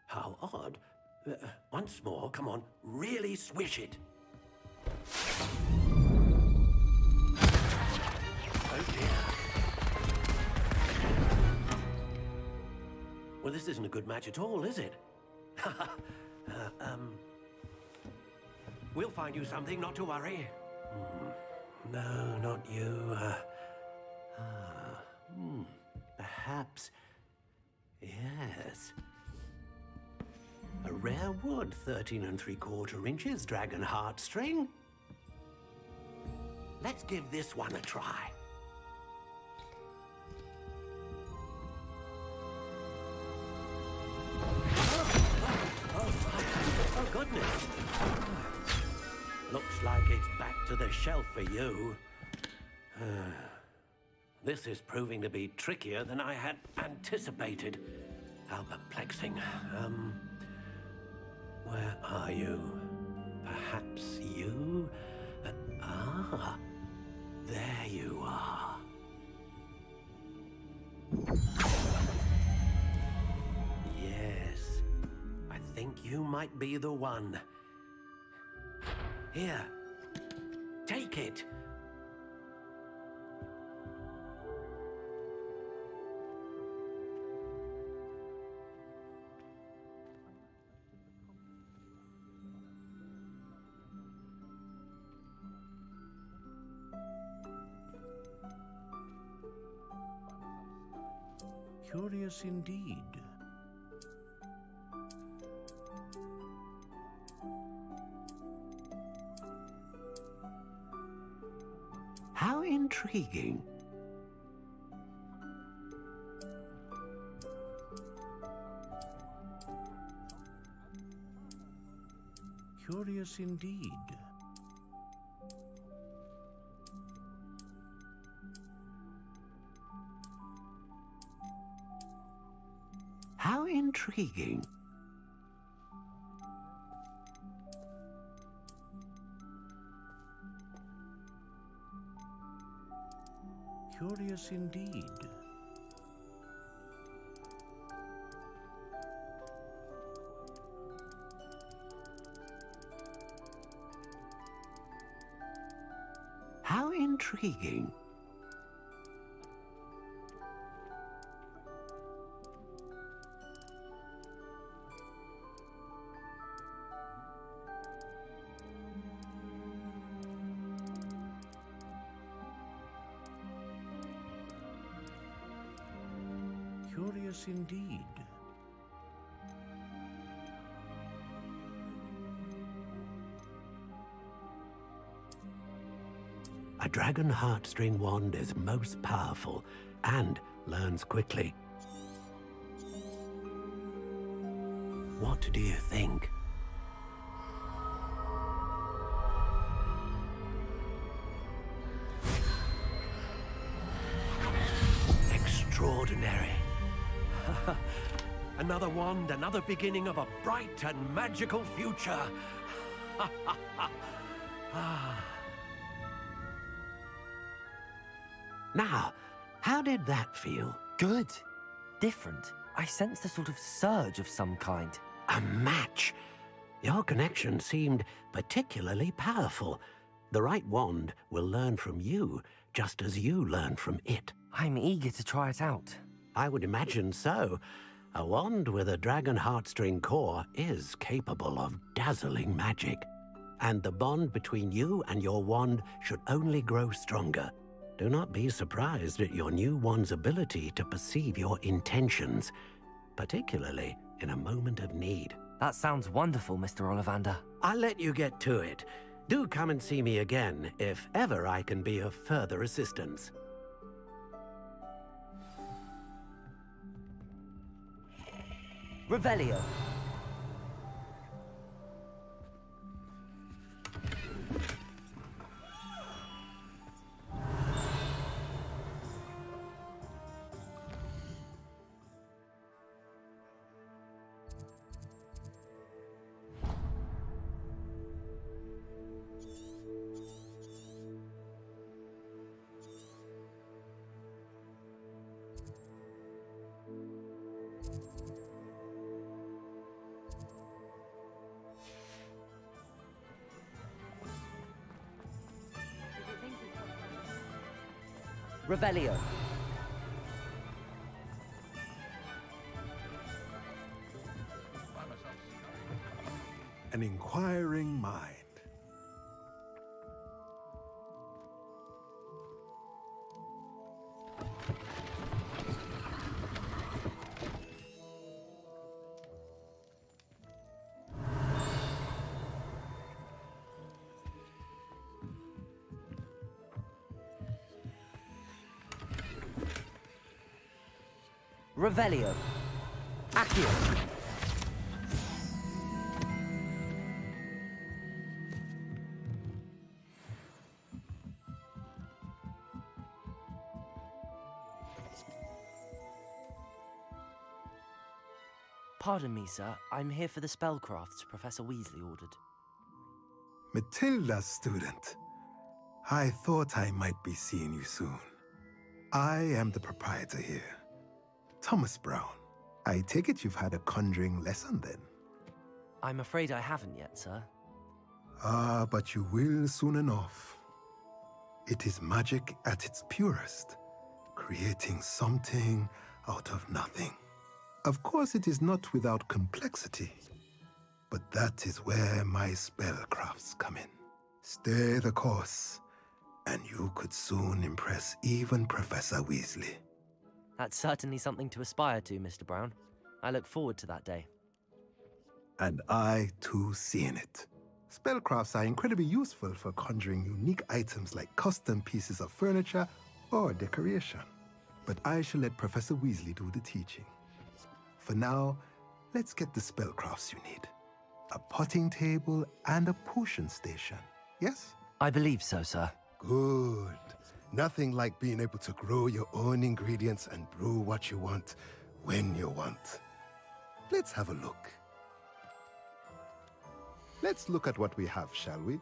How odd. Once more, come on, really swish it. Oh dear. Well, this isn't a good match at all, is it? We'll find you something, not to worry. No, not you. Perhaps. Yes. A rare wood, 13 3/4 inches, dragon heartstring. Let's give this one a try. Oh, goodness. Looks like it's back to the shelf for you. This is proving to be trickier than I had anticipated. How perplexing. Where are you? Perhaps you? you might be the one. Here, take it. Curious indeed. How intriguing. Curious indeed. How intriguing. Curious indeed. How intriguing. Curious indeed. A dragon heartstring wand is most powerful and learns quickly. What do you think? Extraordinary. Another wand, another beginning of a bright and magical future. Now, how did that feel? Good. Different. I sensed a sort of surge of some kind. A match. Your connection seemed particularly powerful. The right wand will learn from you, just as you learn from it. I'm eager to try it out. I would imagine so. A wand with a dragon heartstring core is capable of dazzling magic. And the bond between you and your wand should only grow stronger. Do not be surprised at your new wand's ability to perceive your intentions, particularly in a moment of need. That sounds wonderful, Mr. Ollivander. I'll let you get to it. Do come and see me again if ever I can be of further assistance. Revelio. Revelio. An inquiring mind. Revelio. Accio. Pardon me, sir. I'm here for the spellcrafts Professor Weasley ordered. Matilda, student. I thought I might be seeing you soon. I am the proprietor here, Thomas Brown. I take it you've had a conjuring lesson then? I'm afraid I haven't yet, sir. Ah, but you will soon enough. It is magic at its purest, creating something out of nothing. Of course, it is not without complexity, but that is where my spellcrafts come in. Stay the course, and you could soon impress even Professor Weasley. That's certainly something to aspire to, Mr. Brown. I look forward to that day. And I, too, see in it. Spellcrafts are incredibly useful for conjuring unique items like custom pieces of furniture or decoration. But I shall let Professor Weasley do the teaching. For now, let's get the spellcrafts you need. A potting table and a potion station, yes? I believe so, sir. Good. Nothing like being able to grow your own ingredients and brew what you want when you want. Let's have a look. Let's look at what we have, shall we?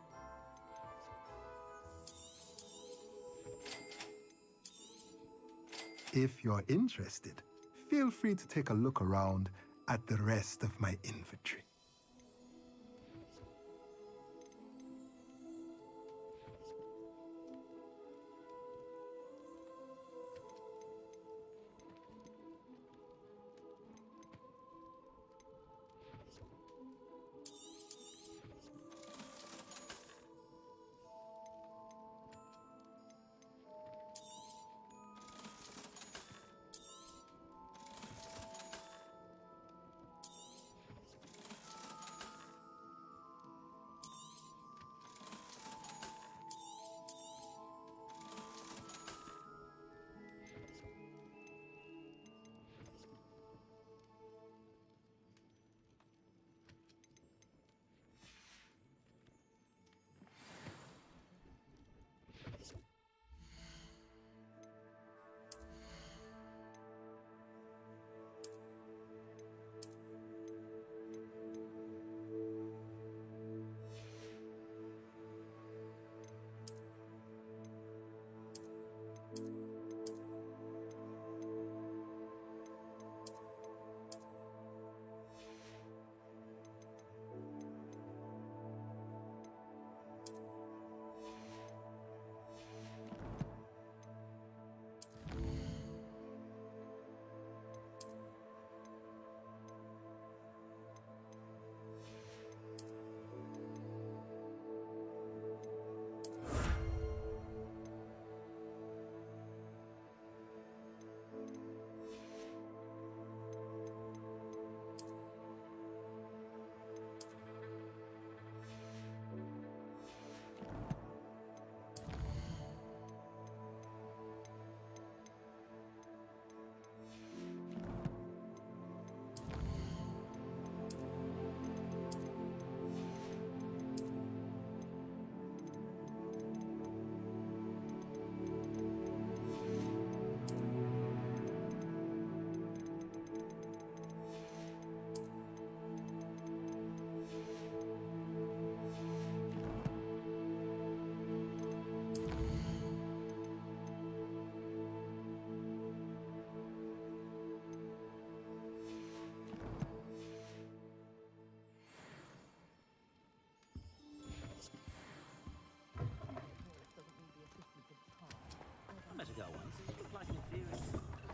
If you're interested, feel free to take a look around at the rest of my inventory.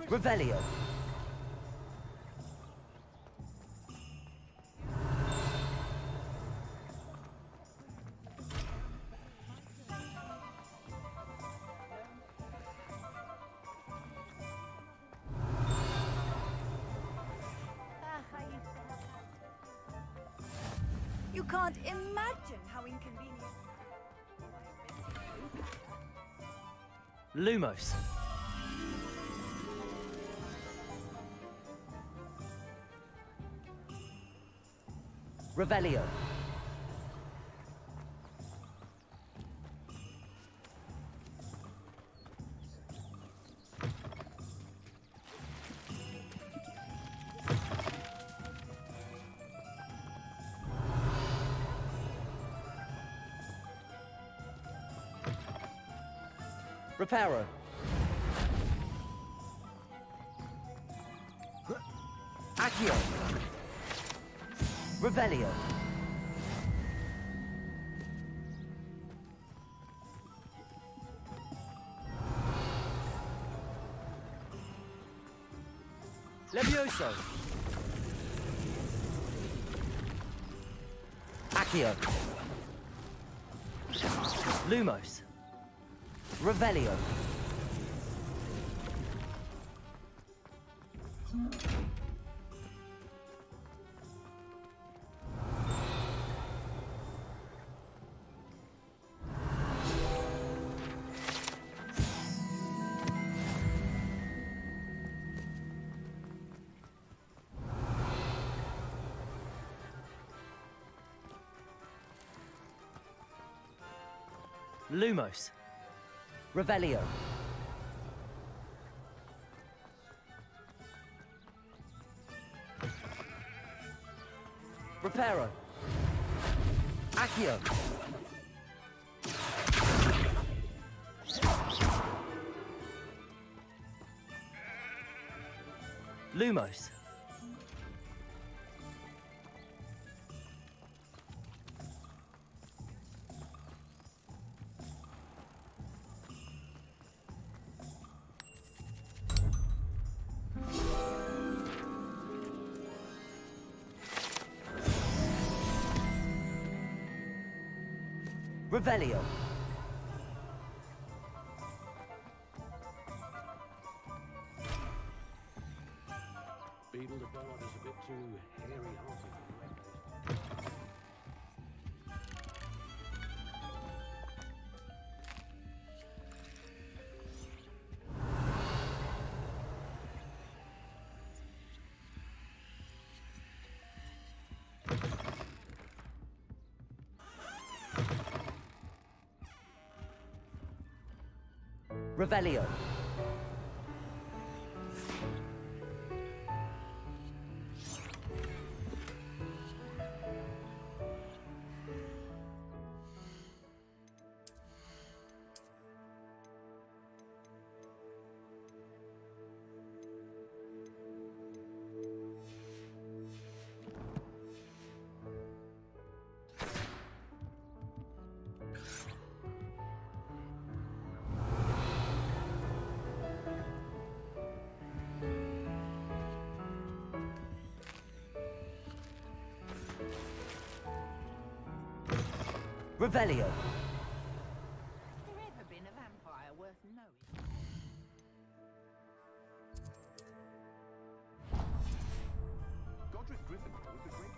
Revelio. You can't imagine how inconvenient. Lumos. Revelio. Reparo. Accio. Revelio. Levioso. Accio. Lumos. Revelio. Lumos. Revelio. Reparo. Accio. Lumos. Revelio. Beetle the Bard is a bit too hairy-hearted. Revelio. Revelio. Has there ever been a vampire worth knowing? Godric Griffin was the great.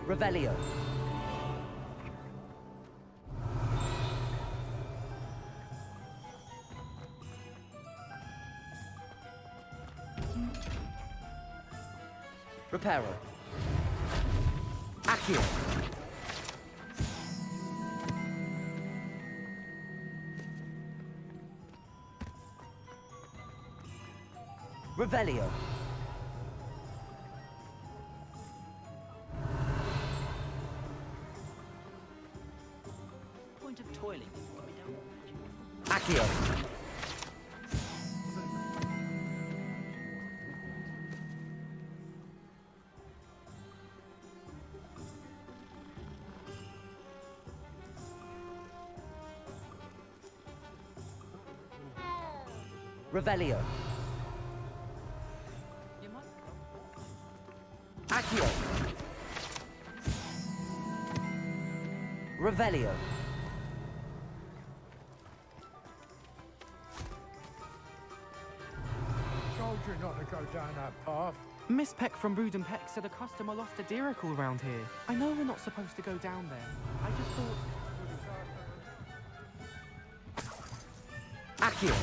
Revelio. Reparo. Accio. Revelio. Point of toiling before we don't. Accio. Revelio. Accio. Revelio. Told you not to go down that path. Miss Peck from Brood and Peck said a customer lost a diricle around here. I know we're not supposed to go down there. I just thought... Accio.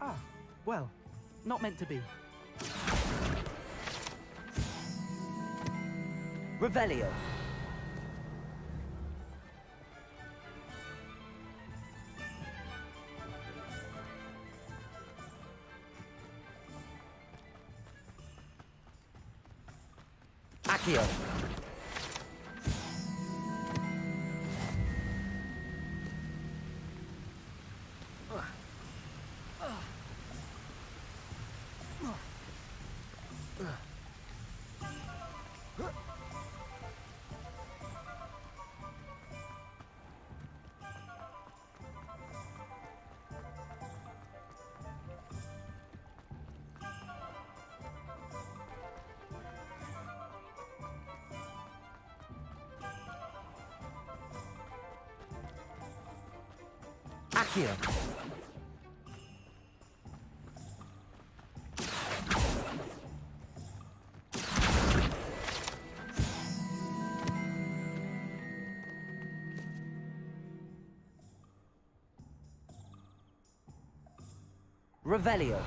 Ah, well, not meant to be. Revelio. Accio. Accio. Revelio.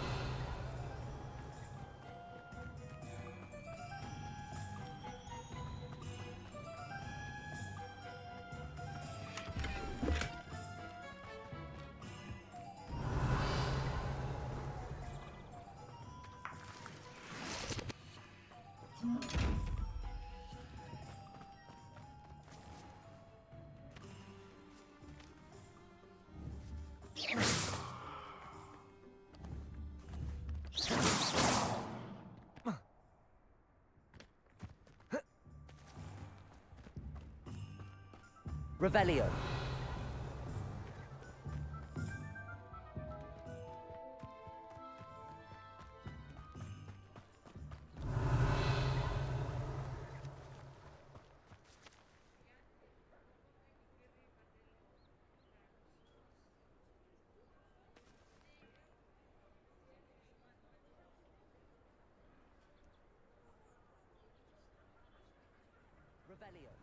Revelio. Revelio.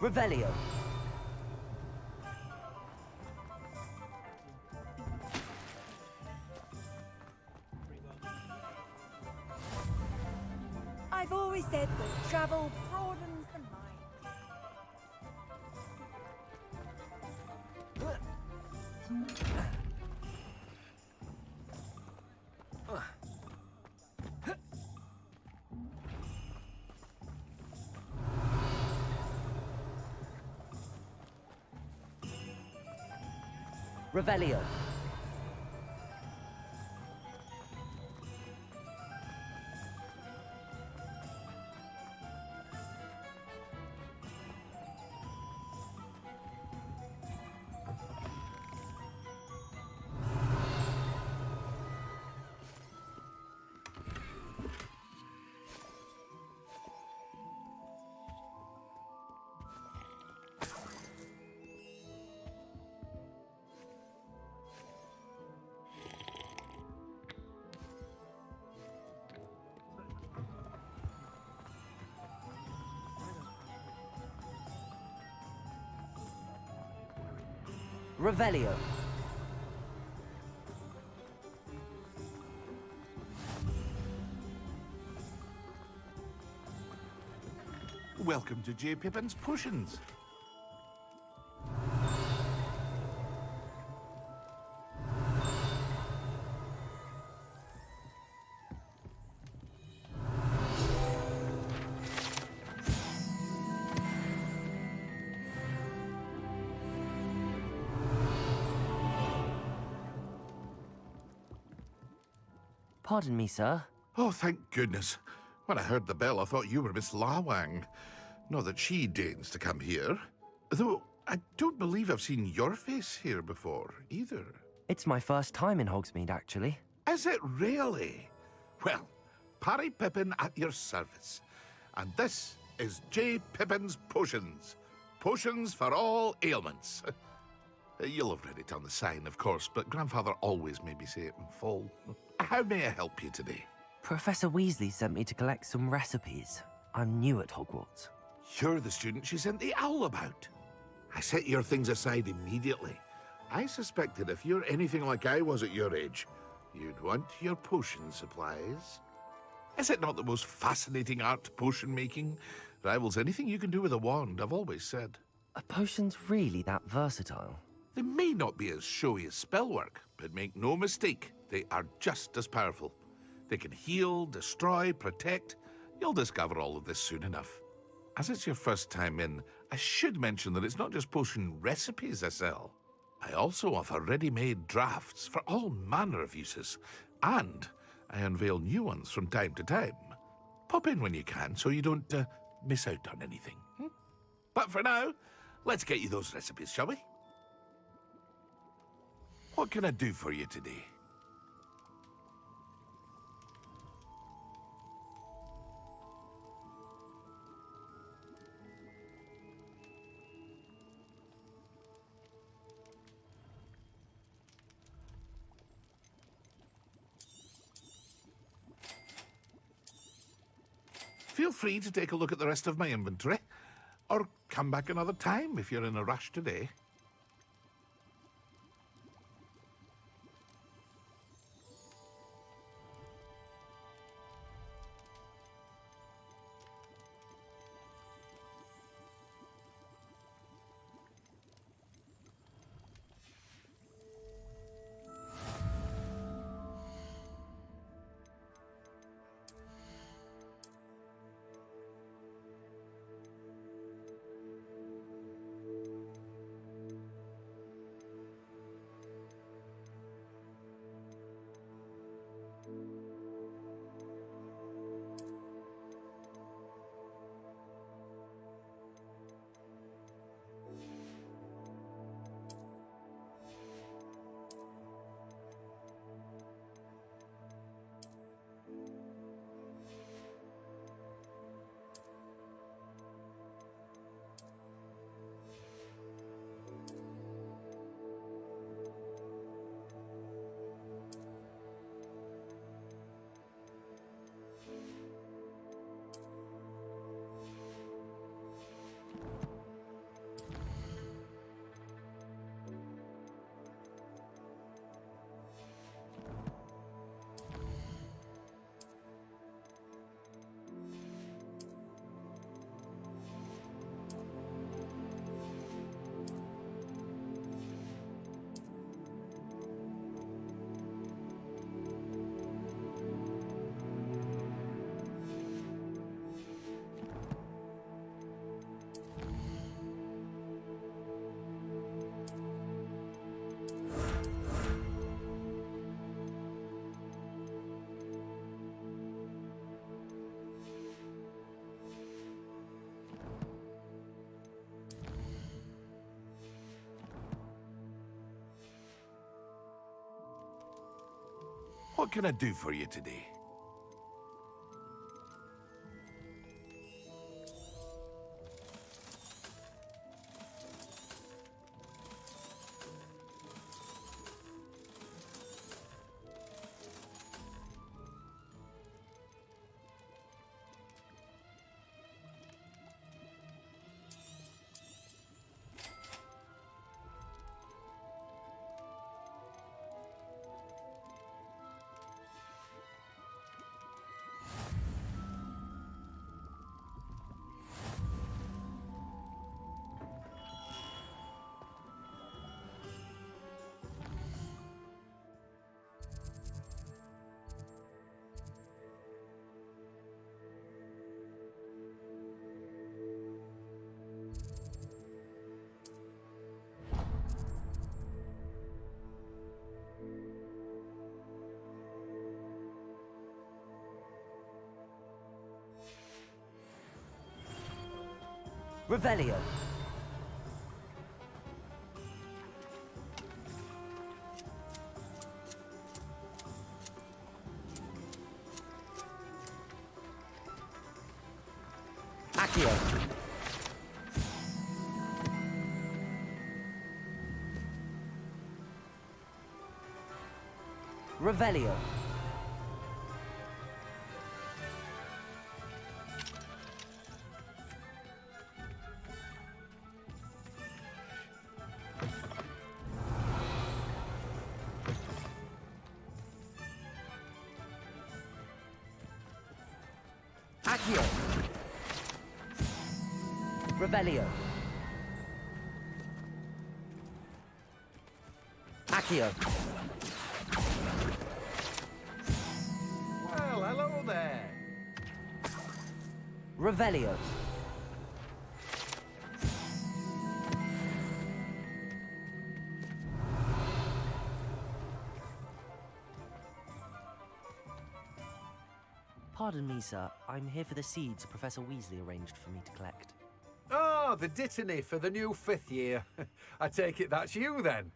Revelio. I've always said that travel broadens the mind. Revelio. Revelio. Welcome to J. Pippin's Potions. Pardon me, sir. Oh, thank goodness. When I heard the bell, I thought you were Miss Lawang. Not that she deigns to come here. Though, I don't believe I've seen your face here before, either. It's my first time in Hogsmeade, actually. Is it really? Well, Parry Pippin at your service. And this is J. Pippin's Potions. Potions for all ailments. You'll have read it on the sign, of course, but Grandfather always made me say it in full. How may I help you today? Professor Weasley sent me to collect some recipes. I'm new at Hogwarts. You're the student she sent the owl about. I set your things aside immediately. I suspected if you're anything like I was at your age, you'd want your potion supplies. Is it not the most fascinating art, potion making? Rivals anything you can do with a wand, I've always said. Are potions really that versatile? They may not be as showy as spellwork, but make no mistake, they are just as powerful. They can heal, destroy, protect. You'll discover all of this soon enough. As it's your first time in, I should mention that it's not just potion recipes I sell. I also offer ready-made drafts for all manner of uses, and I unveil new ones from time to time. Pop in when you can so you don't miss out on anything. But for now, let's get you those recipes, shall we? What can I do for you today? Feel free to take a look at the rest of my inventory, or come back another time if you're in a rush today. What can I do for you today? Revelio. Accio. Revelio. Accio. Revelio. Accio. Well, hello there. Revelio. Pardon me, sir. I'm here for the seeds Professor Weasley arranged for me to collect. Oh, the dittany for the new 5th year. I take it that's you, then.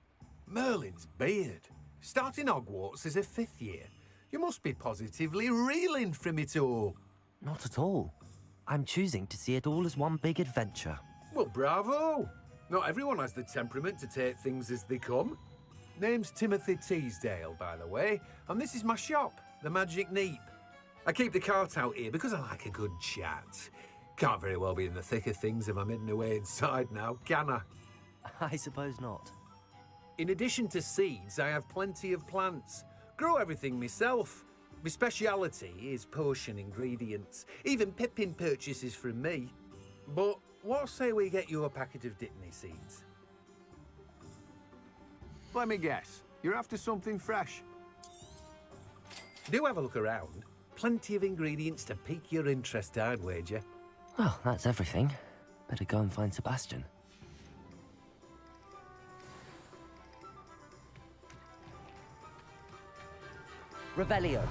Merlin's beard. Starting Hogwarts as a 5th year. You must be positively reeling from it all. Not at all. I'm choosing to see it all as one big adventure. Well, bravo. Not everyone has the temperament to take things as they come. Name's Timothy Teasdale, by the way, and this is my shop, the Magic Neep. I keep the cart out here because I like a good chat. Can't very well be in the thick of things if I'm hidden away inside now, can I? I suppose not. In addition to seeds, I have plenty of plants. Grow everything myself. My speciality is potion ingredients. Even Pippin purchases from me. But what say we get you a packet of Dittany seeds? Let me guess. You're after something fresh. Do have a look around. Plenty of ingredients to pique your interest, I'd wager. Well, that's everything. Better go and find Sebastian. Revelio.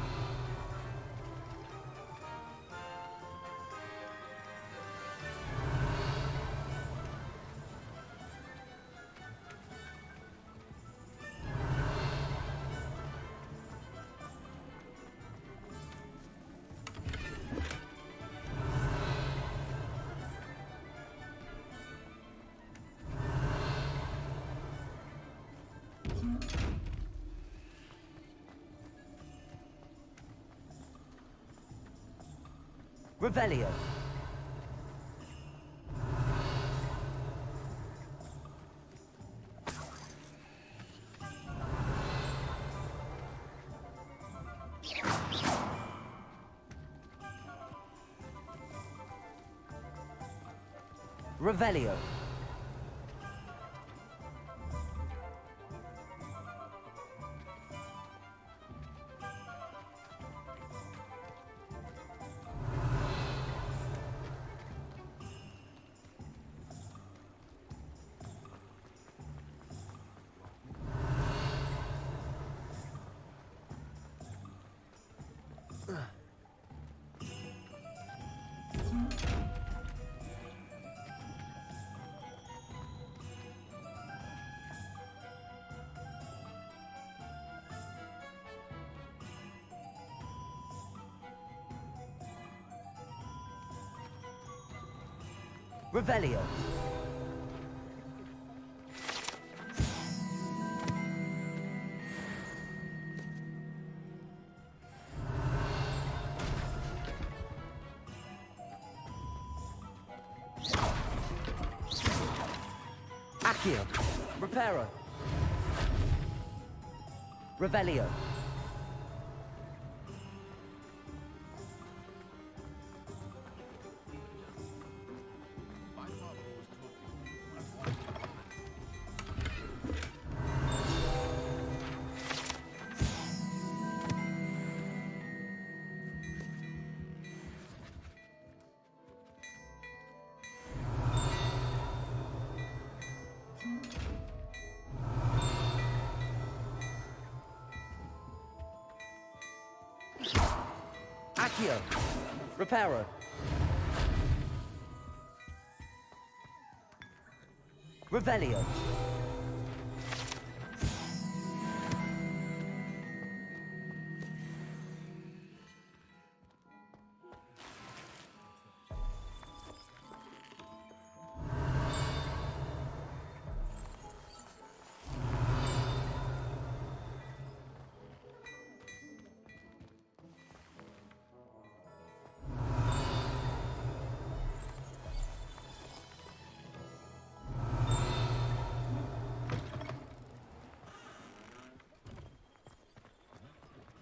Revelio. Revelio. Revelio. Accio. Reparo. Revelio. Accio. Reparo. Revelio.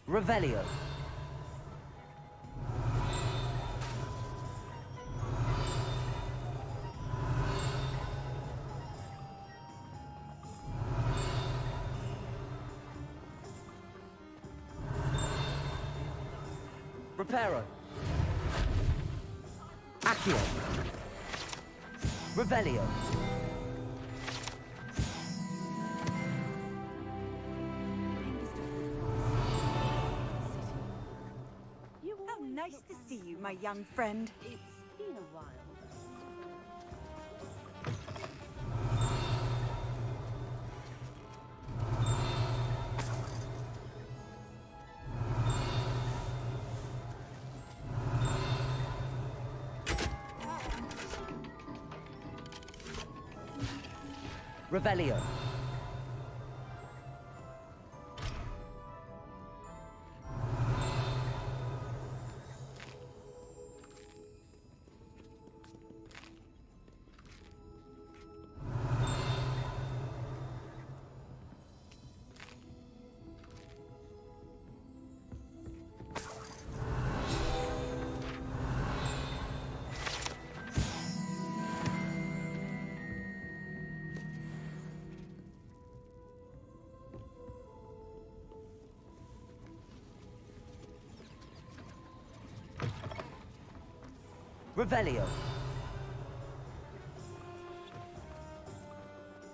Revelio. Reparo. Accio. Revelio. How nice to see you, my young friend. It's been a while. Revelio. Revelio.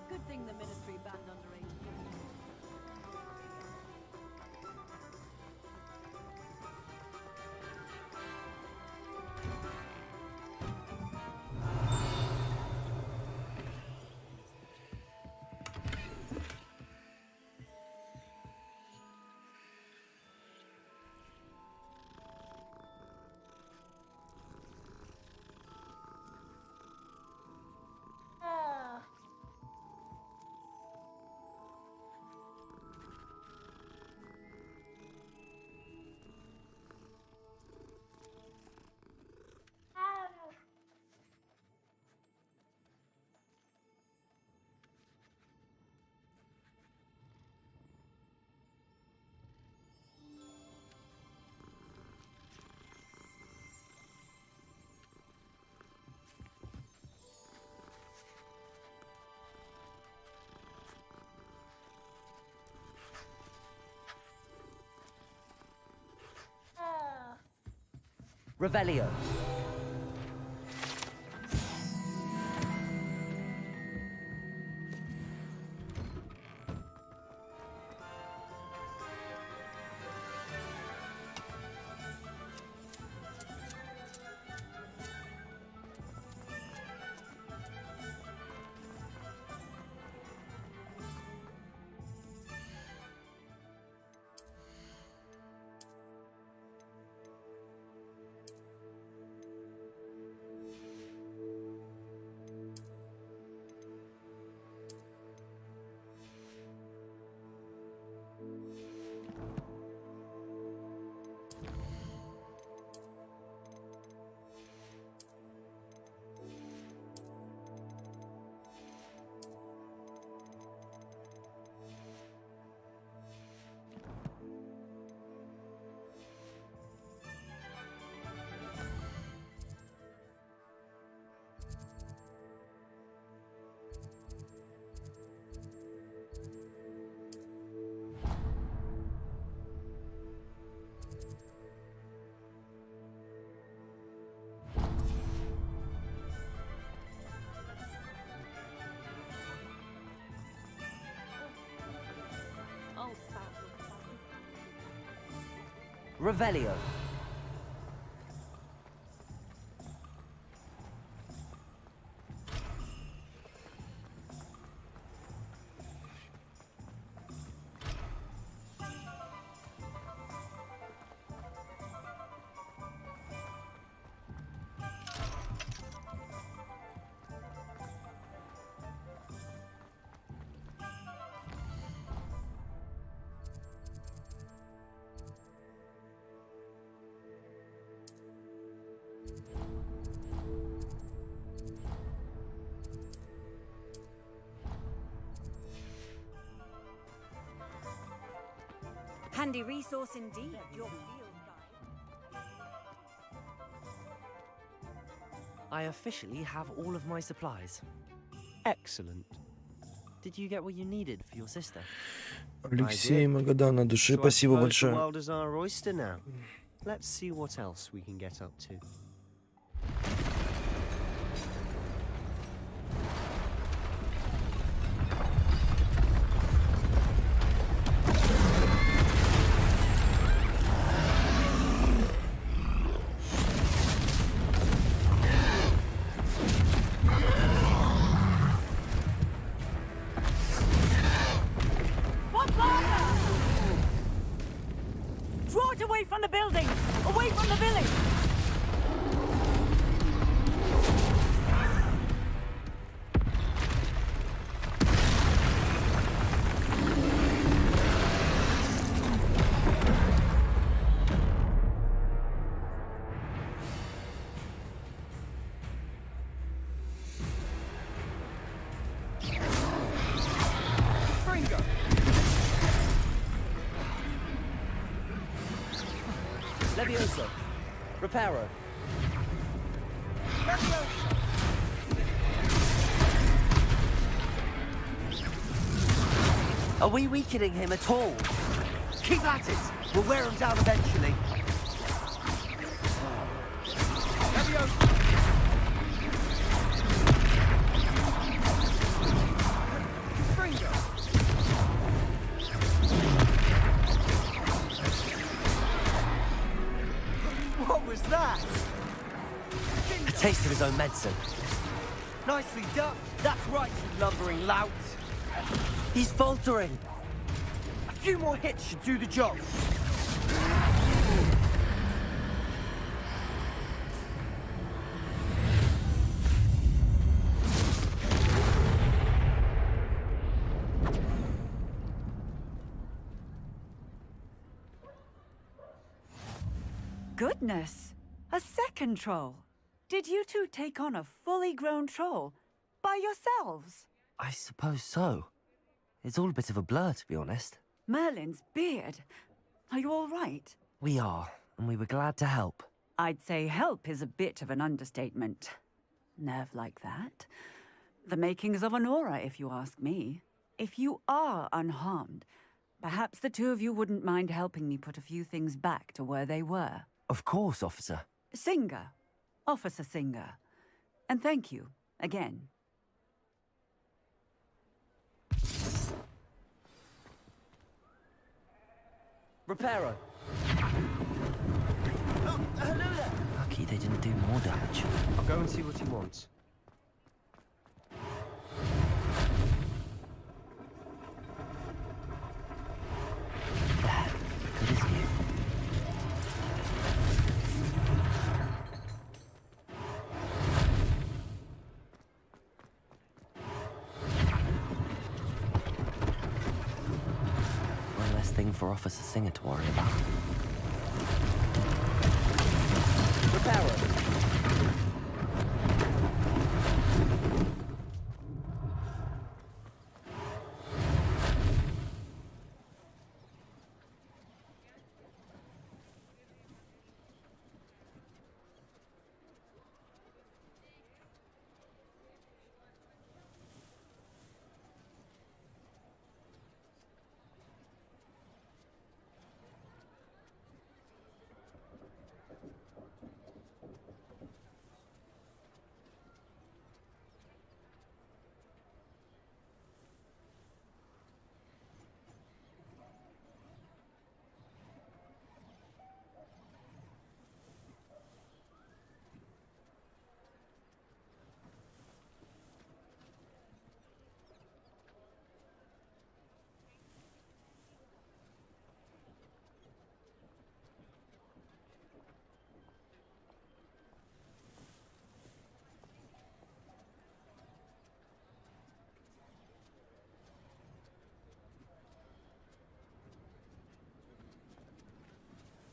Good thing the Ministry banned underage gaming. Revelio. I'll spout your Revelio. handy resource indeed, your field guide. I officially have all of my supplies. Excellent. Did you get what you needed for your sister? Алексей Магадан на душе, So I спасибо suppose the большое. world is our oyster now. Let's see what else we can get up to. Draw it away from the buildings! Away from the village! Levioso. Reparo. Are we weakening him at all? Keep at it! We'll wear him down eventually. What was that? A taste of his own medicine. Nicely done. That's right, you lumbering lout. He's faltering. A few more hits should do the job. Goodness! A second troll! Did you two take on a fully grown troll? By yourselves? I suppose so. It's all a bit of a blur, to be honest. Merlin's beard. Are you all right? We are, and we were glad to help. I'd say help is a bit of an understatement. Nerve like that. The makings of an aura, if you ask me. If you are unharmed, perhaps the two of you wouldn't mind helping me put a few things back to where they were. Of course, officer. Singer. Officer Singer. And thank you, again. Reparo. Oh, hello there. Lucky they didn't do more damage. I'll go and see what he wants. There. Good as new. One less thing for Officer Singer to worry about. Reparo.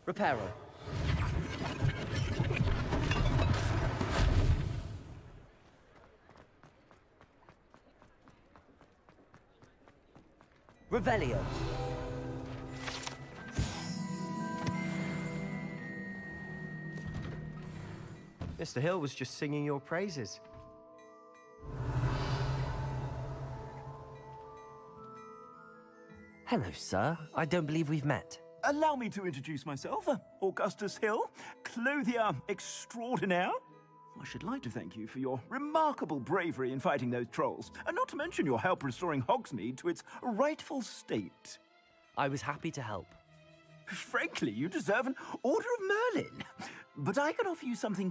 Reparo. Revelio. Mr. Hill was just singing your praises. Hello, sir. I don't believe we've met. Allow me to introduce myself. Augustus Hill, clothier extraordinaire. I should like to thank you for your remarkable bravery in fighting those trolls, and not to mention your help restoring Hogsmeade to its rightful state. I was happy to help. Frankly, you deserve an Order of Merlin. But I can offer you something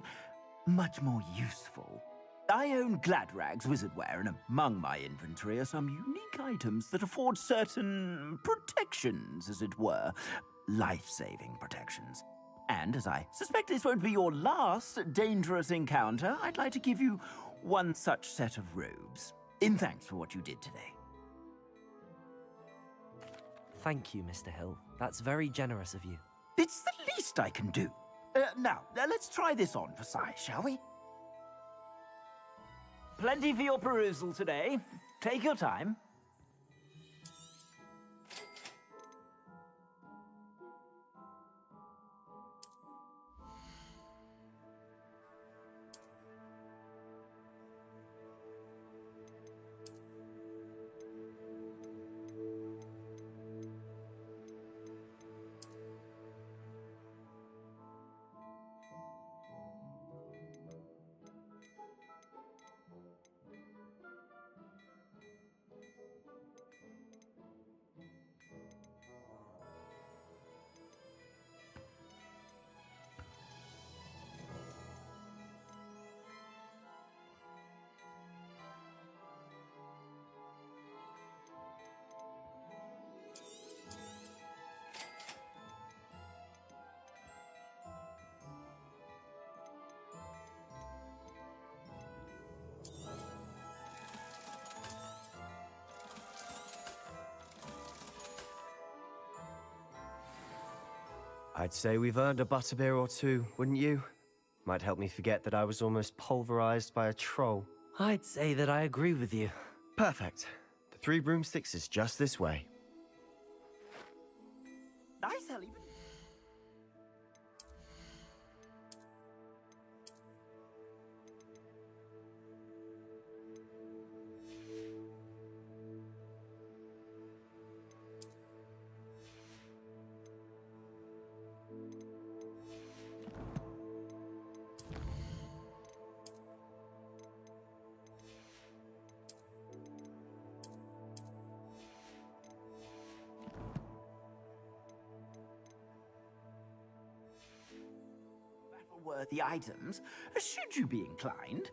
much more useful. I own Gladrag's wizardware, and among my inventory are some unique items that afford certain protections, as it were. Life-saving protections. And as I suspect this won't be your last dangerous encounter, I'd like to give you one such set of robes, in thanks for what you did today. Thank you, Mr. Hill. That's very generous of you. It's the least I can do. Now, let's try this on for size, shall we? Plenty for your perusal today. Take your time. I'd say we've earned a butterbeer or two, wouldn't you? Might help me forget that I was almost pulverized by a troll. I'd say that I agree with you. Perfect. The Three Broomsticks is just this way. Nice, Ellie. Worthy items, should you be inclined.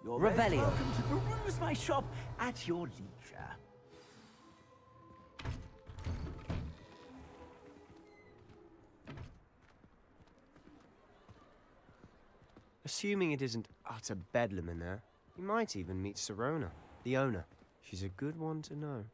You're most Revelio. welcome to peruse my shop at your leisure. Assuming it isn't utter bedlam in there, you might even meet Sirona, the owner. She's a good one to know.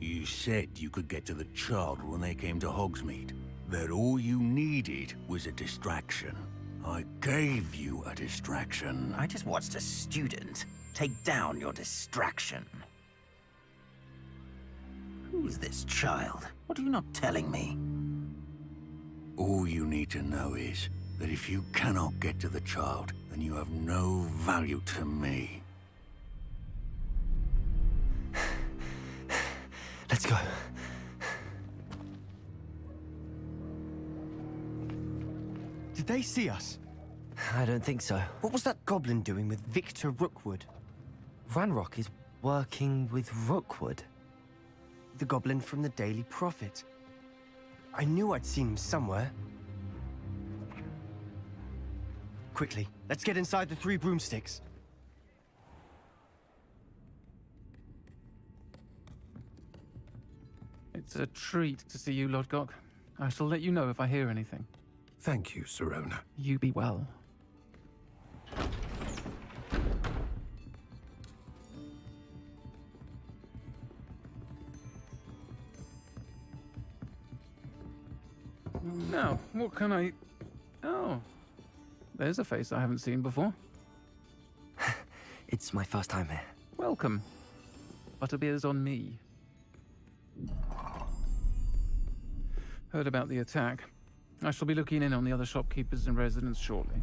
You said you could get to the child when they came to Hogsmeade. That all you needed was a distraction. I gave you a distraction. I just watched a student take down your distraction. Who's this child? What are you not telling me? All you need to know is that if you cannot get to the child, then you have no value to me. Let's go. Did they see us? I don't think so. What was that goblin doing with Victor Rookwood? Ranrock is working with Rookwood. The goblin from the Daily Prophet. I knew I'd seen him somewhere. Quickly, let's get inside the Three Broomsticks. It's a treat to see you, Lodgok. I shall let you know if I hear anything. Thank you, Sirona. You be well. Now, what can I... Oh, there's a face I haven't seen before. It's my first time here. Welcome. Butterbeer's on me. Heard about the attack. I shall be looking in on the other shopkeepers and residents shortly.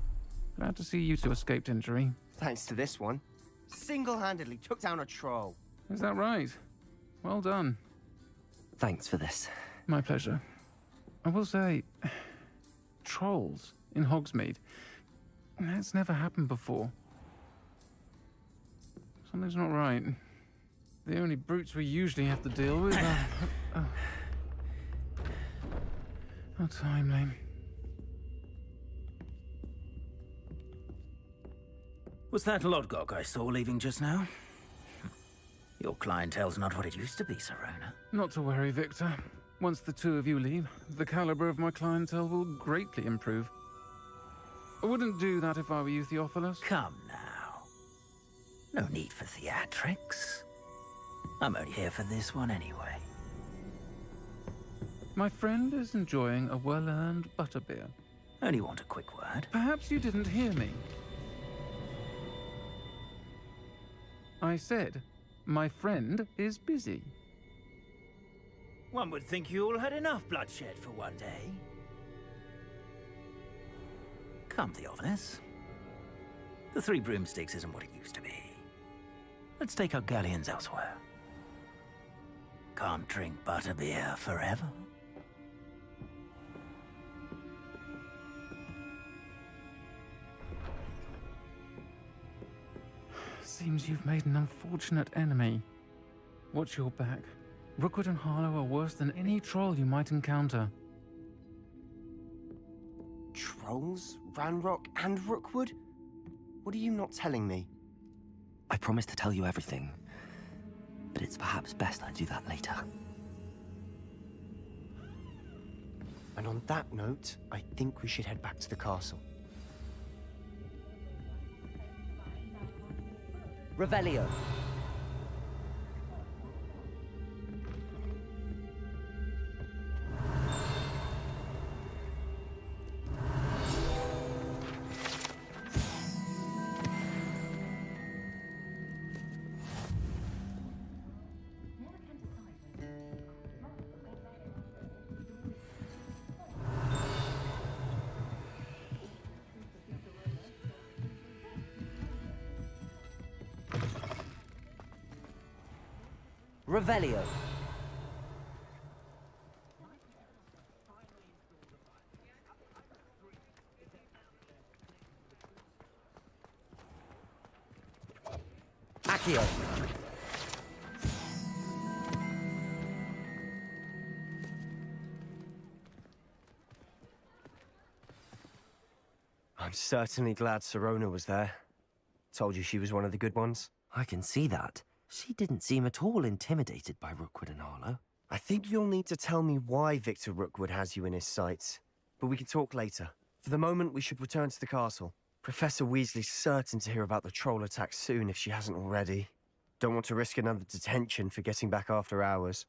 Glad to see you two escaped injury. Thanks to this one. Single-handedly took down a troll. Is that right? Well done. Thanks for this. My pleasure. I will say, trolls in Hogsmeade. That's never happened before. Something's not right. The only brutes we usually have to deal with are... How timely. Was that Lodgok I saw leaving just now? Your clientele's not what it used to be, Serona. Not to worry, Victor. Once the two of you leave, the caliber of my clientele will greatly improve. I wouldn't do that if I were you, Theophilus. Come now. No need for theatrics. I'm only here for this one anyway. My friend is enjoying a well-earned butterbeer. Only want a quick word. Perhaps you didn't hear me. I said, my friend is busy. One would think you all had enough bloodshed for one day. Come, Theophilus. The Three Broomsticks isn't what it used to be. Let's take our galleons elsewhere. Can't drink butterbeer forever. Seems you've made an unfortunate enemy. Watch your back. Rookwood and Harlow are worse than any troll you might encounter. Trolls? Ranrock and Rookwood? What are you not telling me? I promise to tell you everything, but it's perhaps best I do that later. And on that note, I think we should head back to the castle. Revelio. Revelio. Accio. I'm certainly glad Serona was there. Told you she was one of the good ones. I can see that. She didn't seem at all intimidated by Rookwood and Harlow. I think you'll need to tell me why Victor Rookwood has you in his sights. But we can talk later. For the moment, we should return to the castle. Professor Weasley's certain to hear about the troll attack soon if she hasn't already. Don't want to risk another detention for getting back after hours.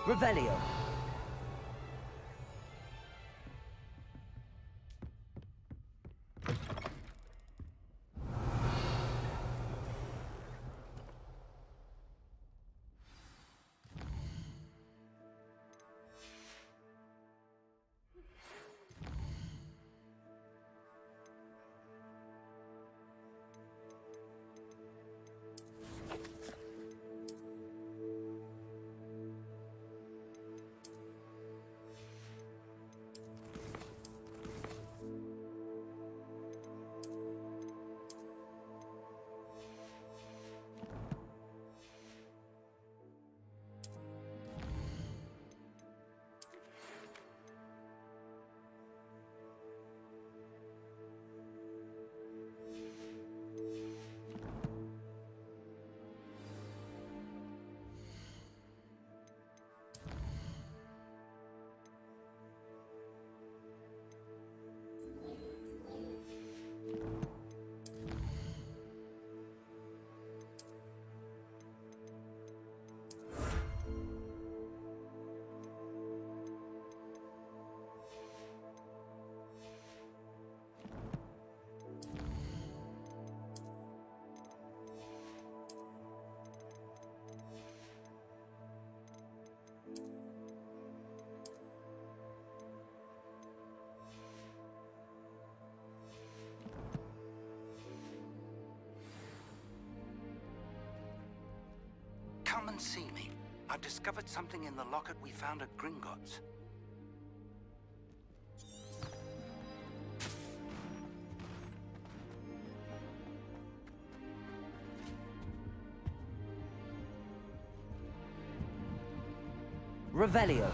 Revelio. come and see me. I've discovered something in the locket we found at Gringotts. Revelio.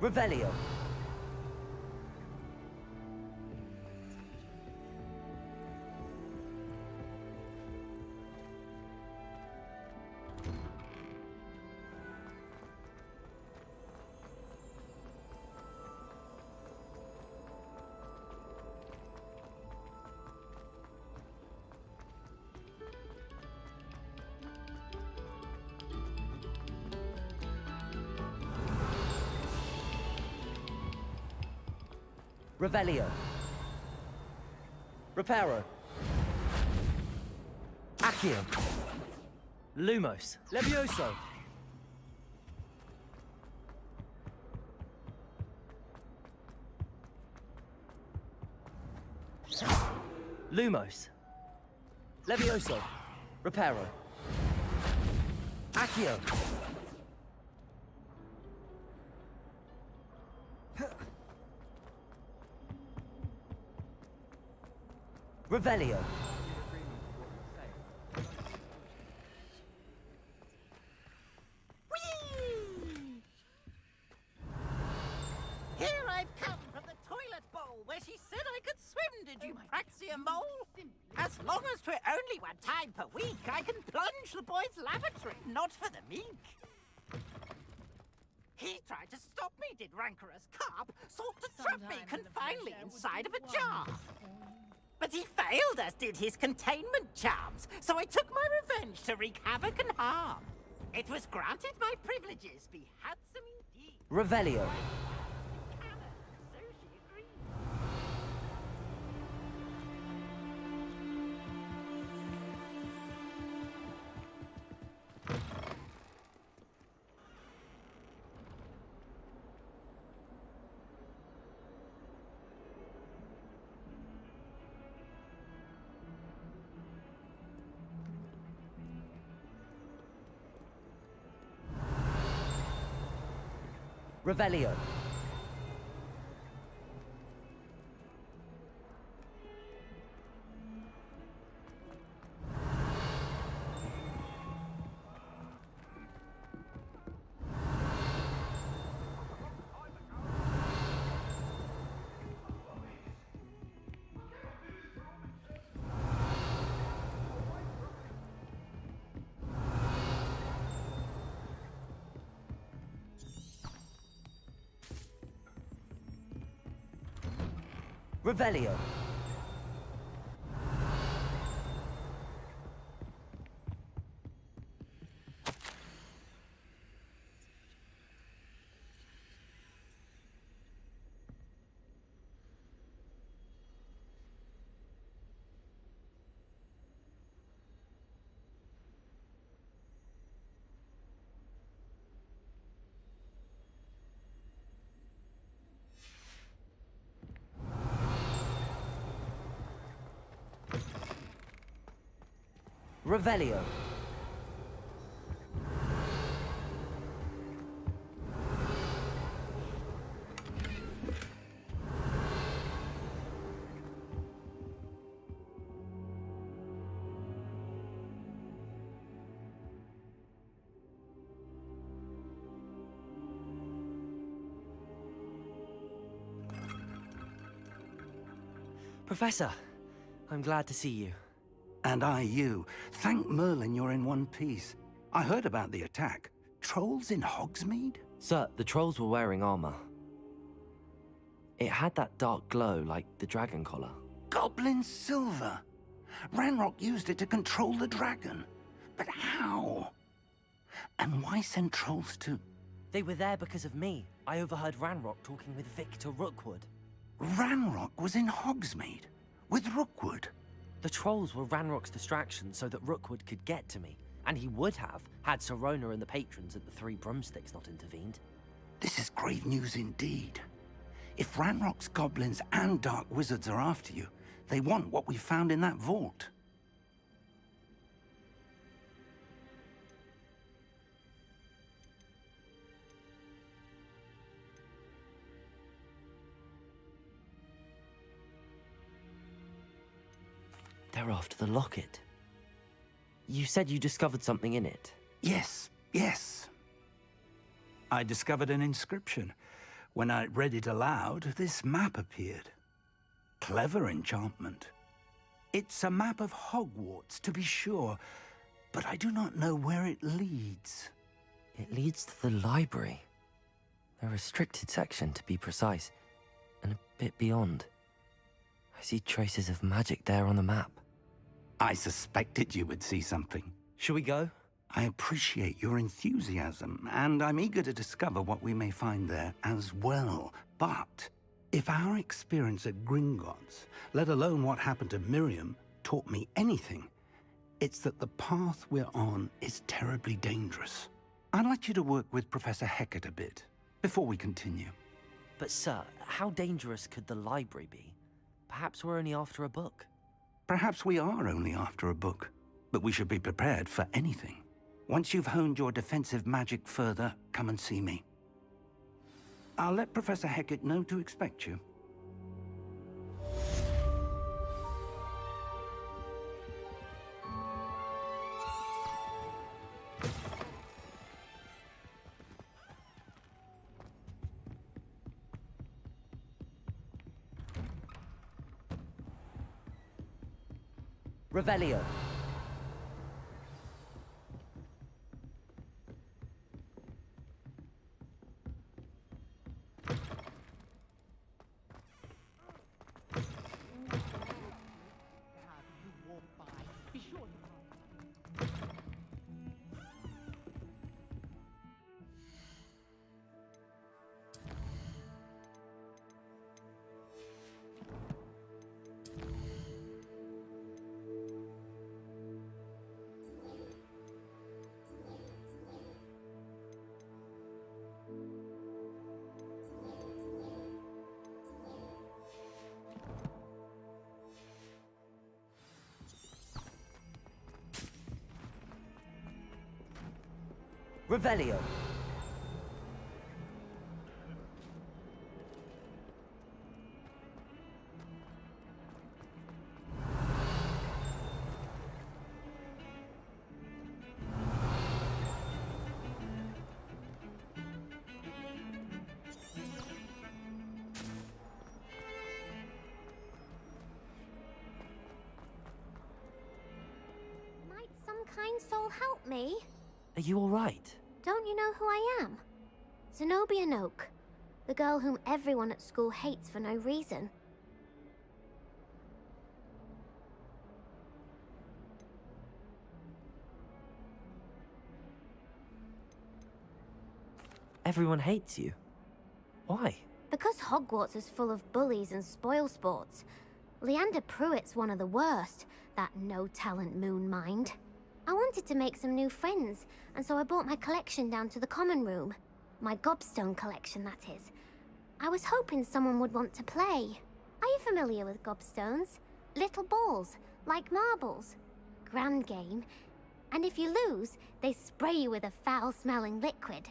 Revelio. Revelio. Reparo. Accio. Lumos. Levioso. Lumos. Levioso. Reparo. Accio. Revelio. Here I've come from the toilet bowl where she said I could swim, did you praxia mole? As long as 'twere only one time per week, I can plunge the boy's lavatory, not for the meek. He tried to stop me, did rancorous carp, sought to trap me confinedly inside of a jar. But he failed, as did his containment charms, so I took my revenge to wreak havoc and harm. It was granted my privileges be handsome indeed. Revelio. So she agreed. Revelio. Revelio. Revelio. Professor, I'm glad to see you. And I you. Thank Merlin you're in one piece. I heard about the attack. Trolls in Hogsmeade? Sir, the trolls were wearing armor. It had that dark glow like the dragon collar. Goblin silver! Ranrock used it to control the dragon. But how? And why send trolls too? They were there because of me. I overheard Ranrock talking with Victor Rookwood. Ranrock was in Hogsmeade? With Rookwood? The trolls were Ranrock's distraction so that Rookwood could get to me. And he would have, had Sirona and the patrons at the Three Broomsticks not intervened. This is grave news indeed. If Ranrock's goblins and dark wizards are after you, they want what we found in that vault. They're after the locket. You said you discovered something in it. Yes, yes. I discovered an inscription. When I read it aloud, this map appeared. Clever enchantment. It's a map of Hogwarts, to be sure, but I do not know where it leads. It leads to the library. A restricted section, to be precise, and a bit beyond. I see traces of magic there on the map. I suspected you would see something. Shall we go? I appreciate your enthusiasm, and I'm eager to discover what we may find there as well. But if our experience at Gringotts, let alone what happened to Miriam, taught me anything, it's that the path we're on is terribly dangerous. I'd like you to work with Professor Hecat a bit, before we continue. But sir, how dangerous could the library be? Perhaps we're only after a book. Perhaps we are only after a book, but we should be prepared for anything. Once you've honed your defensive magic further, come and see me. I'll let Professor Hecat know to expect you. Revelio. Revelio. Might some kind soul help me? Are you all right? Don't you know who I am? Zenobia Noak, the girl whom everyone at school hates for no reason. Everyone hates you. Why? Because Hogwarts is full of bullies and spoilsports. Leander Pruitt's one of the worst, that no-talent moon mind. I wanted to make some new friends, and so I brought my collection down to the common room. My gobstone collection, that is. I was hoping someone would want to play. Are you familiar with gobstones? Little balls, like marbles. Grand game. And if you lose, they spray you with a foul-smelling liquid.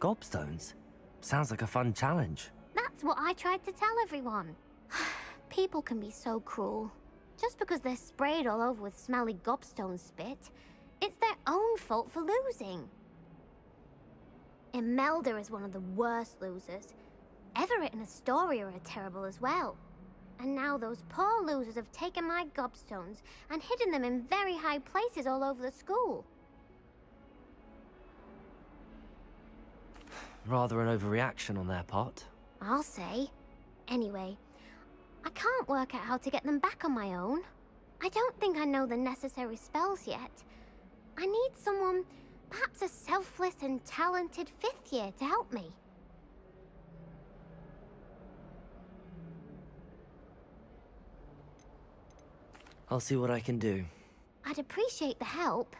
Gobstones? Sounds like a fun challenge. That's what I tried to tell everyone. People can be so cruel. Just because they're sprayed all over with smelly gobstone spit, it's their own fault for losing. Imelda is one of the worst losers. Everett and Astoria are terrible as well. And now those poor losers have taken my gobstones and hidden them in very high places all over the school. Rather an overreaction on their part. I'll say. Anyway, I can't work out how to get them back on my own. I don't think I know the necessary spells yet. I need someone, perhaps a selfless and talented 5th year to help me. I'll see what I can do. I'd appreciate the help.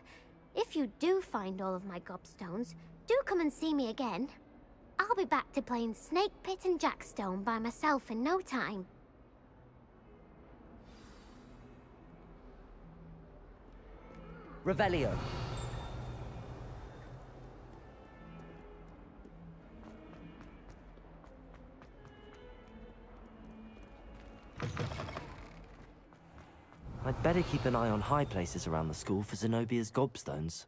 If you do find all of my gobstones, do come and see me again. I'll be back to playing Snake Pit and Jackstone by myself in no time. Revelio. I'd better keep an eye on high places around the school for Zenobia's gobstones.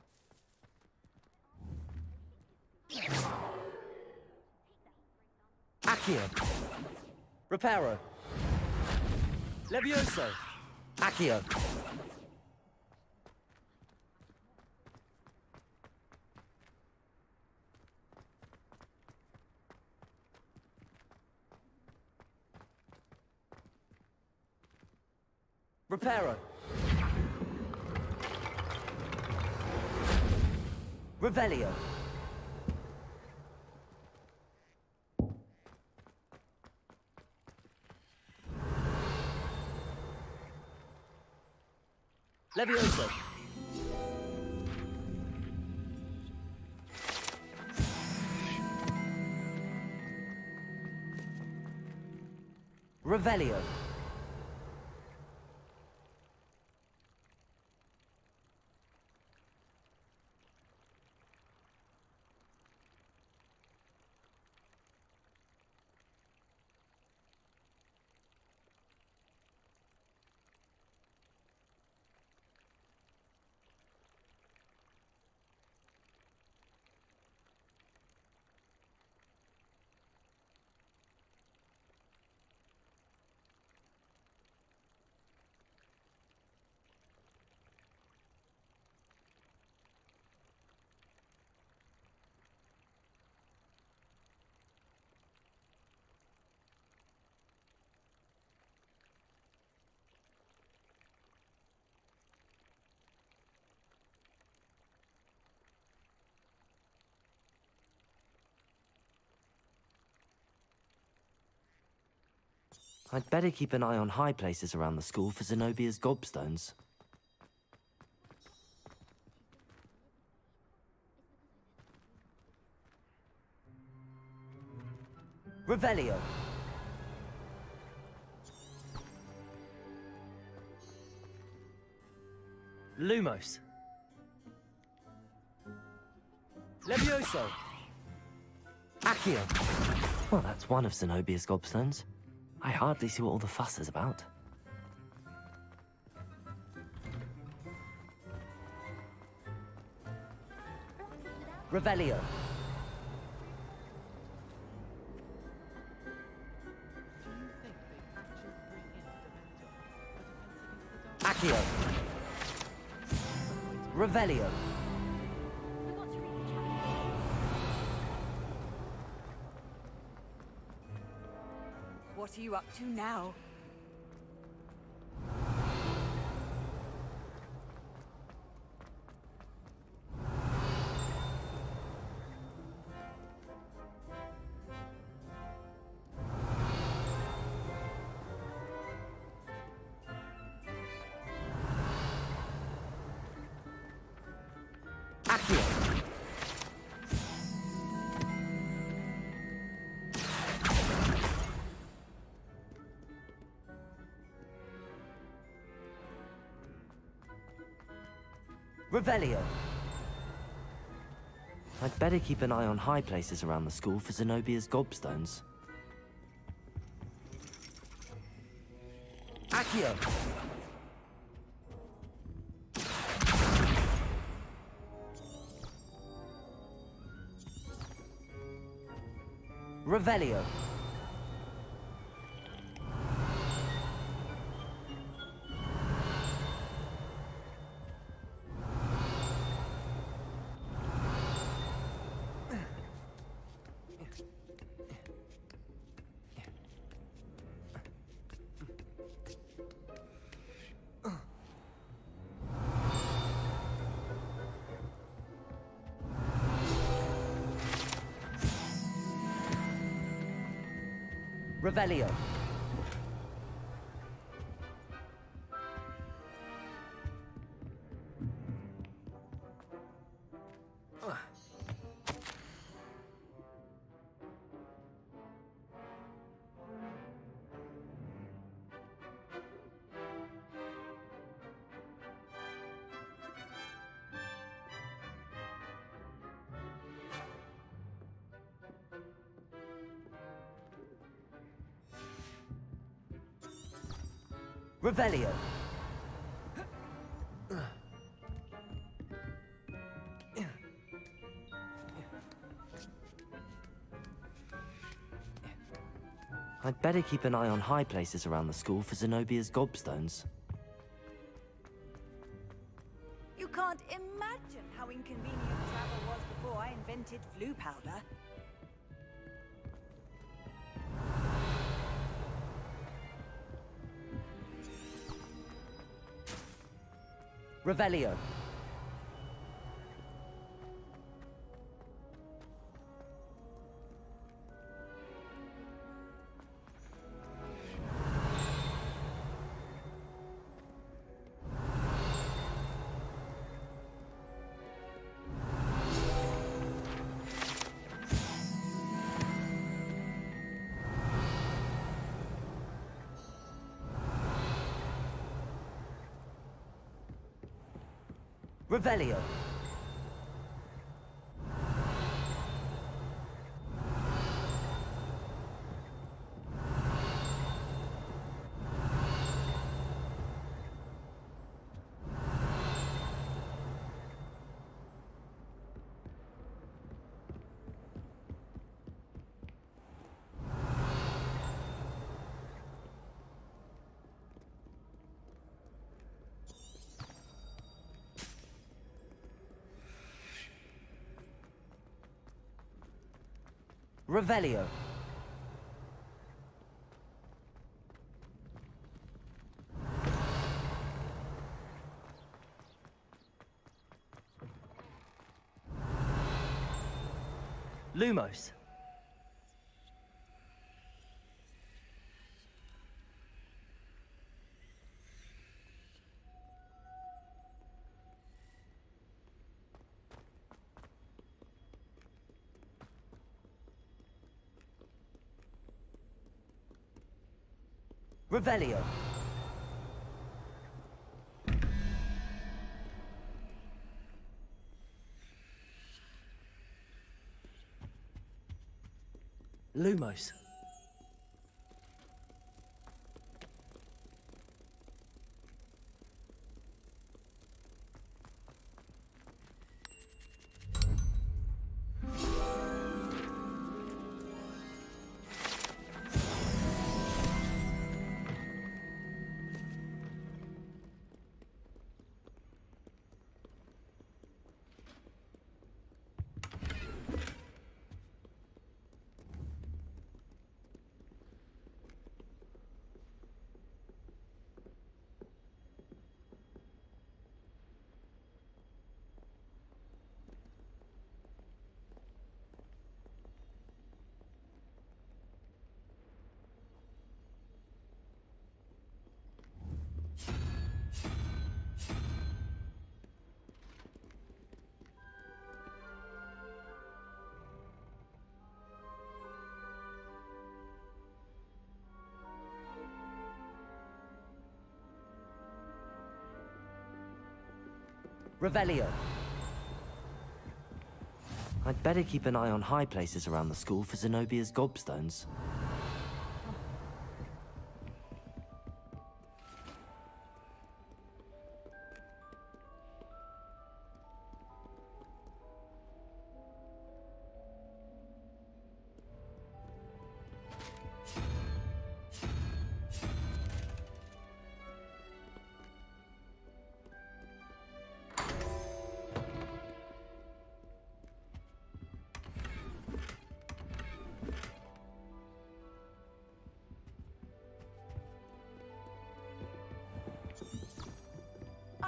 Accio. Reparo. Levioso. Accio. Reparo. Revelio. Levioso. Revelio. I'd better keep an eye on high places around the school for Zenobia's gobstones. Revelio. Lumos. Levioso. Accio. Well, that's one of Zenobia's gobstones. I hardly see what all the fuss is about. Revelio. Accio. Revelio. What are you up to now? Accio. Revelio. I'd better keep an eye on high places around the school for Zenobia's gobstones. Accio. Revelio. Revelio. Revelio. I'd better keep an eye on high places around the school for Zenobia's gobstones. You can't imagine how inconvenient travel was before I invented flu powder. Revelio. Revelio. Revelio. Lumos. Revelio. Lumos. Revelio. I'd better keep an eye on high places around the school for Zenobia's gobstones.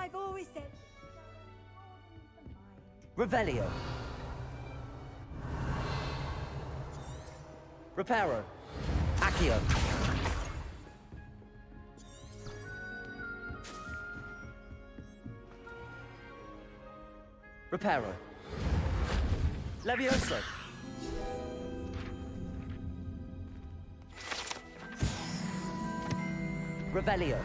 I've always said... Revelio. Reparo. Accio. Reparo. Levioso. Revelio.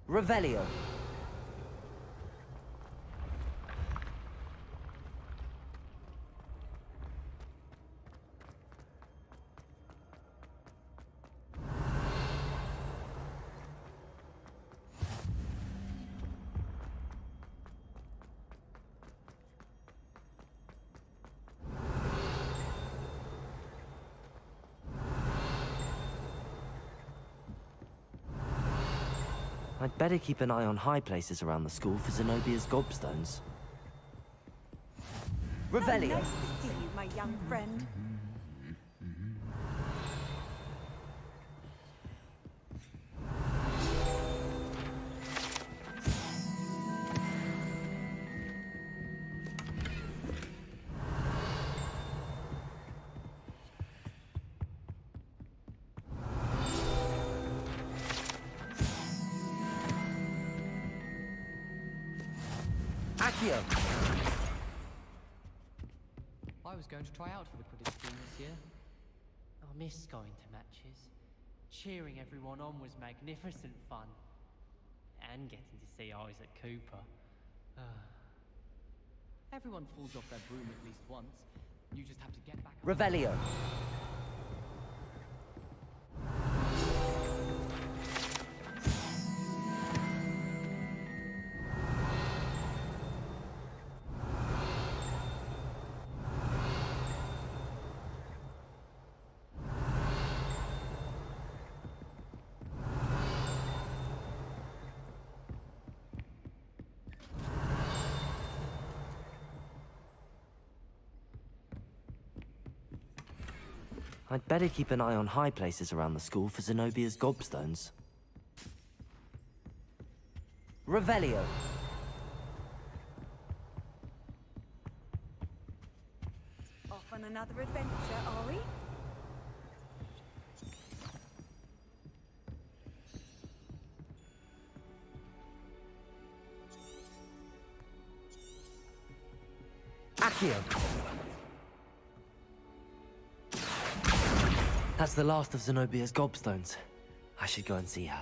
Revelio. I'd better keep an eye on high places around the school for Zenobia's gobstones. Revelio. Nice to see you, my young friend. I was going to try out for the Quidditch team this year. I miss going to matches. Cheering everyone on was magnificent fun. And getting to see Isaac Cooper. Everyone falls off their broom at least once. You just have to get back. Revelio. I'd better keep an eye on high places around the school for Zenobia's gobstones. Revelio. Off on another adventure, are we? Accio. That's the last of Zenobia's gobstones. I should go and see her.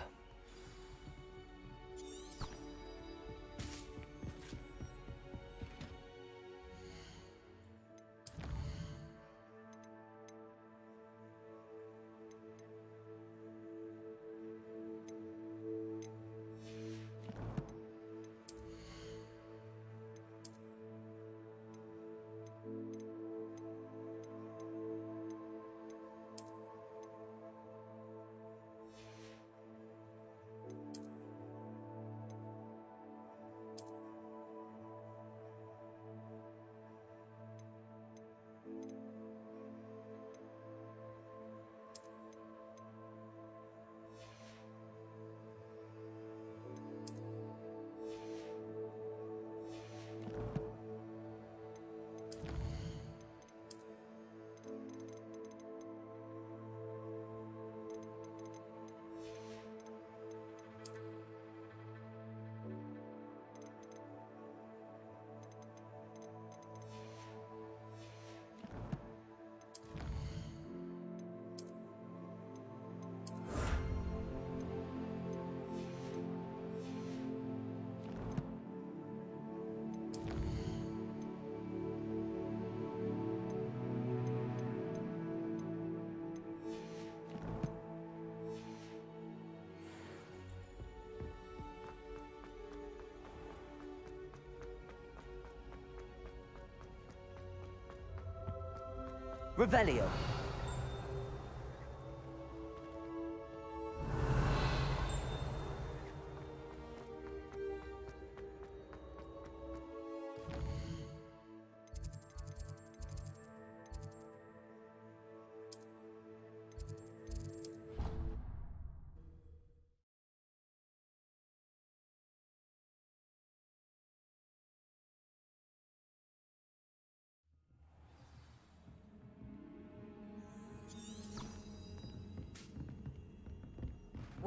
Revelio.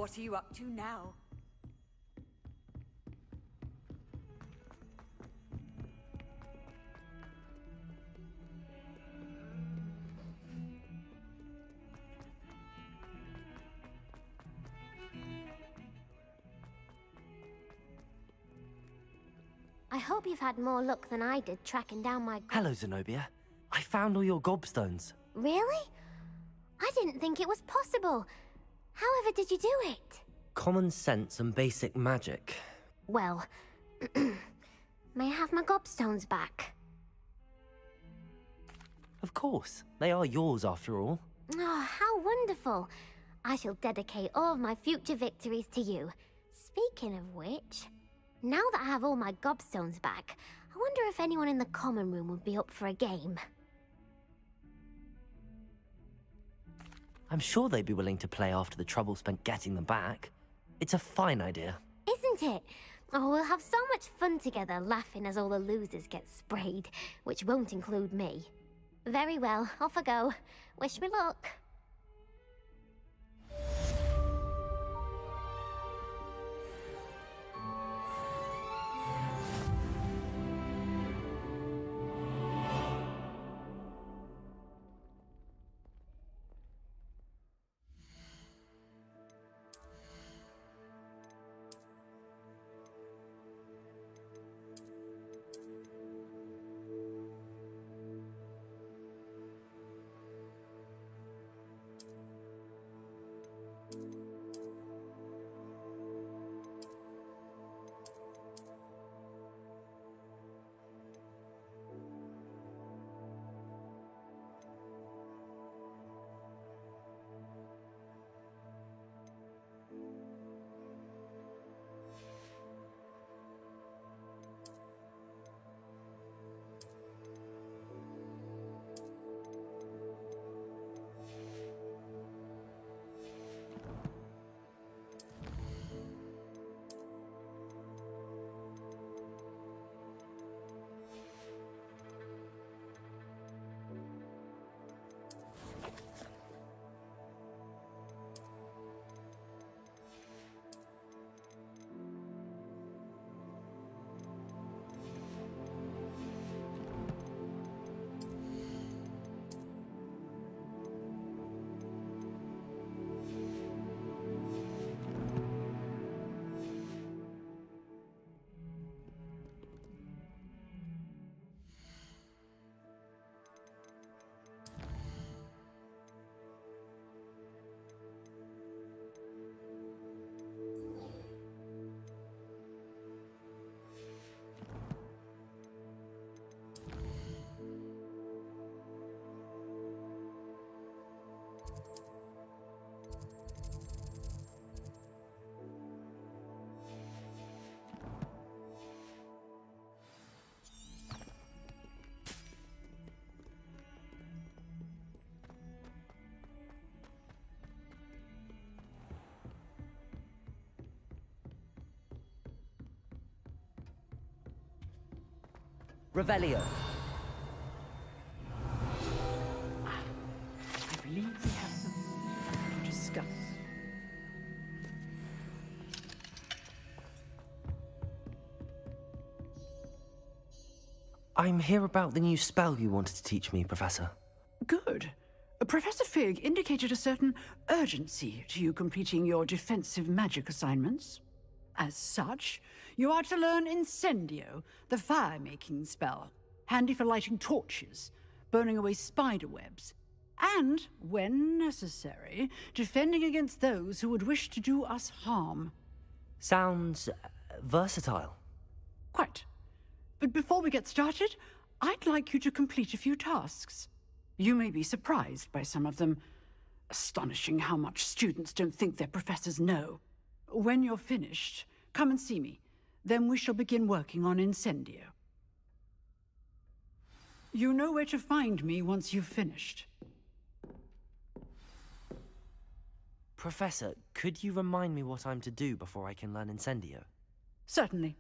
What are you up to now? hope you've had more luck than I did tracking down my... Hello, Zenobia. I found all your gobstones. Really? I didn't think it was possible. However did you do it? Common sense and basic magic. Well, may I have my gobstones back? Of course. They are yours after all. Oh, how wonderful. I shall dedicate all of my future victories to you. Speaking of which, now that I have all my gobstones back, I wonder if anyone in the common room would be up for a game. I'm sure they'd be willing to play after the trouble spent getting them back. It's a fine idea. Isn't it? Oh, we'll have so much fun together, laughing as all the losers get sprayed, which won't include me. Very well, off I go. Wish me luck. Revelio. I believe we have something to discuss. I'm here about the new spell you wanted to teach me, Professor. Good. Professor Fig indicated a certain urgency to you completing your defensive magic assignments. As such, you are to learn Incendio, the fire-making spell, handy for lighting torches, burning away spider webs, and, when necessary, defending against those who would wish to do us harm. Sounds versatile. Quite. But before we get started, I'd like you to complete a few tasks. You may be surprised by some of them. Astonishing how much students don't think their professors know. When you're finished, come and see me. Then we shall begin working on Incendio. You know where to find me once you've finished. Professor, could you remind me what I'm to do before I can learn Incendio? Certainly.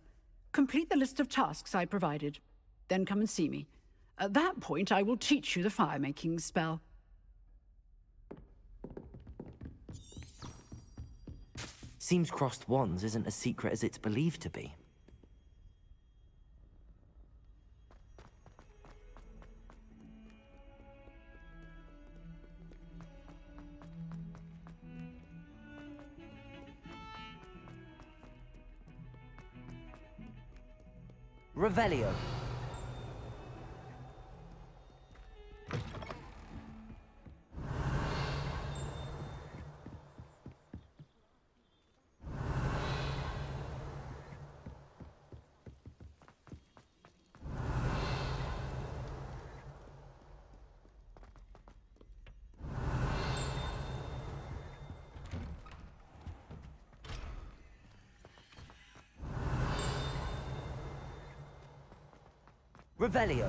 Complete the list of tasks I provided. Then come and see me. At that point, I will teach you the fire-making spell. Seems crossed wands isn't as secret as it's believed to be. Revelio. Revelio.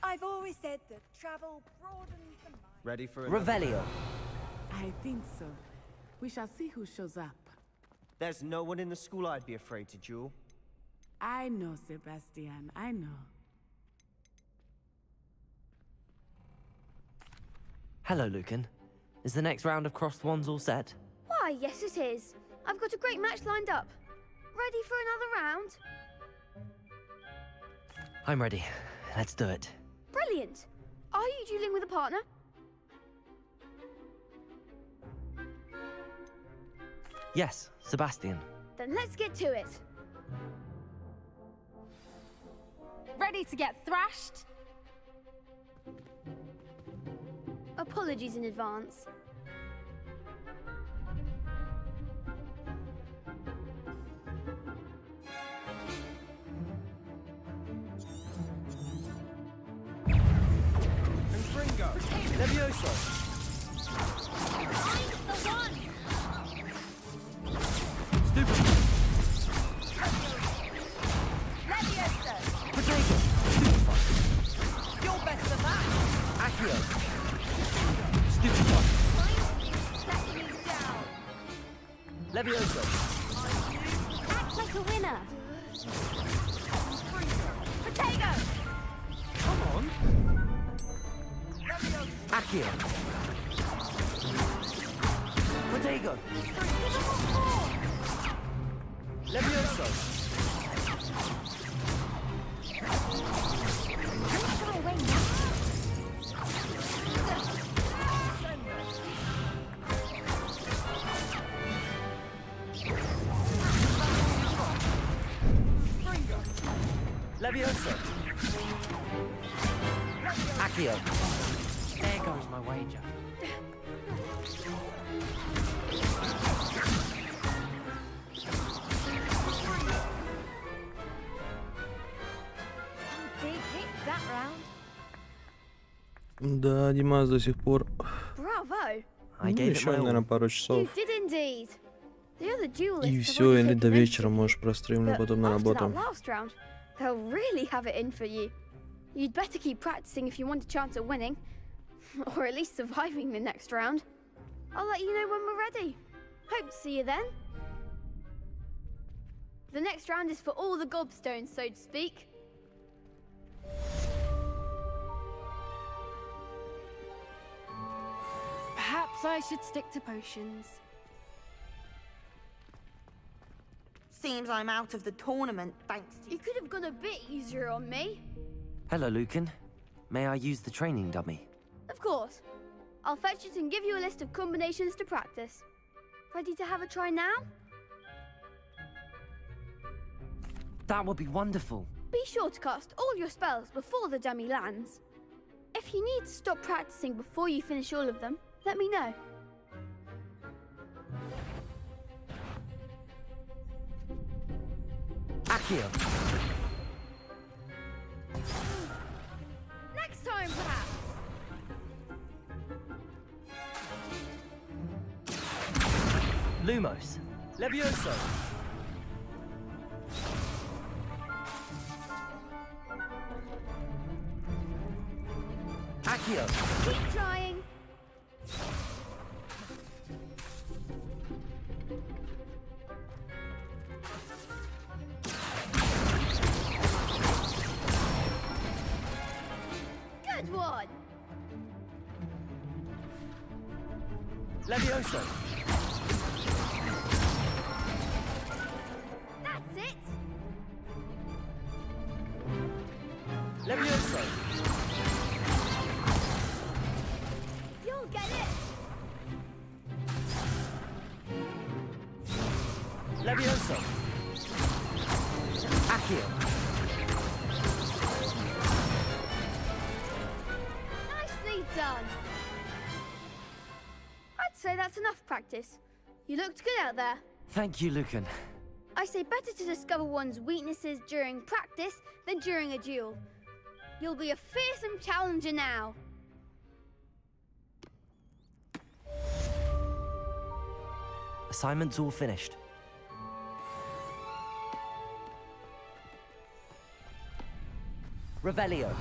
I've always said that travel broadens the mind. Ready for Revelio. I think so. We shall see who shows up. There's no one in the school I'd be afraid to duel. I know, Sebastian, I know. Hello, Lucan. Is the next round of Crossed Wands all set? Why, yes it is. I've got a great match lined up. Ready for another round? I'm ready. Let's do it. Brilliant. Are you dueling with a partner? Yes, Sebastian. Then let's get to it. Ready to get thrashed? Apologies in advance. Levioso. The one. Stupid. Levioso. Potato. You're better than that. Accio. Stupid one. Setting you down. Levioso. Act like a winner. Potato. Come on. Accio. Potato. Levioso. Levioso. Accio. There goes my wager. Big hits that round. Да, Димас до сих пор. Bravo. Ну, еще, наверное, пару You часов. did indeed. The other duelists И have все, already или до taken вечера entry, можешь простримлю, but потом на after работу. that last round, they'll really have it in for you. You'd better keep practicing if you want a chance at winning, or at least surviving the next round. I'll let you know when we're ready. Hope to see you then. The next round is for all the gobstones, so to speak. Perhaps I should stick to potions. Seems I'm out of the tournament, thanks to You could have gone a bit easier on me. Hello, Lucan. May I use the training dummy? Of course. I'll fetch it and give you a list of combinations to practice. Ready to have a try now? That would be wonderful. Be sure to cast all your spells before the dummy lands. If you need to stop practicing before you finish all of them, let me know. Accio. Next time, perhaps. Lumos. Levioso. Accio. Keep trying. Levioso! That's it! Levioso! You'll get it! Levioso! Accio! Nicely done! I'd say that's enough practice. You looked good out there. Thank you, Lucan. I say better to discover one's weaknesses during practice than during a duel. You'll be a fearsome challenger now. Assignment's all finished. Revelio.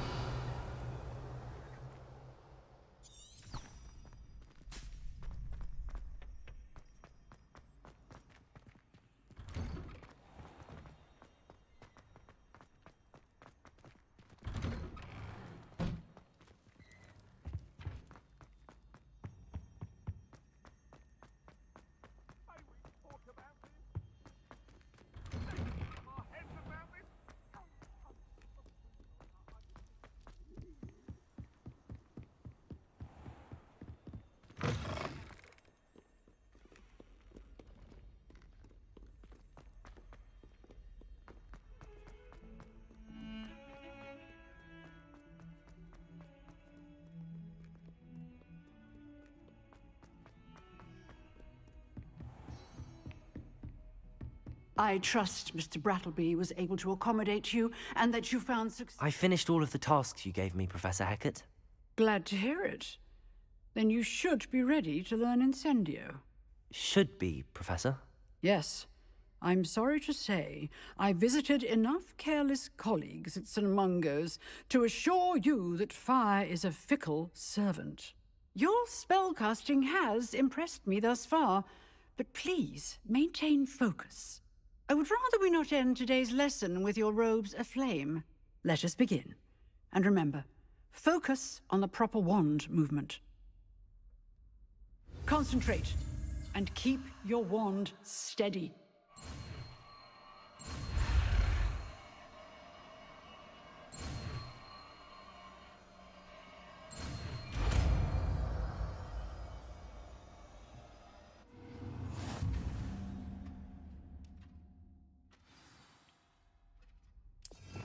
I trust Mr. Brattleby was able to accommodate you and that you found success. I finished all of the tasks you gave me, Professor Hecat. Glad to hear it. Then you should be ready to learn Incendio. Should be, Professor. Yes. I'm sorry to say, I visited enough careless colleagues at St. Mungo's to assure you that fire is a fickle servant. Your spellcasting has impressed me thus far, but please maintain focus. I would rather we not end today's lesson with your robes aflame. Let us begin. And remember, focus on the proper wand movement. Concentrate, and keep your wand steady.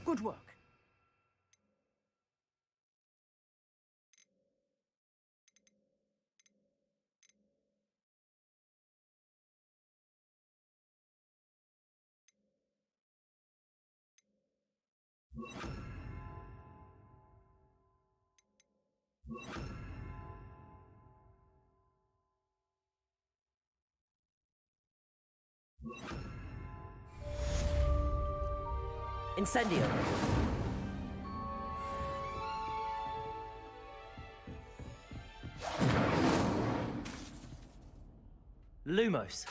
Good work. Incendio. Lumos.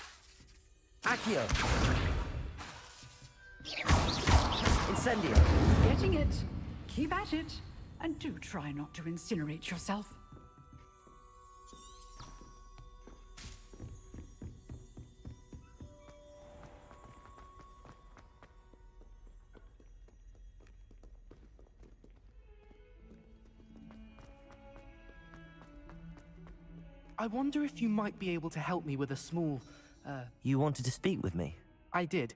Accio. Incendio. Getting it. Keep at it. And do try not to incinerate yourself. I wonder if you might be able to help me with a small, You wanted to speak with me? I did.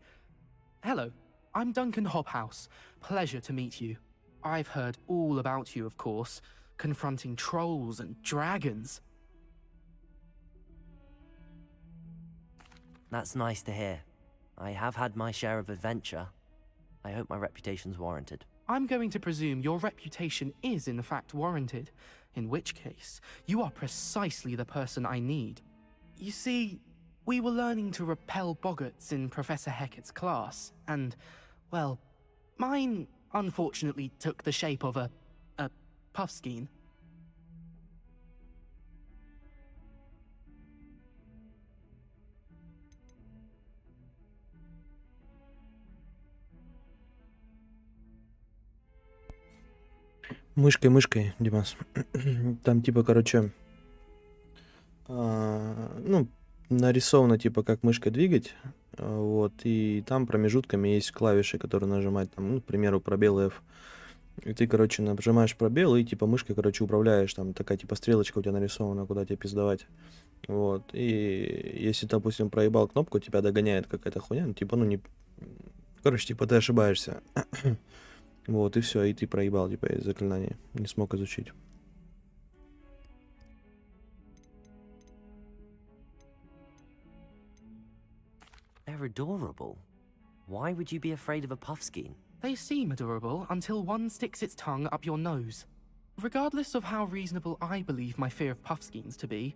Hello, I'm Duncan Hobhouse. Pleasure to meet you. I've heard all about you, of course, confronting trolls and dragons. That's nice to hear. I have had my share of adventure. I hope my reputation's warranted. I'm going to presume your reputation is in fact warranted, in which case, you are precisely the person I need. You see, we were learning to repel boggarts in Professor Hecat's class, and, well, mine unfortunately took the shape of a puffskein. Мышкой, Димас. Там типа, короче, ну, нарисовано, типа, как мышкой двигать. Вот, и там промежутками есть клавиши, которые нажимать, там, ну, к примеру, пробел F. И ты, короче, нажимаешь пробел и, типа, мышкой, короче, управляешь. Там такая, типа, стрелочка у тебя нарисована, куда тебе пиздовать. Вот, и если, допустим, проебал кнопку, тебя догоняет какая-то хуйня, ну, типа, ну, не... Короче, типа, ты ошибаешься. Вот, и все, и ты проебал, типа, из заклинаний. Не смог изучить. They're adorable. Why would you be afraid of a puffskein? They seem adorable until one sticks its tongue up your nose. Regardless of how reasonable I believe my fear of puffskeins to be,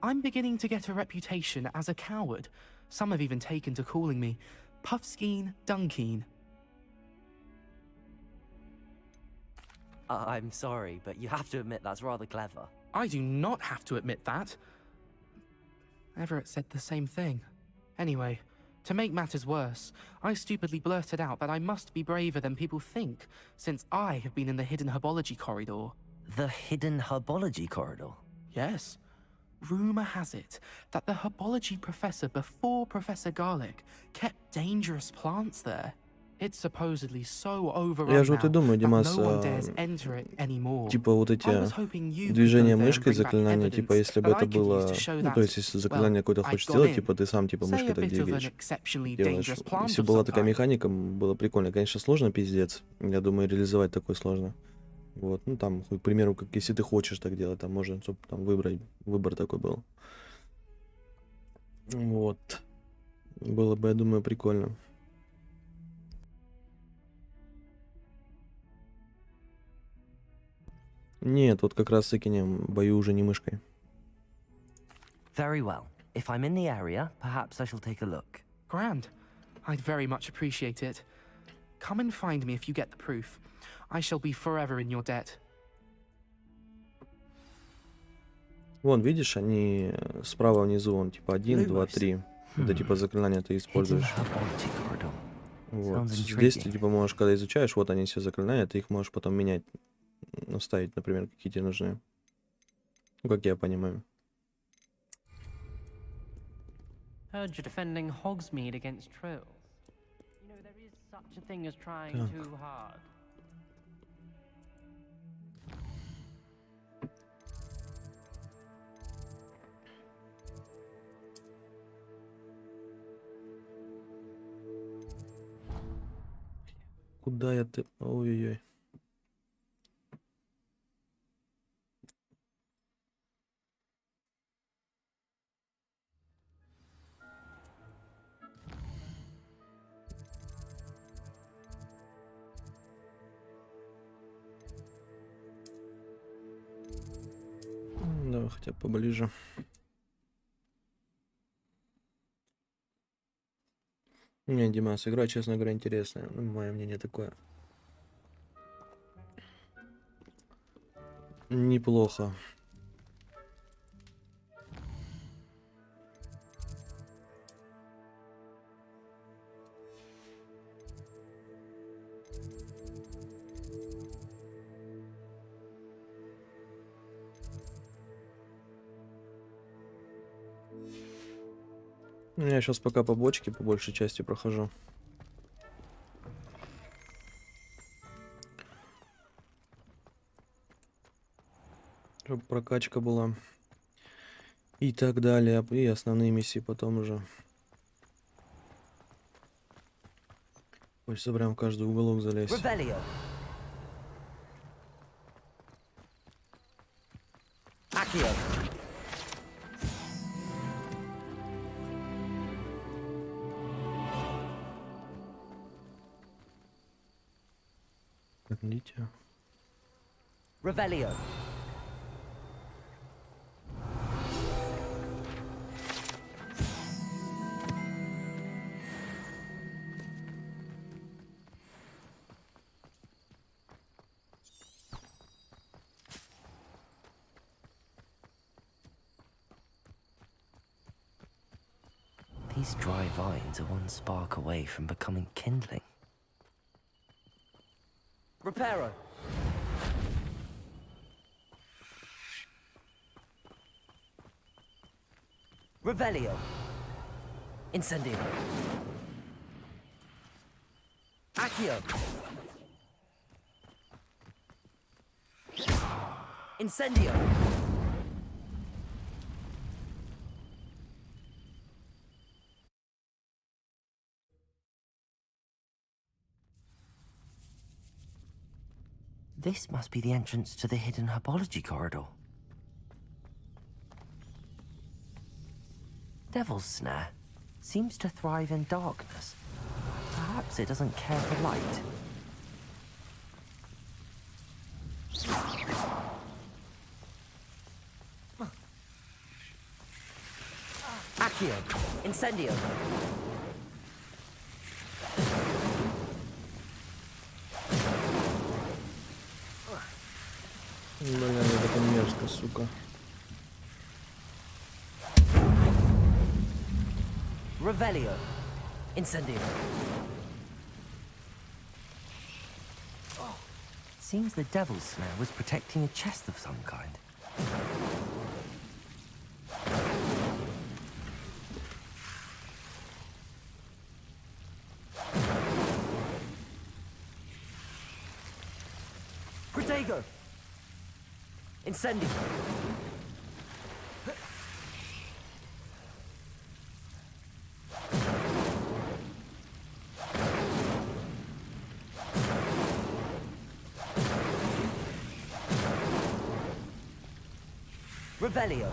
I'm beginning to get a reputation as a coward. Some have even taken to calling me Puffskeen Dunkeen. I'm sorry, but you have to admit that's rather clever. I do not have to admit that. Everett said the same thing. Anyway, to make matters worse, I stupidly blurted out that I must be braver than people think, since I have been in the hidden herbology corridor. The hidden herbology corridor? Yes. Rumour has it that the herbology professor before Professor Garlic kept dangerous plants there. It's supposedly so overrun Я же вот и думаю, now that Димас, no one dares enter it anymore. типа вот эти I was hoping you could движения go there and мышкой bring back заклинания, типа evidence если бы that это I could use было, to show ну that, то есть если заклинание какое-то I хочешь got сделать, in. типа ты сам типа Say мышкой a так bit of an двигаешь, exceptionally делаешь. dangerous plant Если of была some такая kind. механика, было прикольно. Конечно, сложно, пиздец. Я думаю, реализовать такое сложно. Вот, ну там, к примеру, как если ты хочешь так делать, там можно там выбрать, выбор такой был. Вот. Было бы, я думаю, прикольно. Нет, вот как раз таки не, бою уже не мышкой. Very well. If I'm in the area, perhaps I shall take a look. Grand. I'd very much appreciate it. Come and find me if you get the proof. I shall be forever in your debt. Вон, видишь, они справа внизу, он типа 1, 2, 3. Это типа заклинания ты используешь. Вот. Здесь ты типа можешь, когда изучаешь, вот они все заклинания, ты их можешь потом менять. Ну, ставить, например, какие тебе нужны. Ну, как я понимаю. Heard you're defending Hogsmeade against trolls. You know, there is such a thing as trying Так. too hard. Куда я ты... Ой-ой-ой. Давай хотя бы поближе. Не, Димас, игра, честно говоря, интересная. Ну, мое мнение такое. Неплохо. Я сейчас пока по бочке по большей части прохожу. Чтобы прокачка была. И так далее. И основные миссии потом уже. Хочется прям в каждый уголок залезть. Идите. Revelio. These dry vines are one spark away from becoming kindling. Reparo. Revelio. Incendio. Accio. Incendio. This must be the entrance to the hidden herbology corridor. Devil's Snare seems to thrive in darkness. Perhaps it doesn't care for light. Accio. Incendio. Блин, это мерзко, сука. Revelio. Incendio. Seems the Devil's Snare was protecting a chest of some kind. Protego. Incendio. Revelio.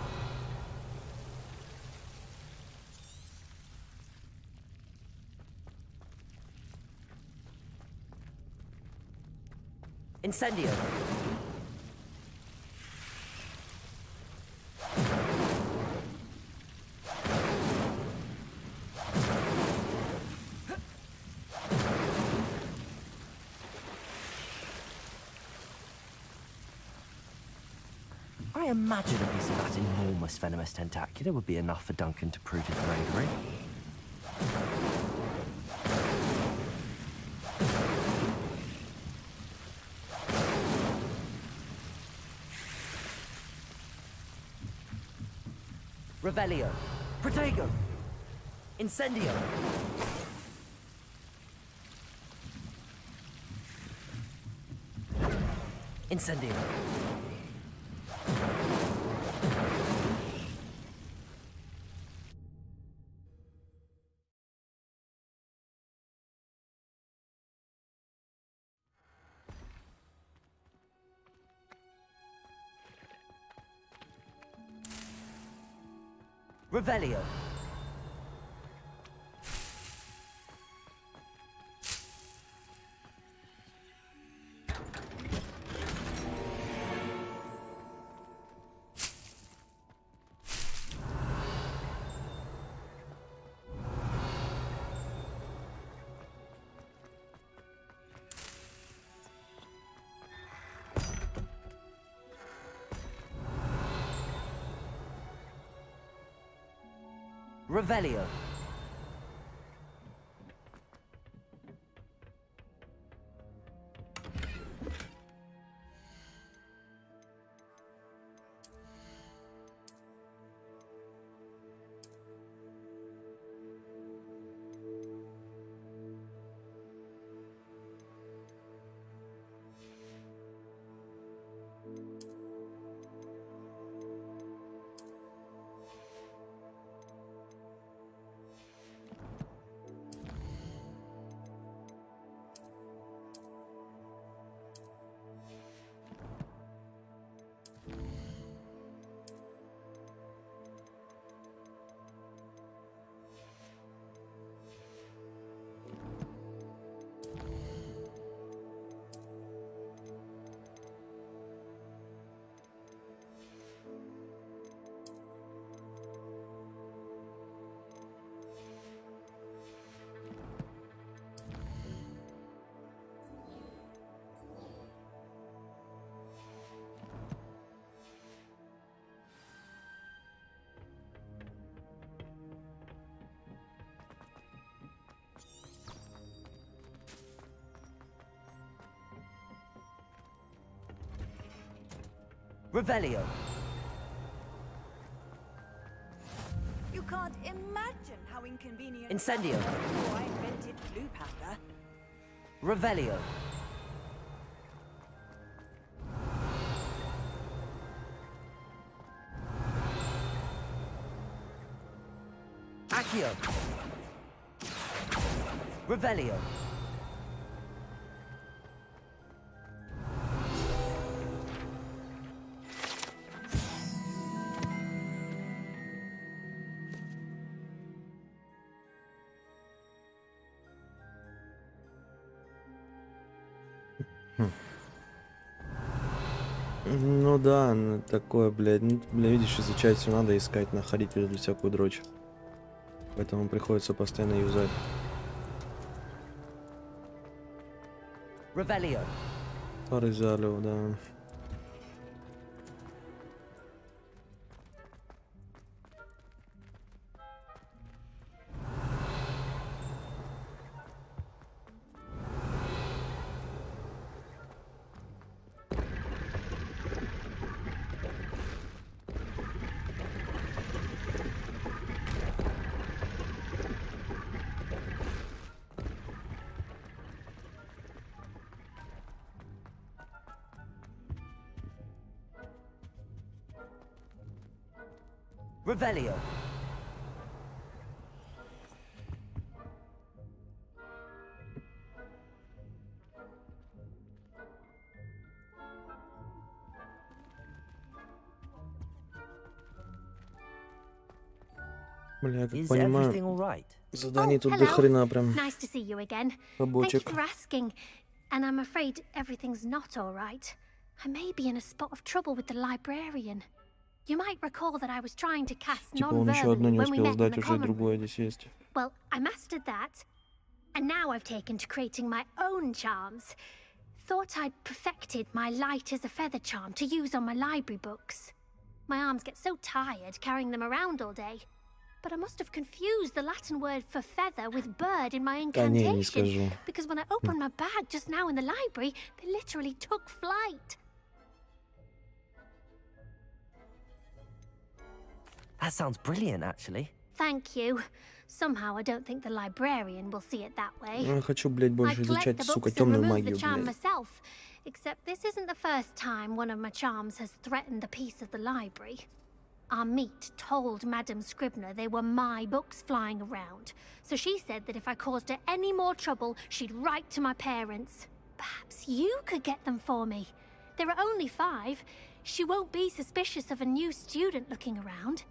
Incendio. I imagine a piece of that enormous venomous tentacula would be enough for Duncan to prove his bravery. Revelio. Protego. Incendio. Incendio. Revelio. Revelio. You can't imagine how inconvenient. Incendio. Before I invented blue powder. Revelio. Accio. Revelio. Ну да, ну, такое, блядь, ну, бля, видишь, изучать все надо искать, находить эту всякую дрочь. Поэтому приходится постоянно юзать. Revelio. Старый залив, да. Revelio. Бля, как Is понимаю, everything all right? заданий тут до Hello. хрена прям. Nice to see you again. Побочек. Thank you for asking. And I'm afraid everything's not all right. I may be in a spot of trouble with the librarian. You might recall that I was trying to cast Типа он еще одно non-verbally не when we успел met in сдать, the уже и common другое room. здесь есть. Well, I mastered that. And now I've taken to creating my own charms. Thought I'd perfected my light as a feather charm to use on my library books. My arms get so tired carrying them around all day. But I must have confused the Latin word for feather with bird in my Да не, не incantation. скажу. Because when I opened my bag just now in the library, they literally took flight. That sounds brilliant, actually. Thank you. Somehow I don't think the librarian will see it that way. Я хочу, блядь, I больше collect изучать, the сука, books and темную remove the магию, charm блядь. myself. Except this isn't the first time one of my charms has threatened the peace of the library. Our meet told Madame Scribner they were my books flying around. So she said that if I caused her any more trouble, she'd write to my parents. Perhaps you could get them for me. There are only 5. She won't be suspicious of a new student looking around.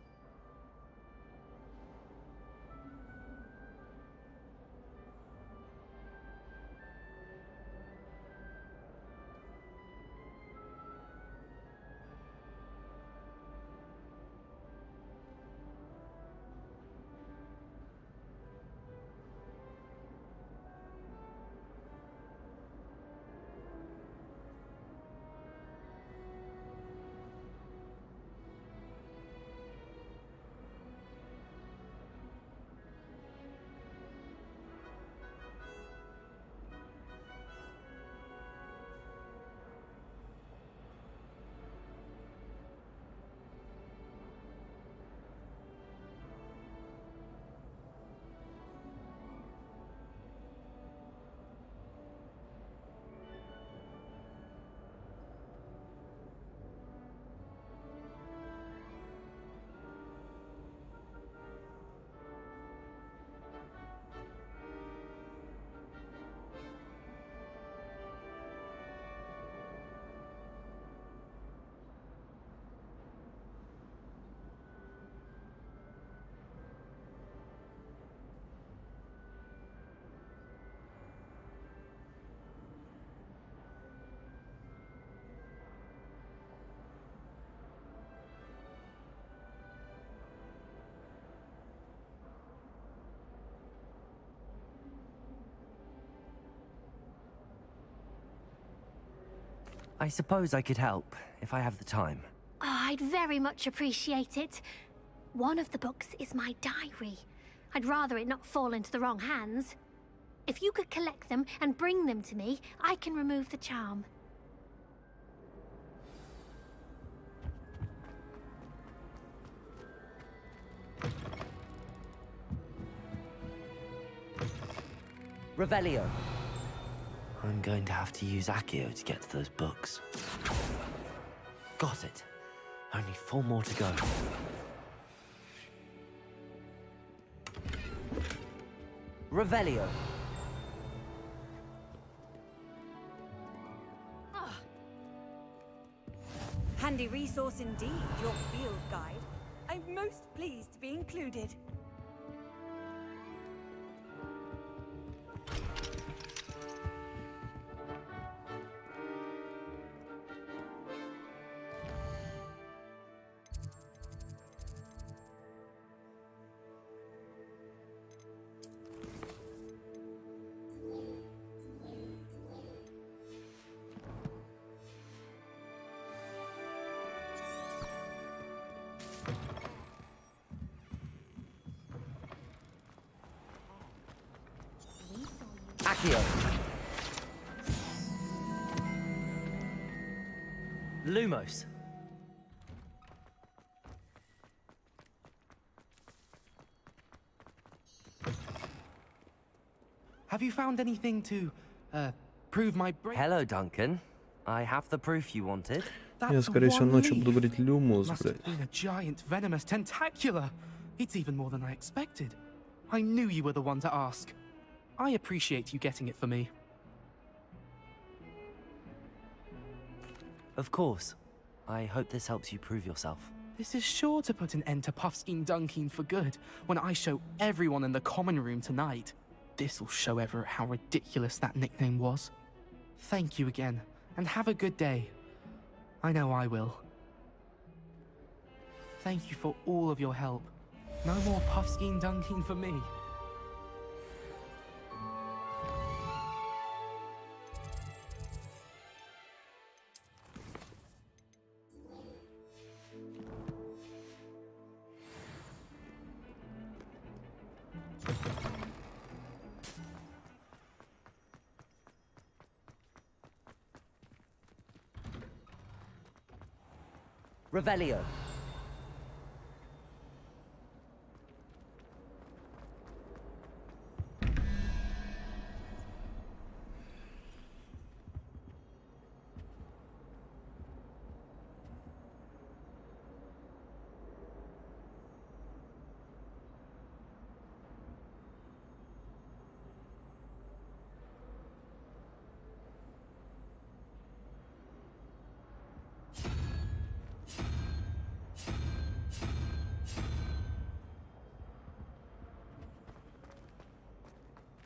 I suppose I could help, if I have the time. Oh, I'd very much appreciate it. One of the books is my diary. I'd rather it not fall into the wrong hands. If you could collect them and bring them to me, I can remove the charm. Revelio. I'm going to have to use Accio to get to those books. Got it. Only 4 more to go. Revelio. Handy resource indeed, your field guide. I'm most pleased to be included. Accio. Lumos. Have you found anything to, prove my break? Hello, Duncan. I have the proof you wanted. Я, скорее всего, ночью буду говорить Люмус, Must блядь. have been a giant venomous tentacula. It's even more than I expected. I knew you were the one to ask. I appreciate you getting it for me. Of course. I hope this helps you prove yourself. This is sure to put an end to Puffskein Dunkin for good when I show everyone in the common room tonight. This'll show Everett how ridiculous that nickname was. Thank you again, and have a good day. I know I will. Thank you for all of your help. No more Puffskein Dunkin for me. Revelio.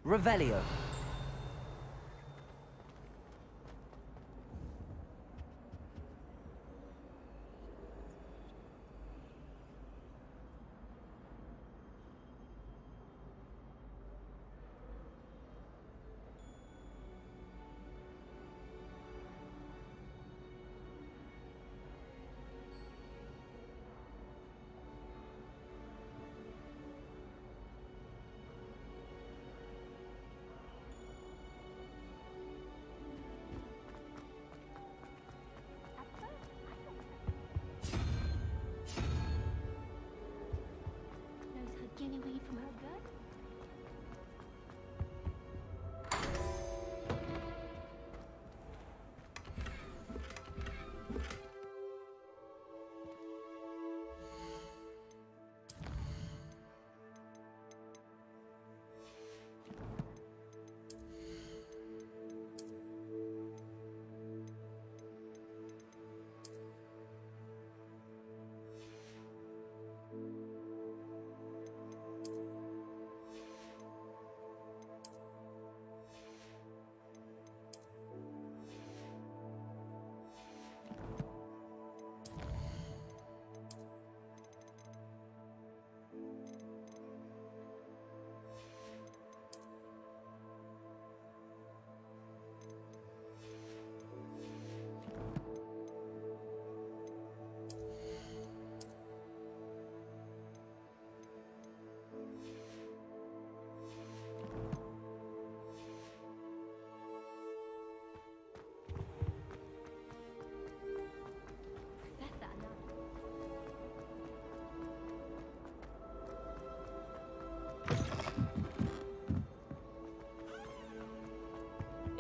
Revelio.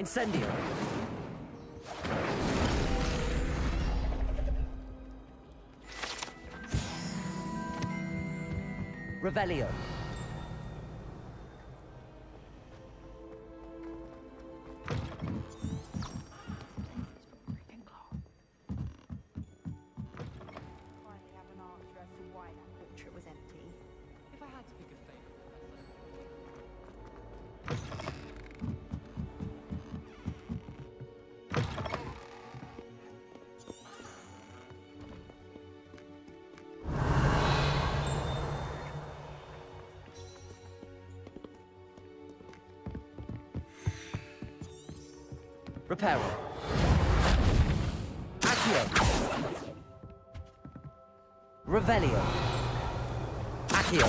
Incendio. Revelio. Reparo. Accio. Revelio. Accio.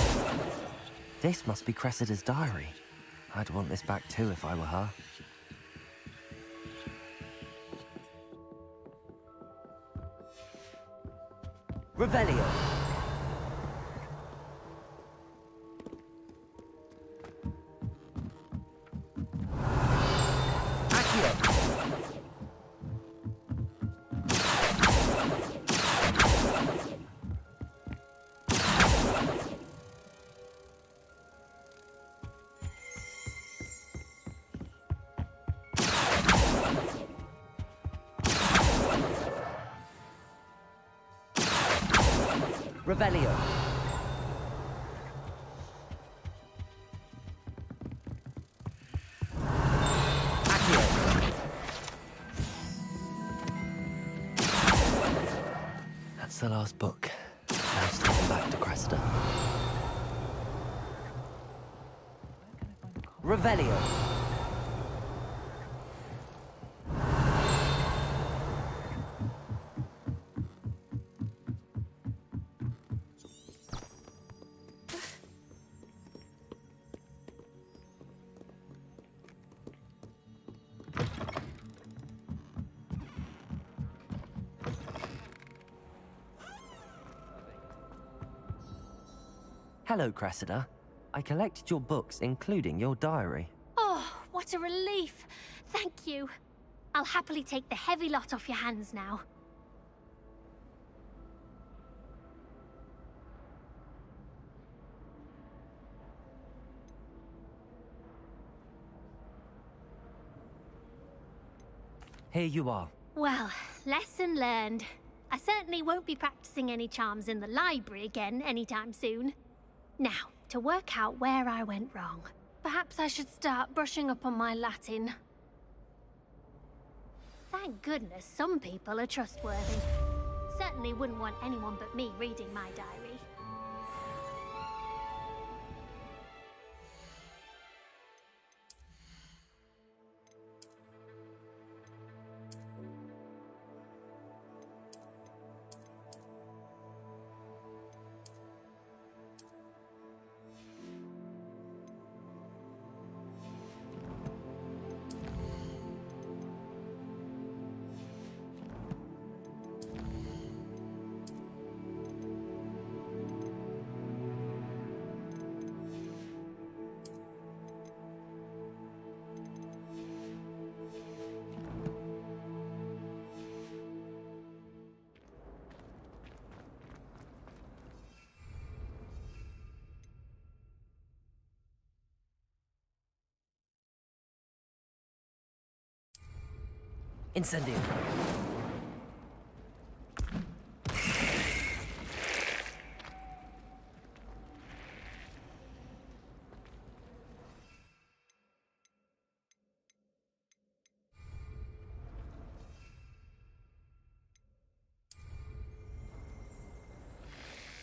This must be Cressida's diary. I'd want this back too if I were her. Revelio. Revelio. Accio. That's the last book. Now it's taken back to Cressida. Revelio. Hello, Cressida. I collected your books, including your diary. Oh, what a relief. Thank you. I'll happily take the heavy lot off your hands now. Here you are. Well, lesson learned. I certainly won't be practicing any charms in the library again anytime soon. Now, to work out where I went wrong. Perhaps I should start brushing up on my Latin. Thank goodness some people are trustworthy. Certainly wouldn't want anyone but me reading my diary. Incendio.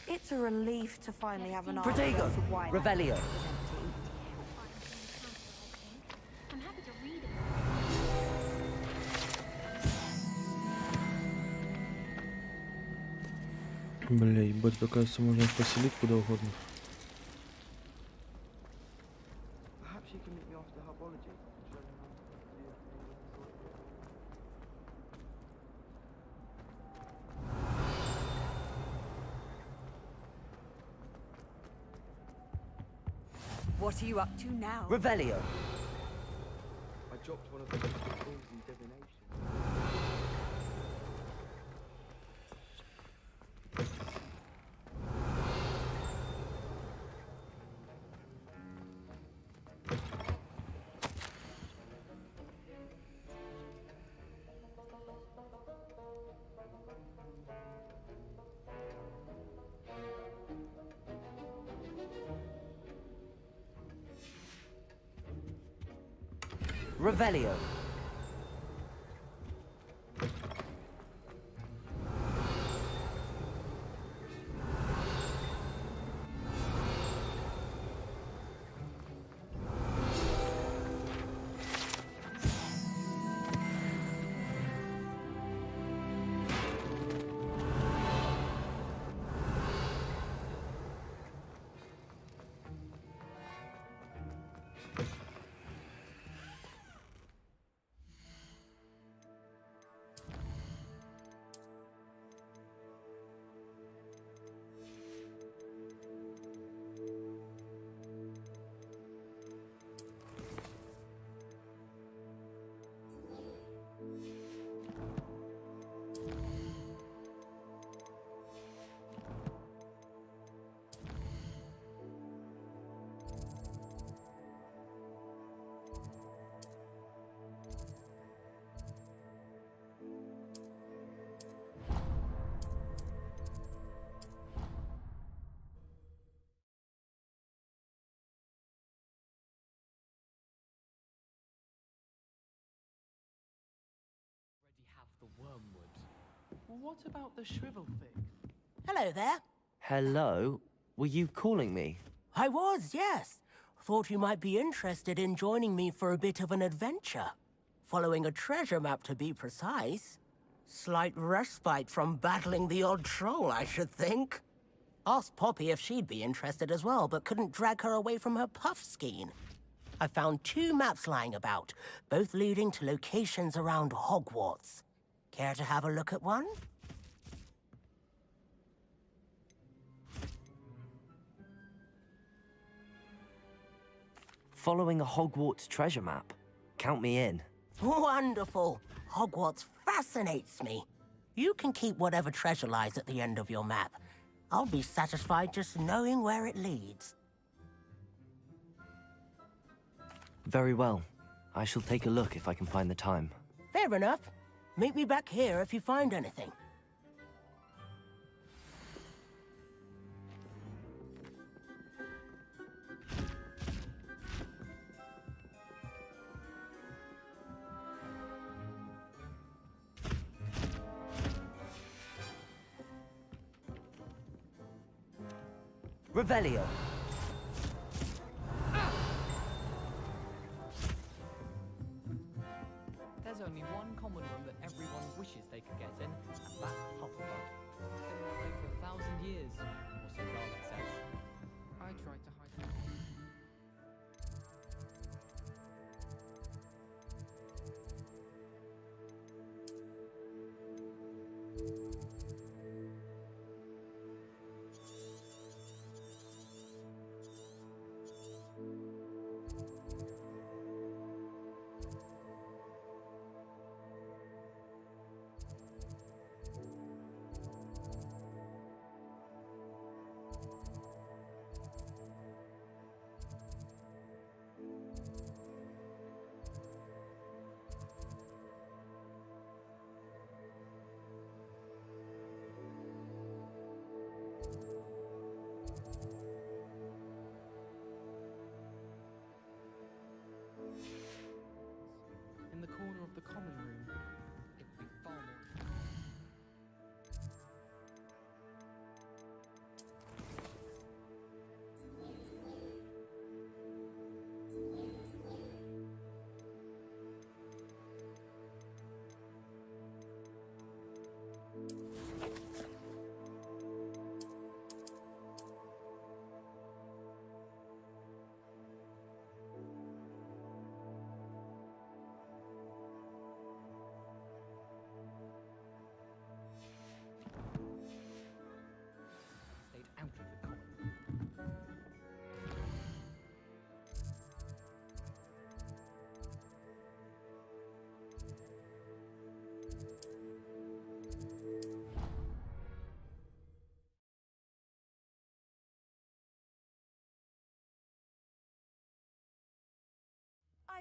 It's a relief to finally have an Protego. Revelio. Бля, ебать, оказывается, можно их поселить куда угодно. What are you up to now? Revelio. I dropped one of the balls in divination. Revelio. The wormwood. What about the shriveled fig? Hello there. Hello? Were you calling me? I was, yes. Thought you might be interested in joining me for a bit of an adventure. Following a treasure map, to be precise. Slight respite from battling the odd troll, I should think. Asked Poppy if she'd be interested as well, but couldn't drag her away from her puff skein. I found 2 maps lying about, both leading to locations around Hogwarts. Care to have a look at one? Following a Hogwarts treasure map. Count me in. Wonderful. Hogwarts fascinates me. You can keep whatever treasure lies at the end of your map. I'll be satisfied just knowing where it leads. Very well. I shall take a look if I can find the time. Fair enough. Meet me back here if you find anything. Revelio. There's only one common room that everyone wishes they could get in, and that's Hufflepuff. It's been that way for 1,000 years, or so Charlotte says. I tried to hide it.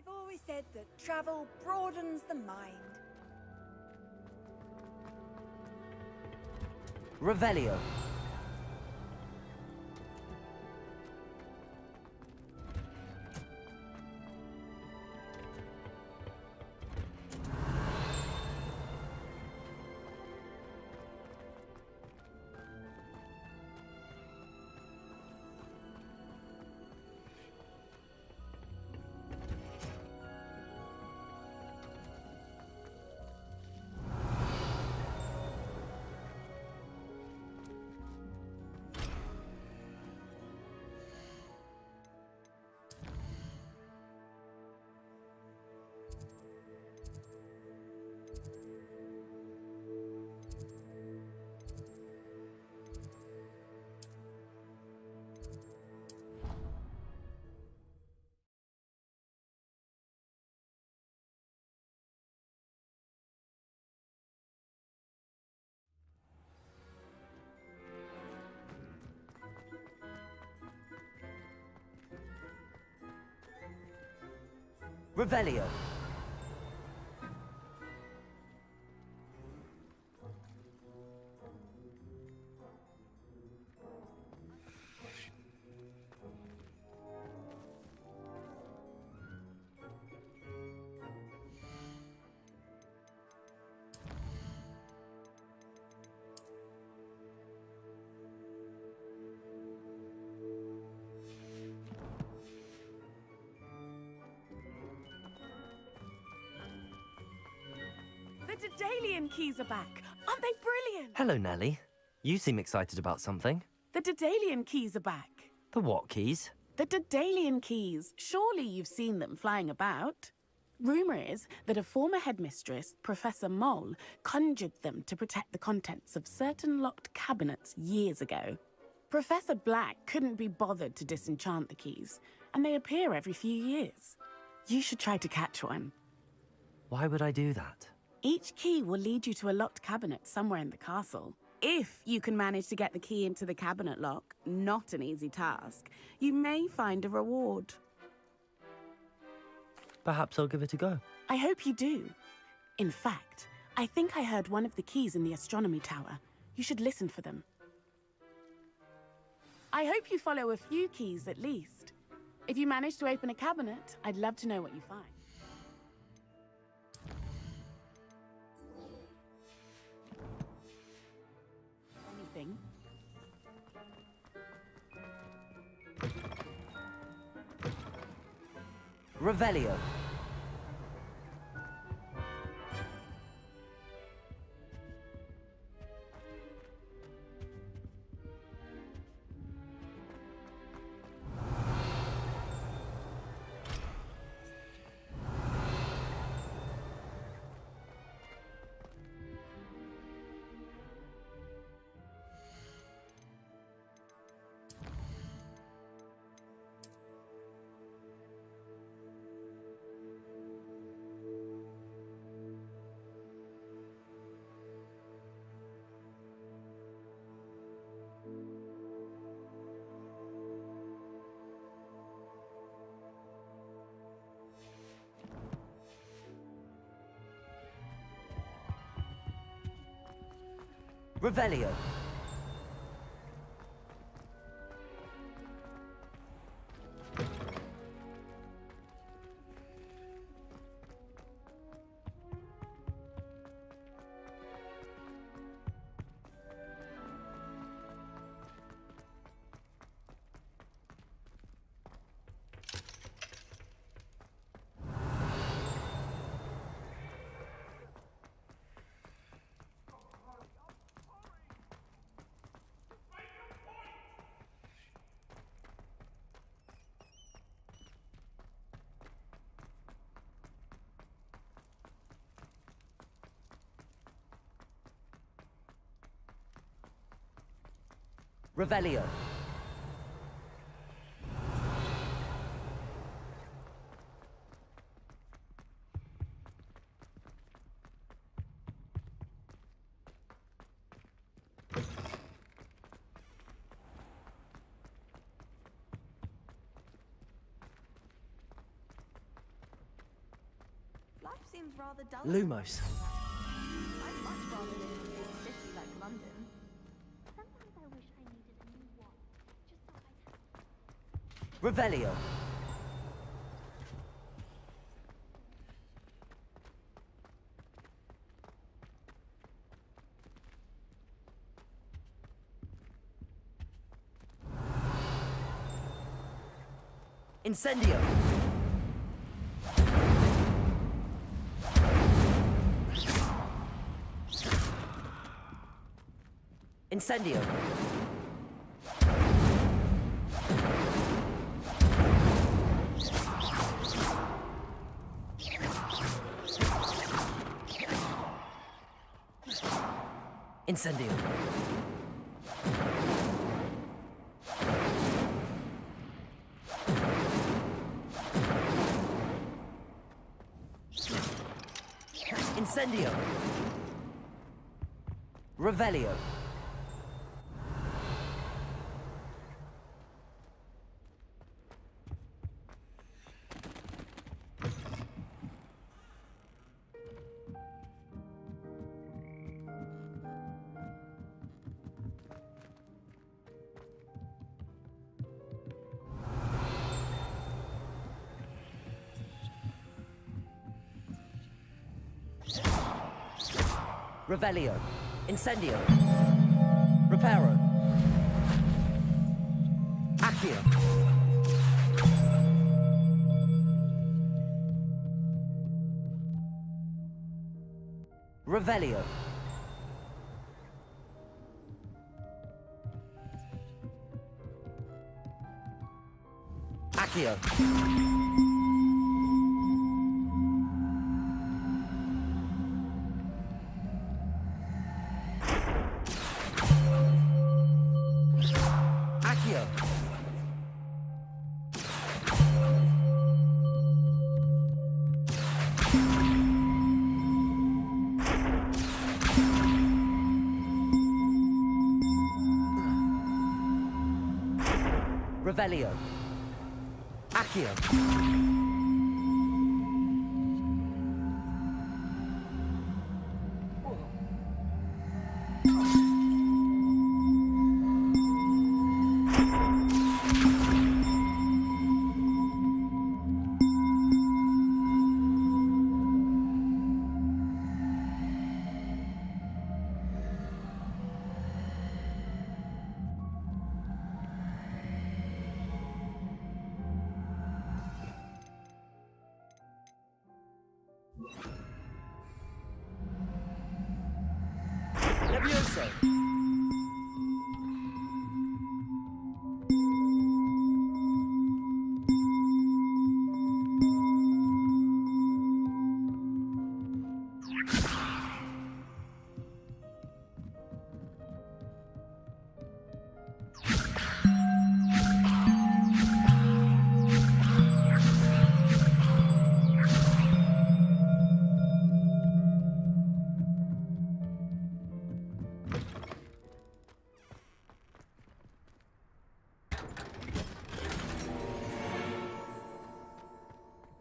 I've always said that travel broadens the mind. Revelio. Revelio. The Daedalian keys are back. Aren't they brilliant? Hello, Nellie. You seem excited about something. The Daedalian keys are back. The what keys? The Daedalian keys. Surely you've seen them flying about. Rumour is that a former headmistress, Professor Mole, conjured them to protect the contents of certain locked cabinets years ago. Professor Black couldn't be bothered to disenchant the keys, and they appear every few years. You should try to catch one. Why would I do that? Each key will lead you to a locked cabinet somewhere in the castle. If you can manage to get the key into the cabinet lock, not an easy task, you may find a reward. Perhaps I'll give it a go. I hope you do. In fact, I think I heard one of the keys in the astronomy tower. You should listen for them. I hope you follow a few keys at least. If you manage to open a cabinet, I'd love to know what you find. Anything? Revelio. Revelio. Revelio. seems rather dull. Lumos. I'd much rather live in a big city like London. Sometimes I wish I needed a new watch, just so I'd Revelio. Incendio. Incendio. Incendio. Incendio. Revelio. Revelio. Incendio. Reparo. Accio. Revelio. Accio. Revelio. Accio. Levioso.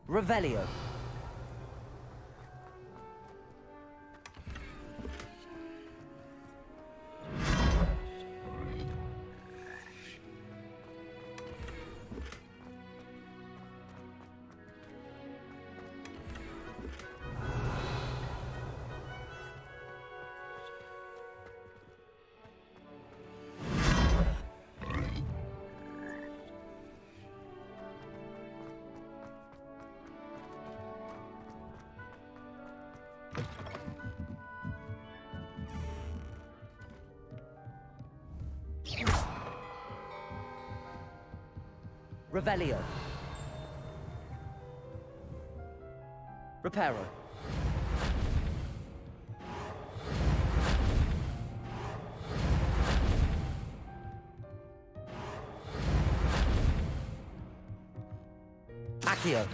Revelio. Revelio. Reparo. Accio.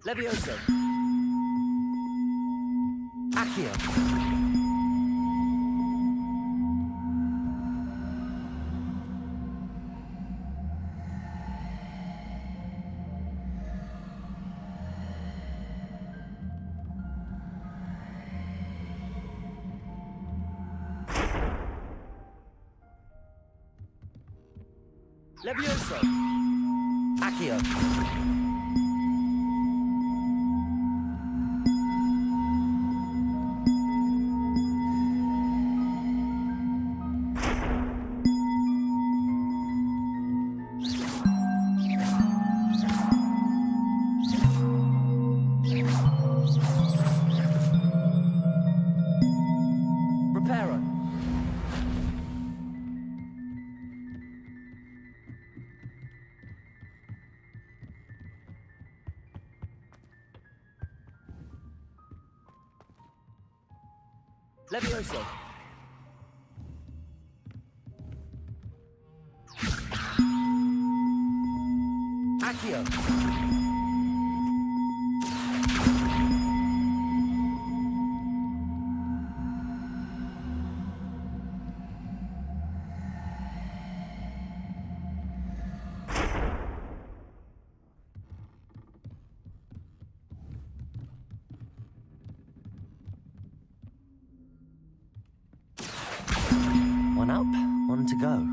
Levioso. Accio. Levioso! Accio! Reparo! Levioso! Accio! One up, one to go.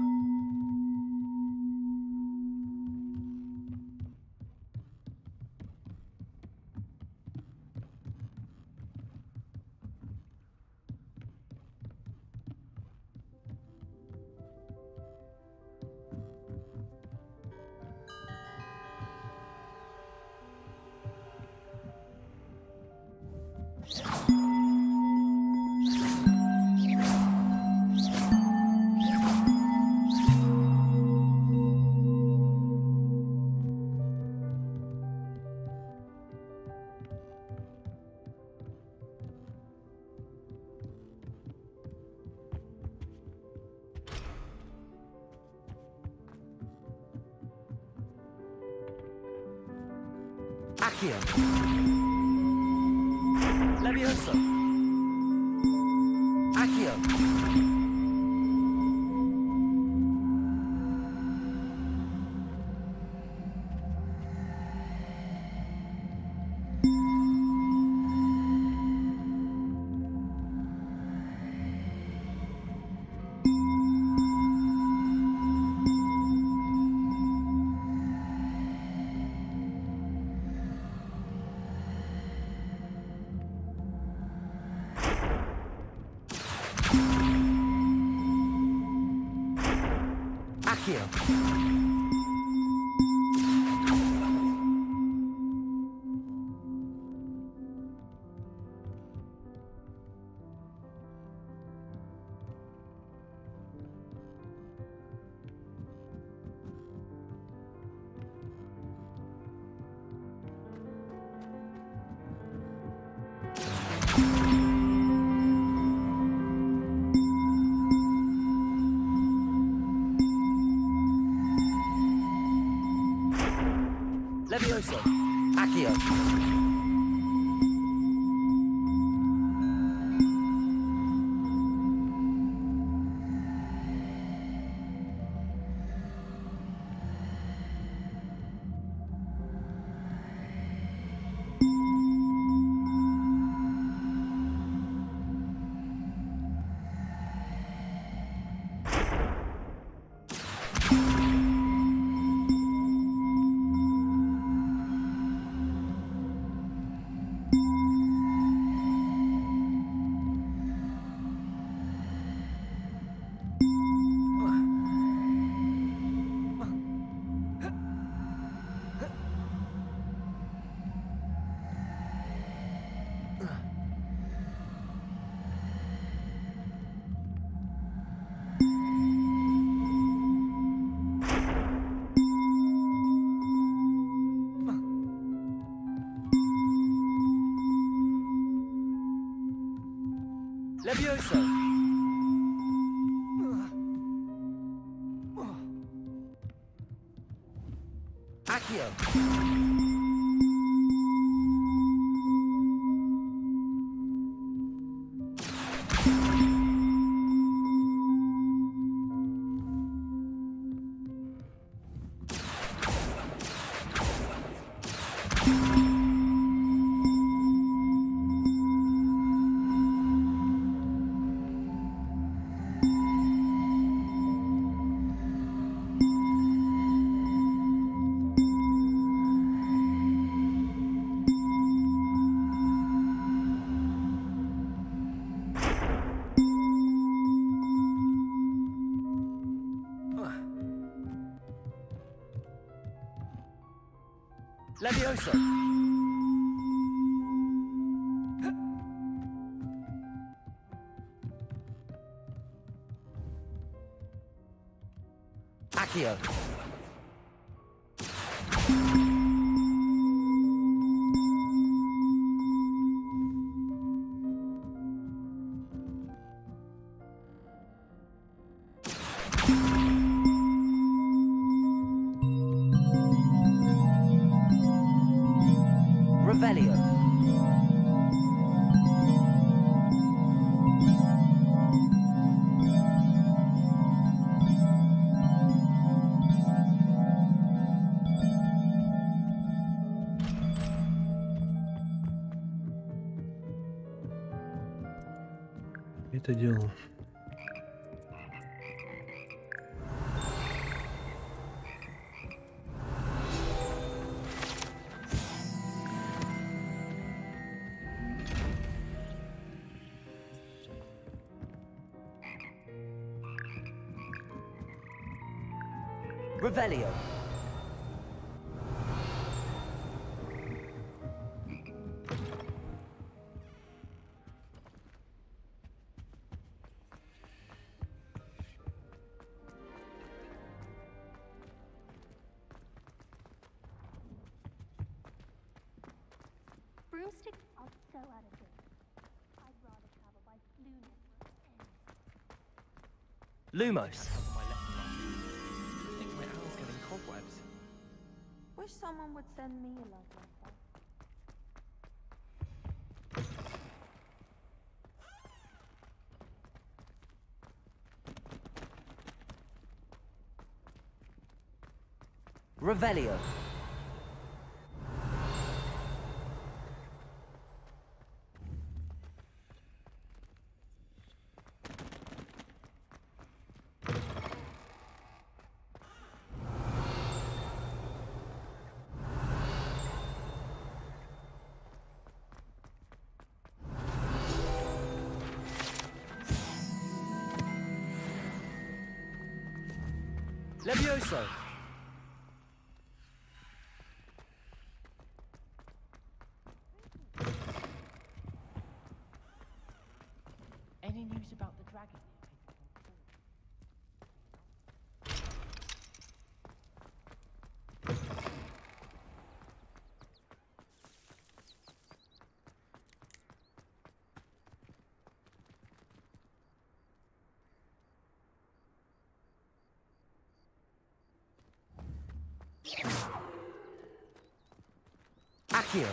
Accio! Levioso! Accio! Accio! Levioso! Accio! Levioso! Accio! Levioso! Accio! Revelio. Это дело. Revelio. Broomsticks are so out of date. I'd rather travel by blue network. Lumos. I think my owl's getting cobwebs. Wish someone would send me a love letter. Revelio. Levioso. Any news about the dragon? Accio.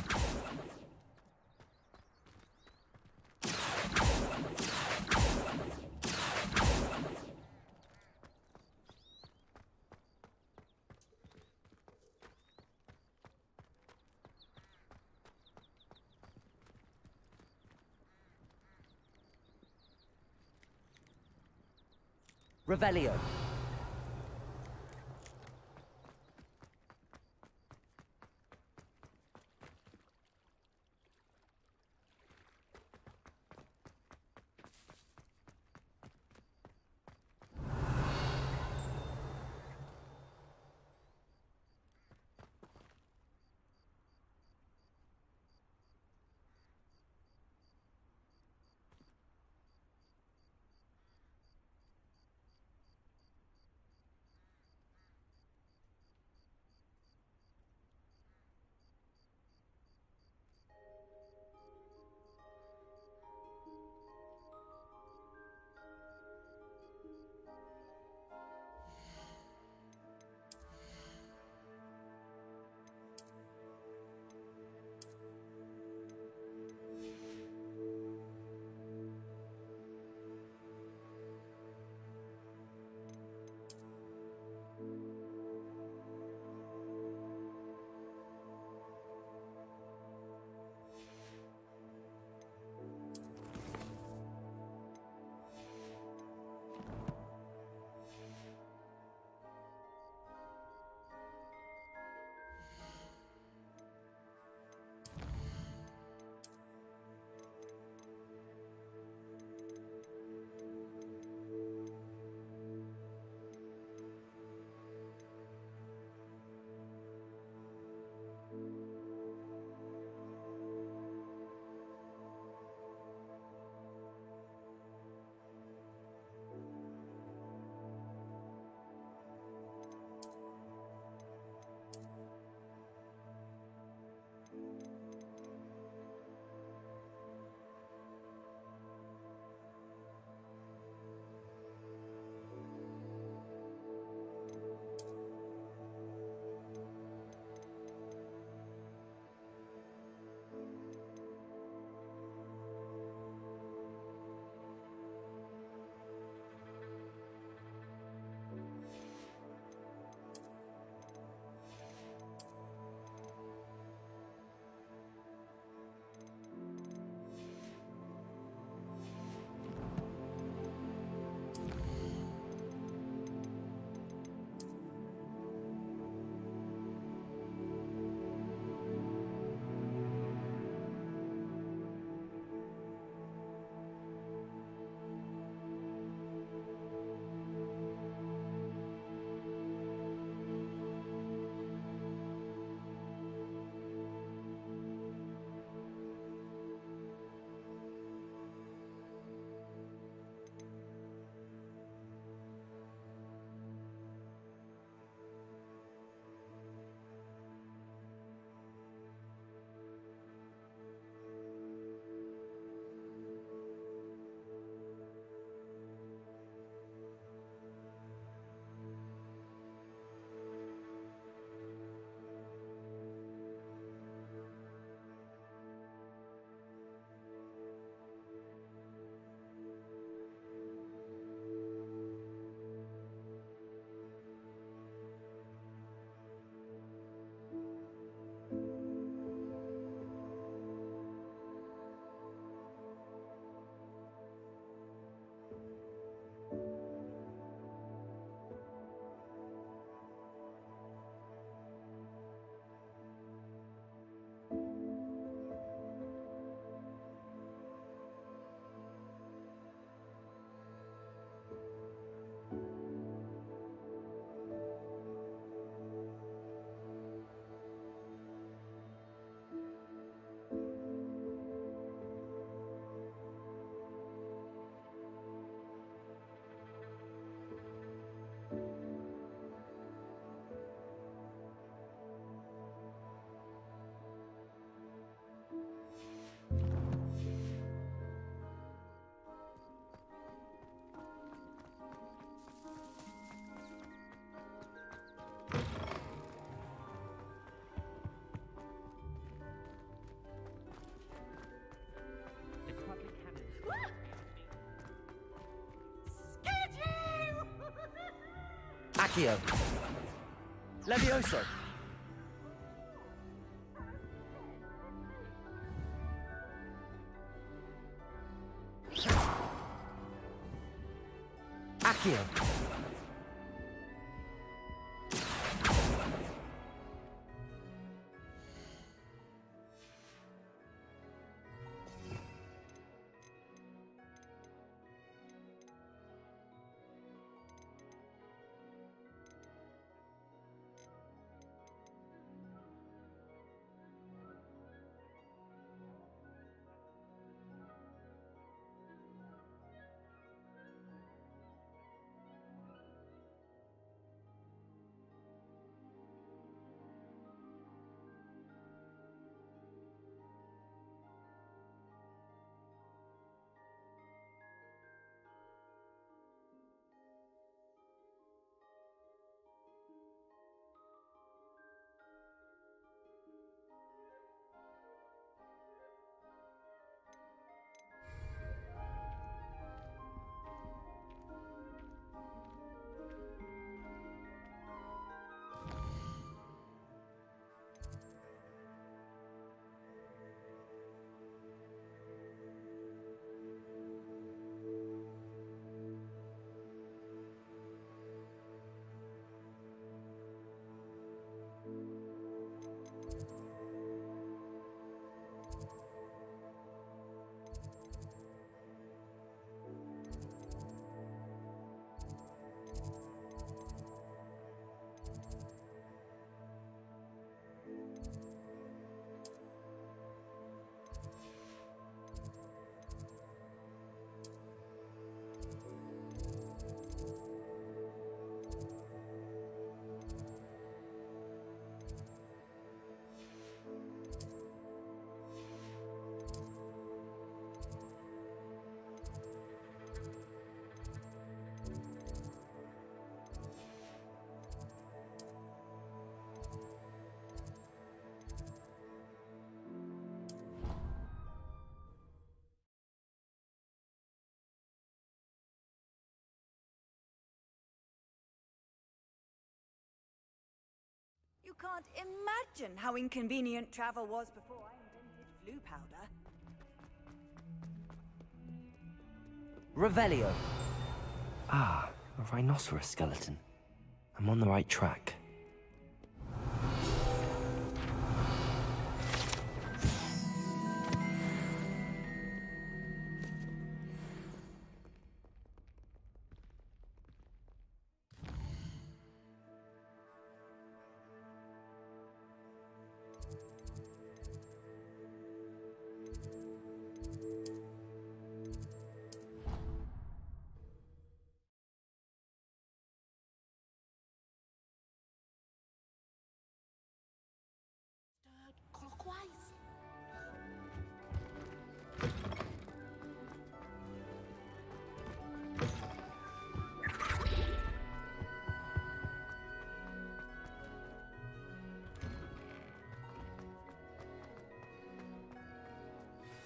Revelio. Accio. Levioso. Accio. You can't imagine how inconvenient travel was before I invented blue powder. Revelio. Ah, a rhinoceros skeleton. I'm on the right track. Clockwise.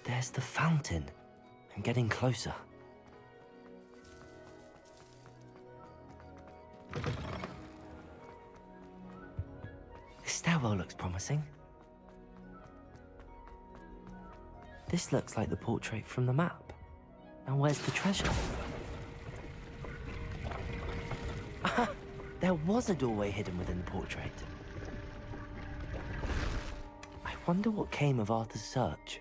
There's the fountain. I'm getting closer. The stairwell looks promising. This looks like the portrait from the map. Now where's the treasure? There was a doorway hidden within the portrait. I wonder what came of Arthur's search.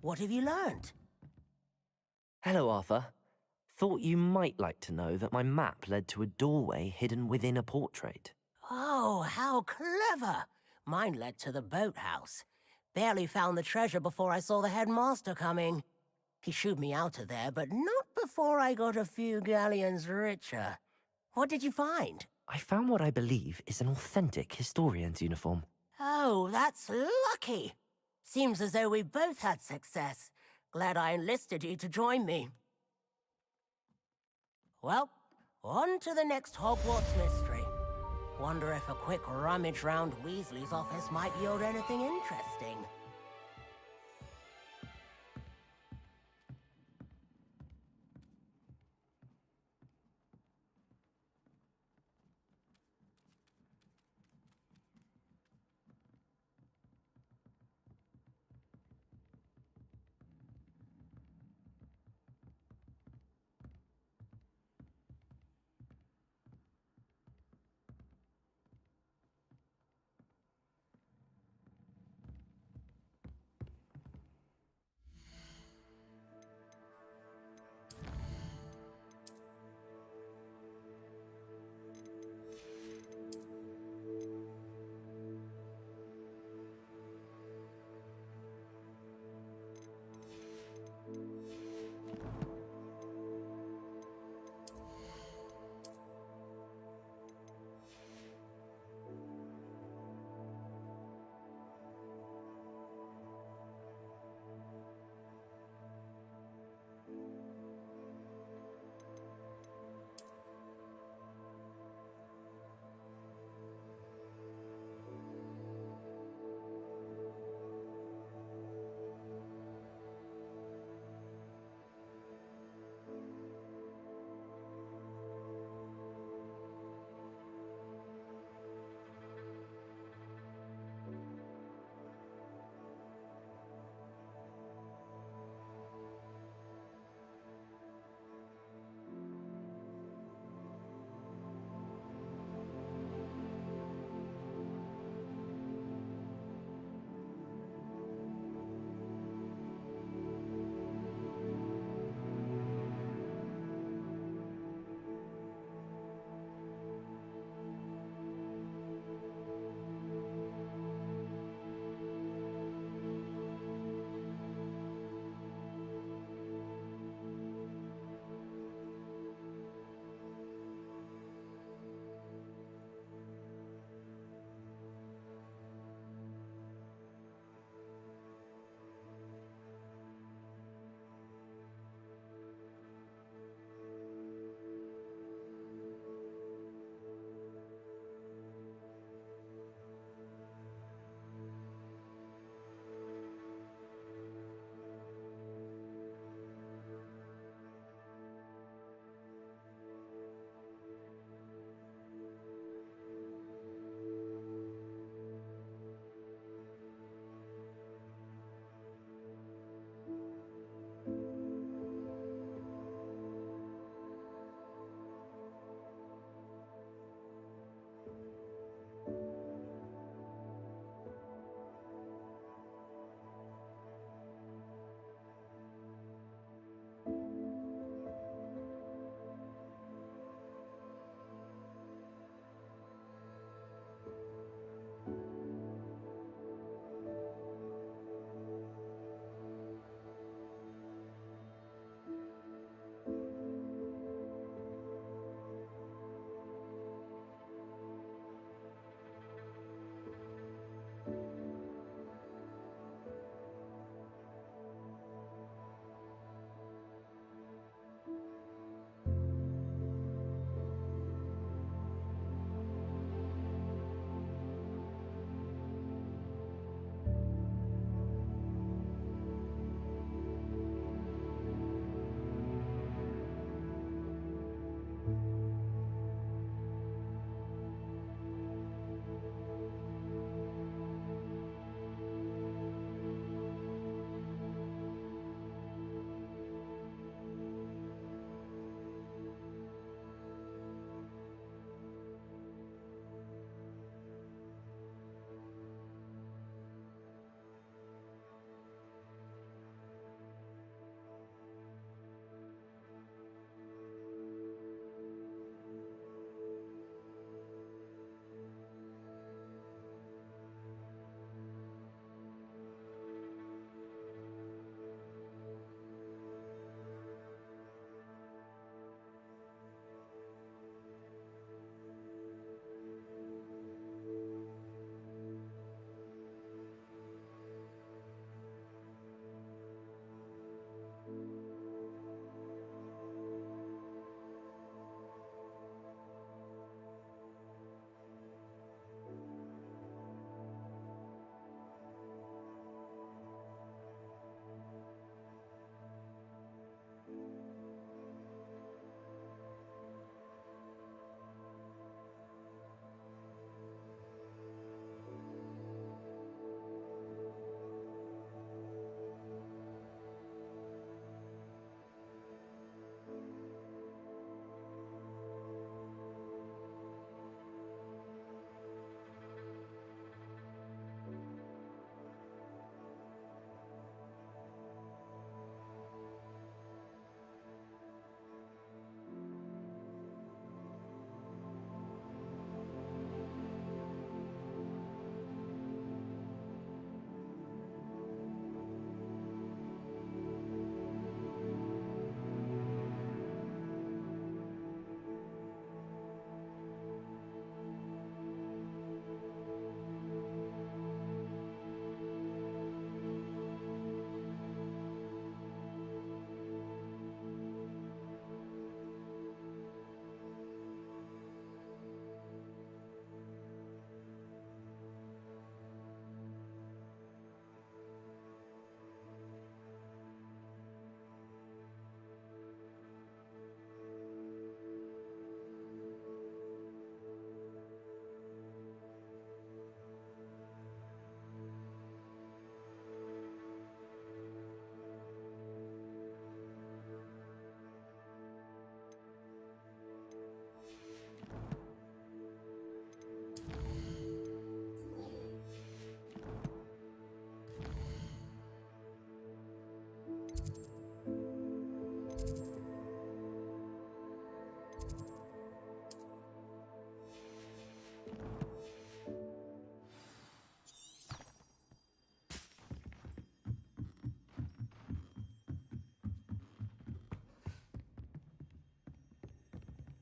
What have you learned? Hello, Arthur. Thought you might like to know that my map led to a doorway hidden within a portrait. Oh, how clever! Mine led to the boathouse. Barely found the treasure before I saw the headmaster coming. He shooed me out of there, but not before I got a few galleons richer. What did you find? I found what I believe is an authentic historian's uniform. Oh, that's lucky. Seems as though we both had success. Glad I enlisted you to join me. Well, on to the next Hogwarts mystery. Wonder if a quick rummage round Weasley's office might yield anything interesting.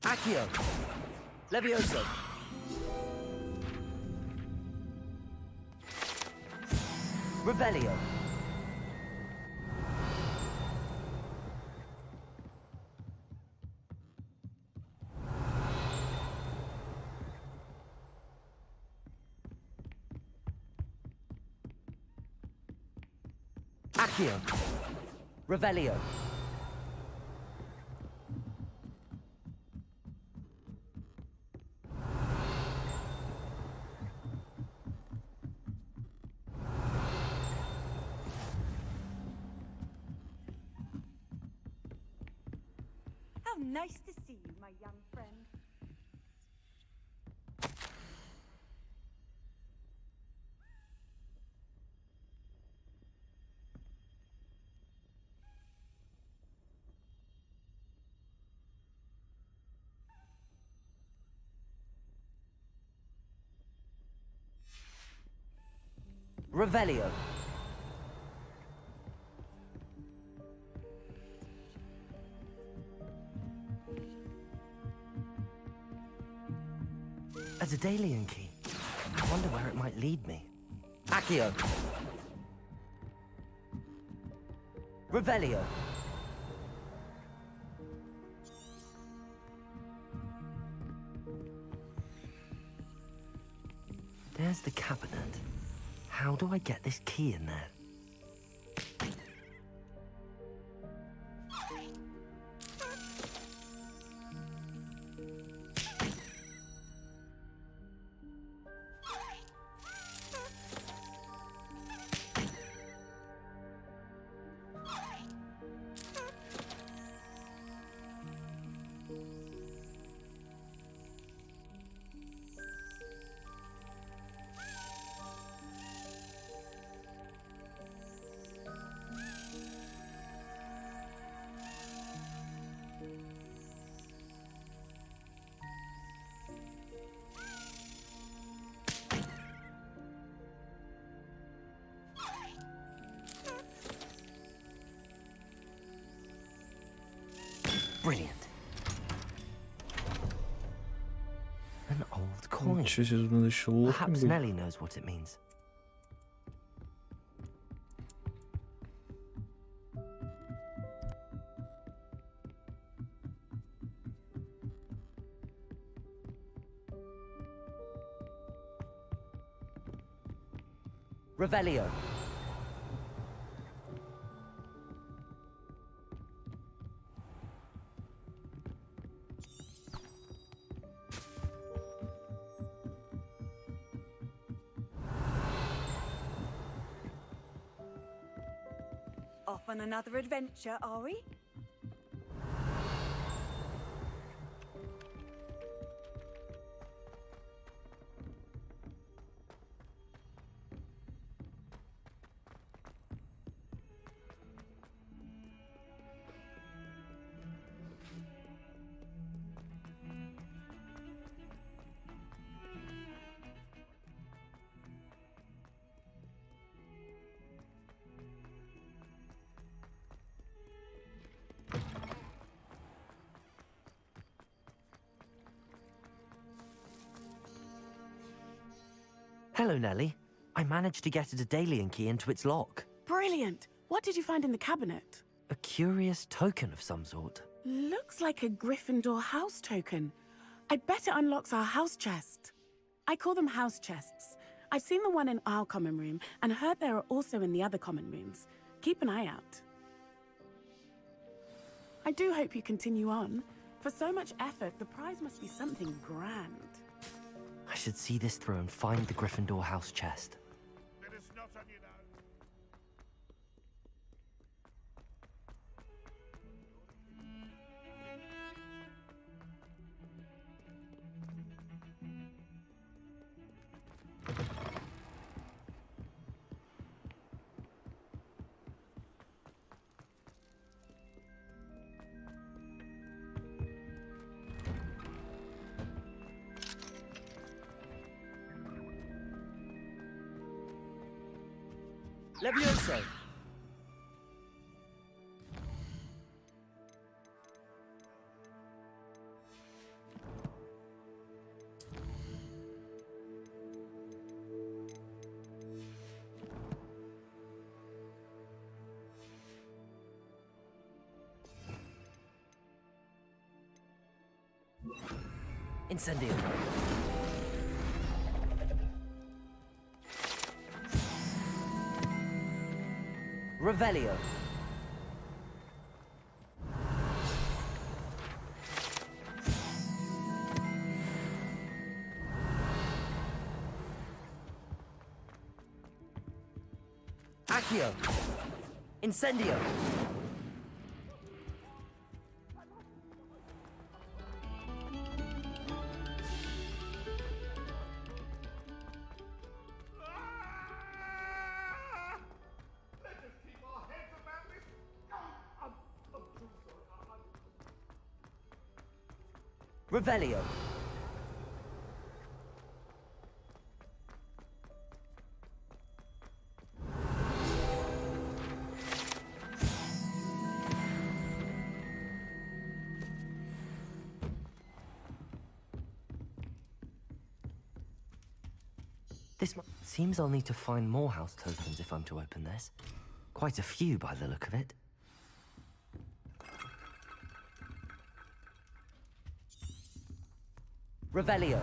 Accio. Levioso. Revelio. Accio. Revelio. How nice to see you, my young friend. Revelio. A Daedalian key. I wonder where it might lead me. Accio. Revelio. There's the cabinet. How do I get this key in there? Brilliant. An old coin. Ничего себе, тут надо еще ловким Perhaps быть. Nellie knows what it means. Revelio. Off on another adventure, are we? Hello, Nellie. I managed to get a Daedalian key into its lock. Brilliant! What did you find in the cabinet? A curious token of some sort. Looks like a Gryffindor house token. I bet it unlocks our house chest. I call them house chests. I've seen the one in our common room and heard there are also in the other common rooms. Keep an eye out. I do hope you continue on. For so much effort, the prize must be something grand. I should see this through and find the Gryffindor house chest. Levioso. Incendio. Revelio. Accio. Incendio. Revelio. Seems I'll need to find more house tokens if I'm to open this. Quite a few by the look of it. Revelio.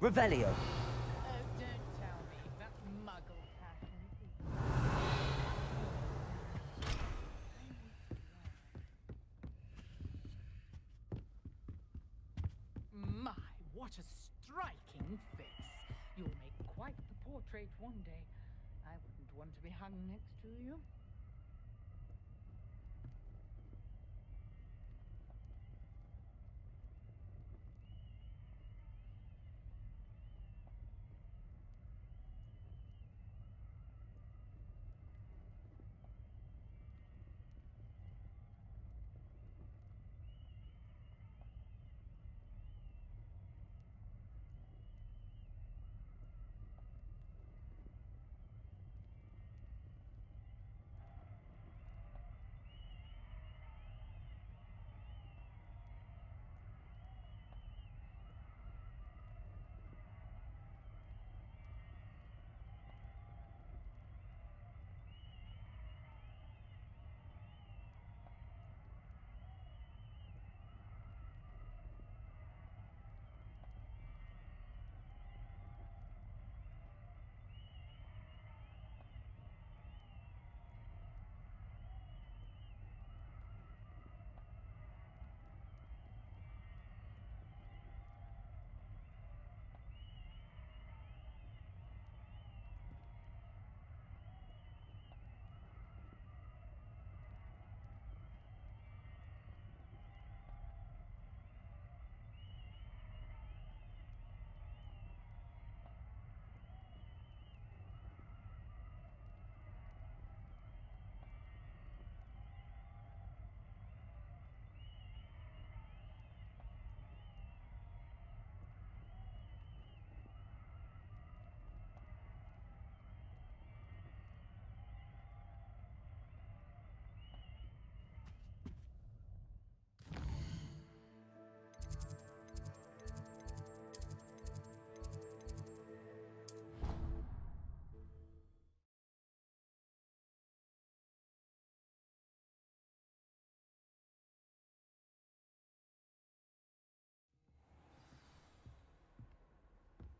Revelio. Oh, don't tell me. That's muggle passion. My, what a striking face. You'll make quite the portrait one day. I wouldn't want to be hung next to you.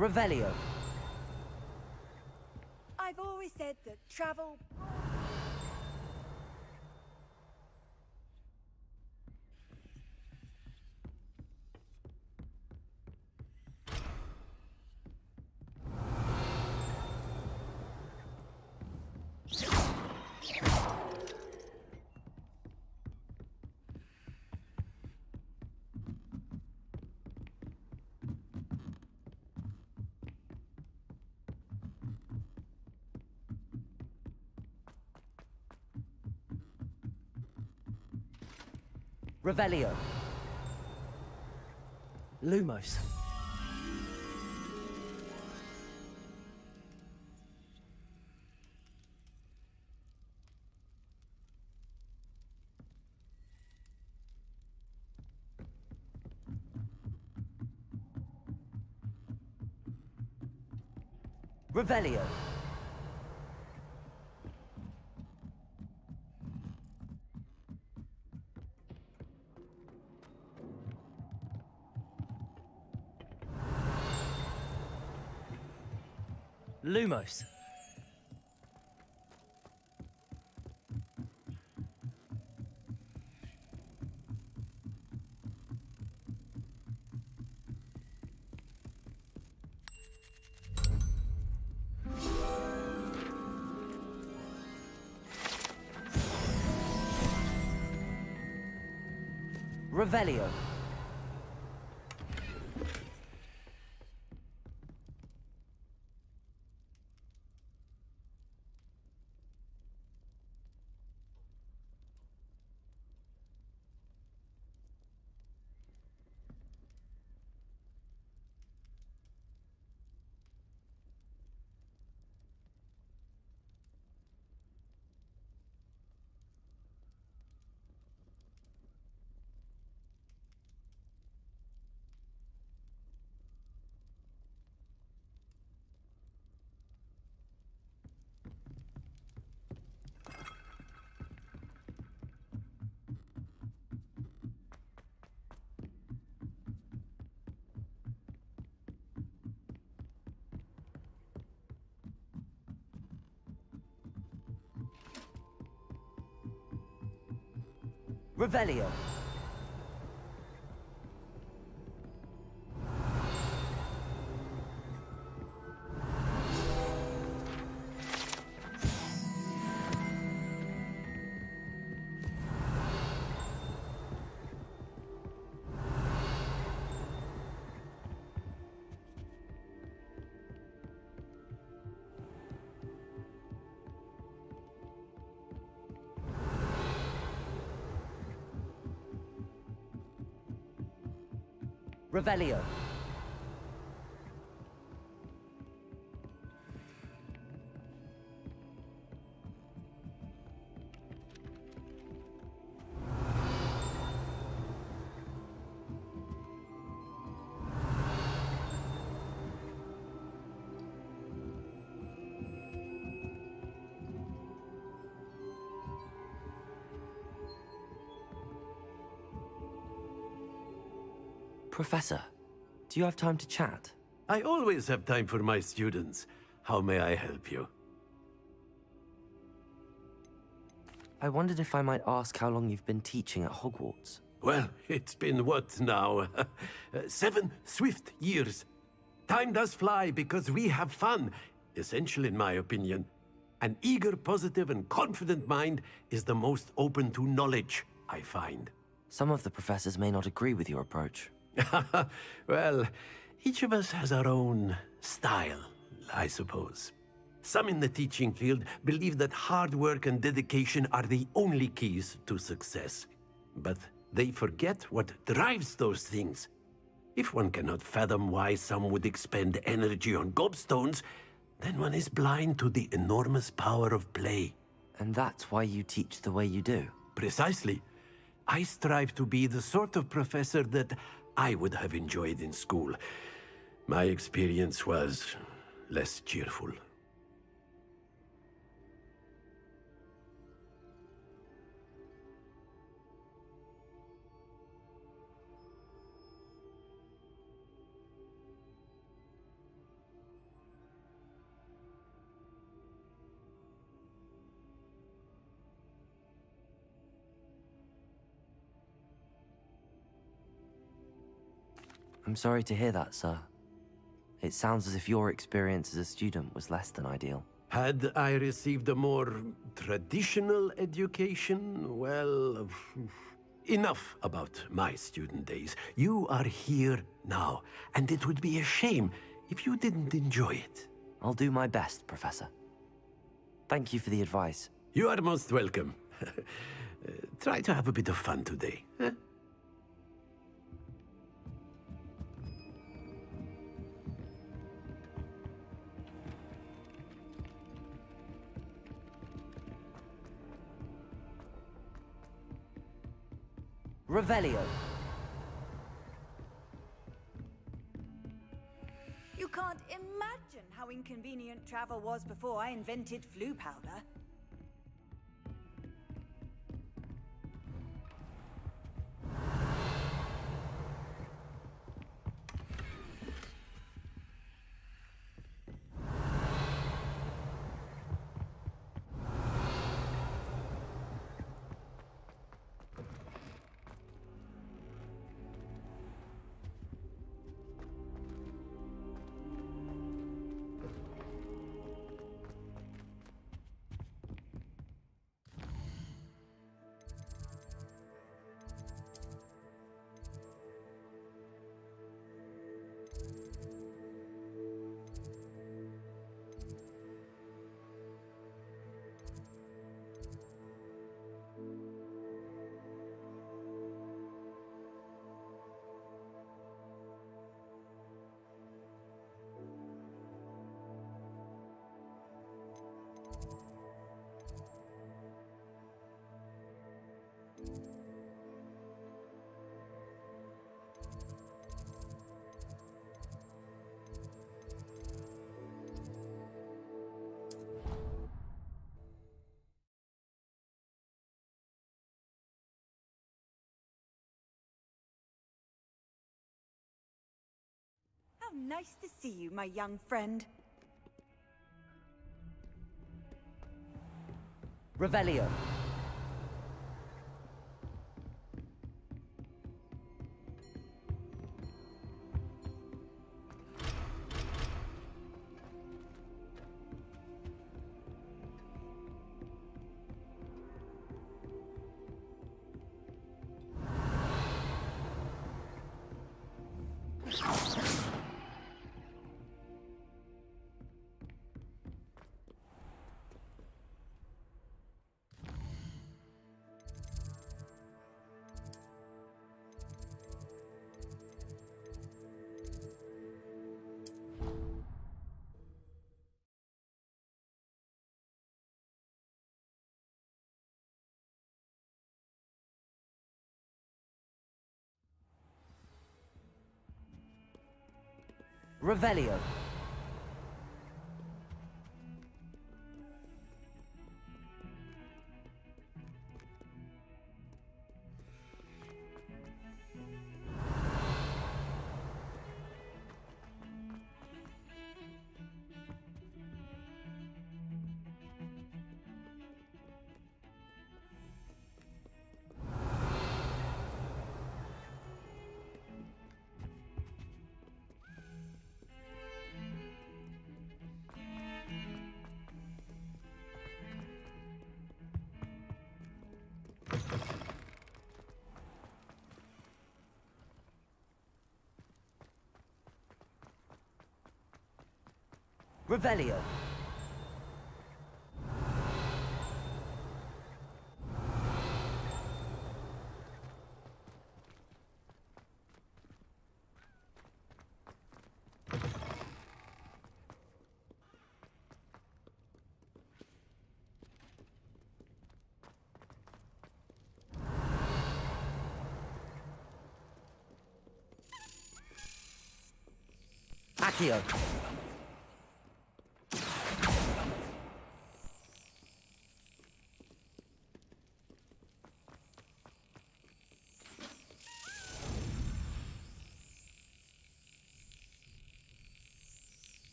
Revelio. I've always said that travel... Revelio. Lumos. Revelio. Lumos. Revelio. Revelio. Revelio. Professor, do you have time to chat? I always have time for my students. How may I help you? I wondered if I might ask how long you've been teaching at Hogwarts. Well, it's been what now? 7 swift years. Time does fly because we have fun, essential in my opinion. An eager, positive, and confident mind is the most open to knowledge, I find. Some of the professors may not agree with your approach. Well, each of us has our own style, I suppose. Some in the teaching field believe that hard work and dedication are the only keys to success. But they forget what drives those things. If one cannot fathom why some would expend energy on gobstones, then one is blind to the enormous power of play. And that's why you teach the way you do? Precisely. I strive to be the sort of professor that I would have enjoyed in school. My experience was less cheerful. I'm sorry to hear that, sir. It sounds as if your experience as a student was less than ideal. Had I received a more traditional education, well, enough about my student days. You are here now, and it would be a shame if you didn't enjoy it. I'll do my best, Professor. Thank you for the advice. You are most welcome. Try to have a bit of fun today. Huh? Revelio. You can't imagine how inconvenient travel was before I invented flu powder. How nice to see you, my young friend. Revelio. Revelio. Revelio. Accio.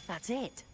That's it.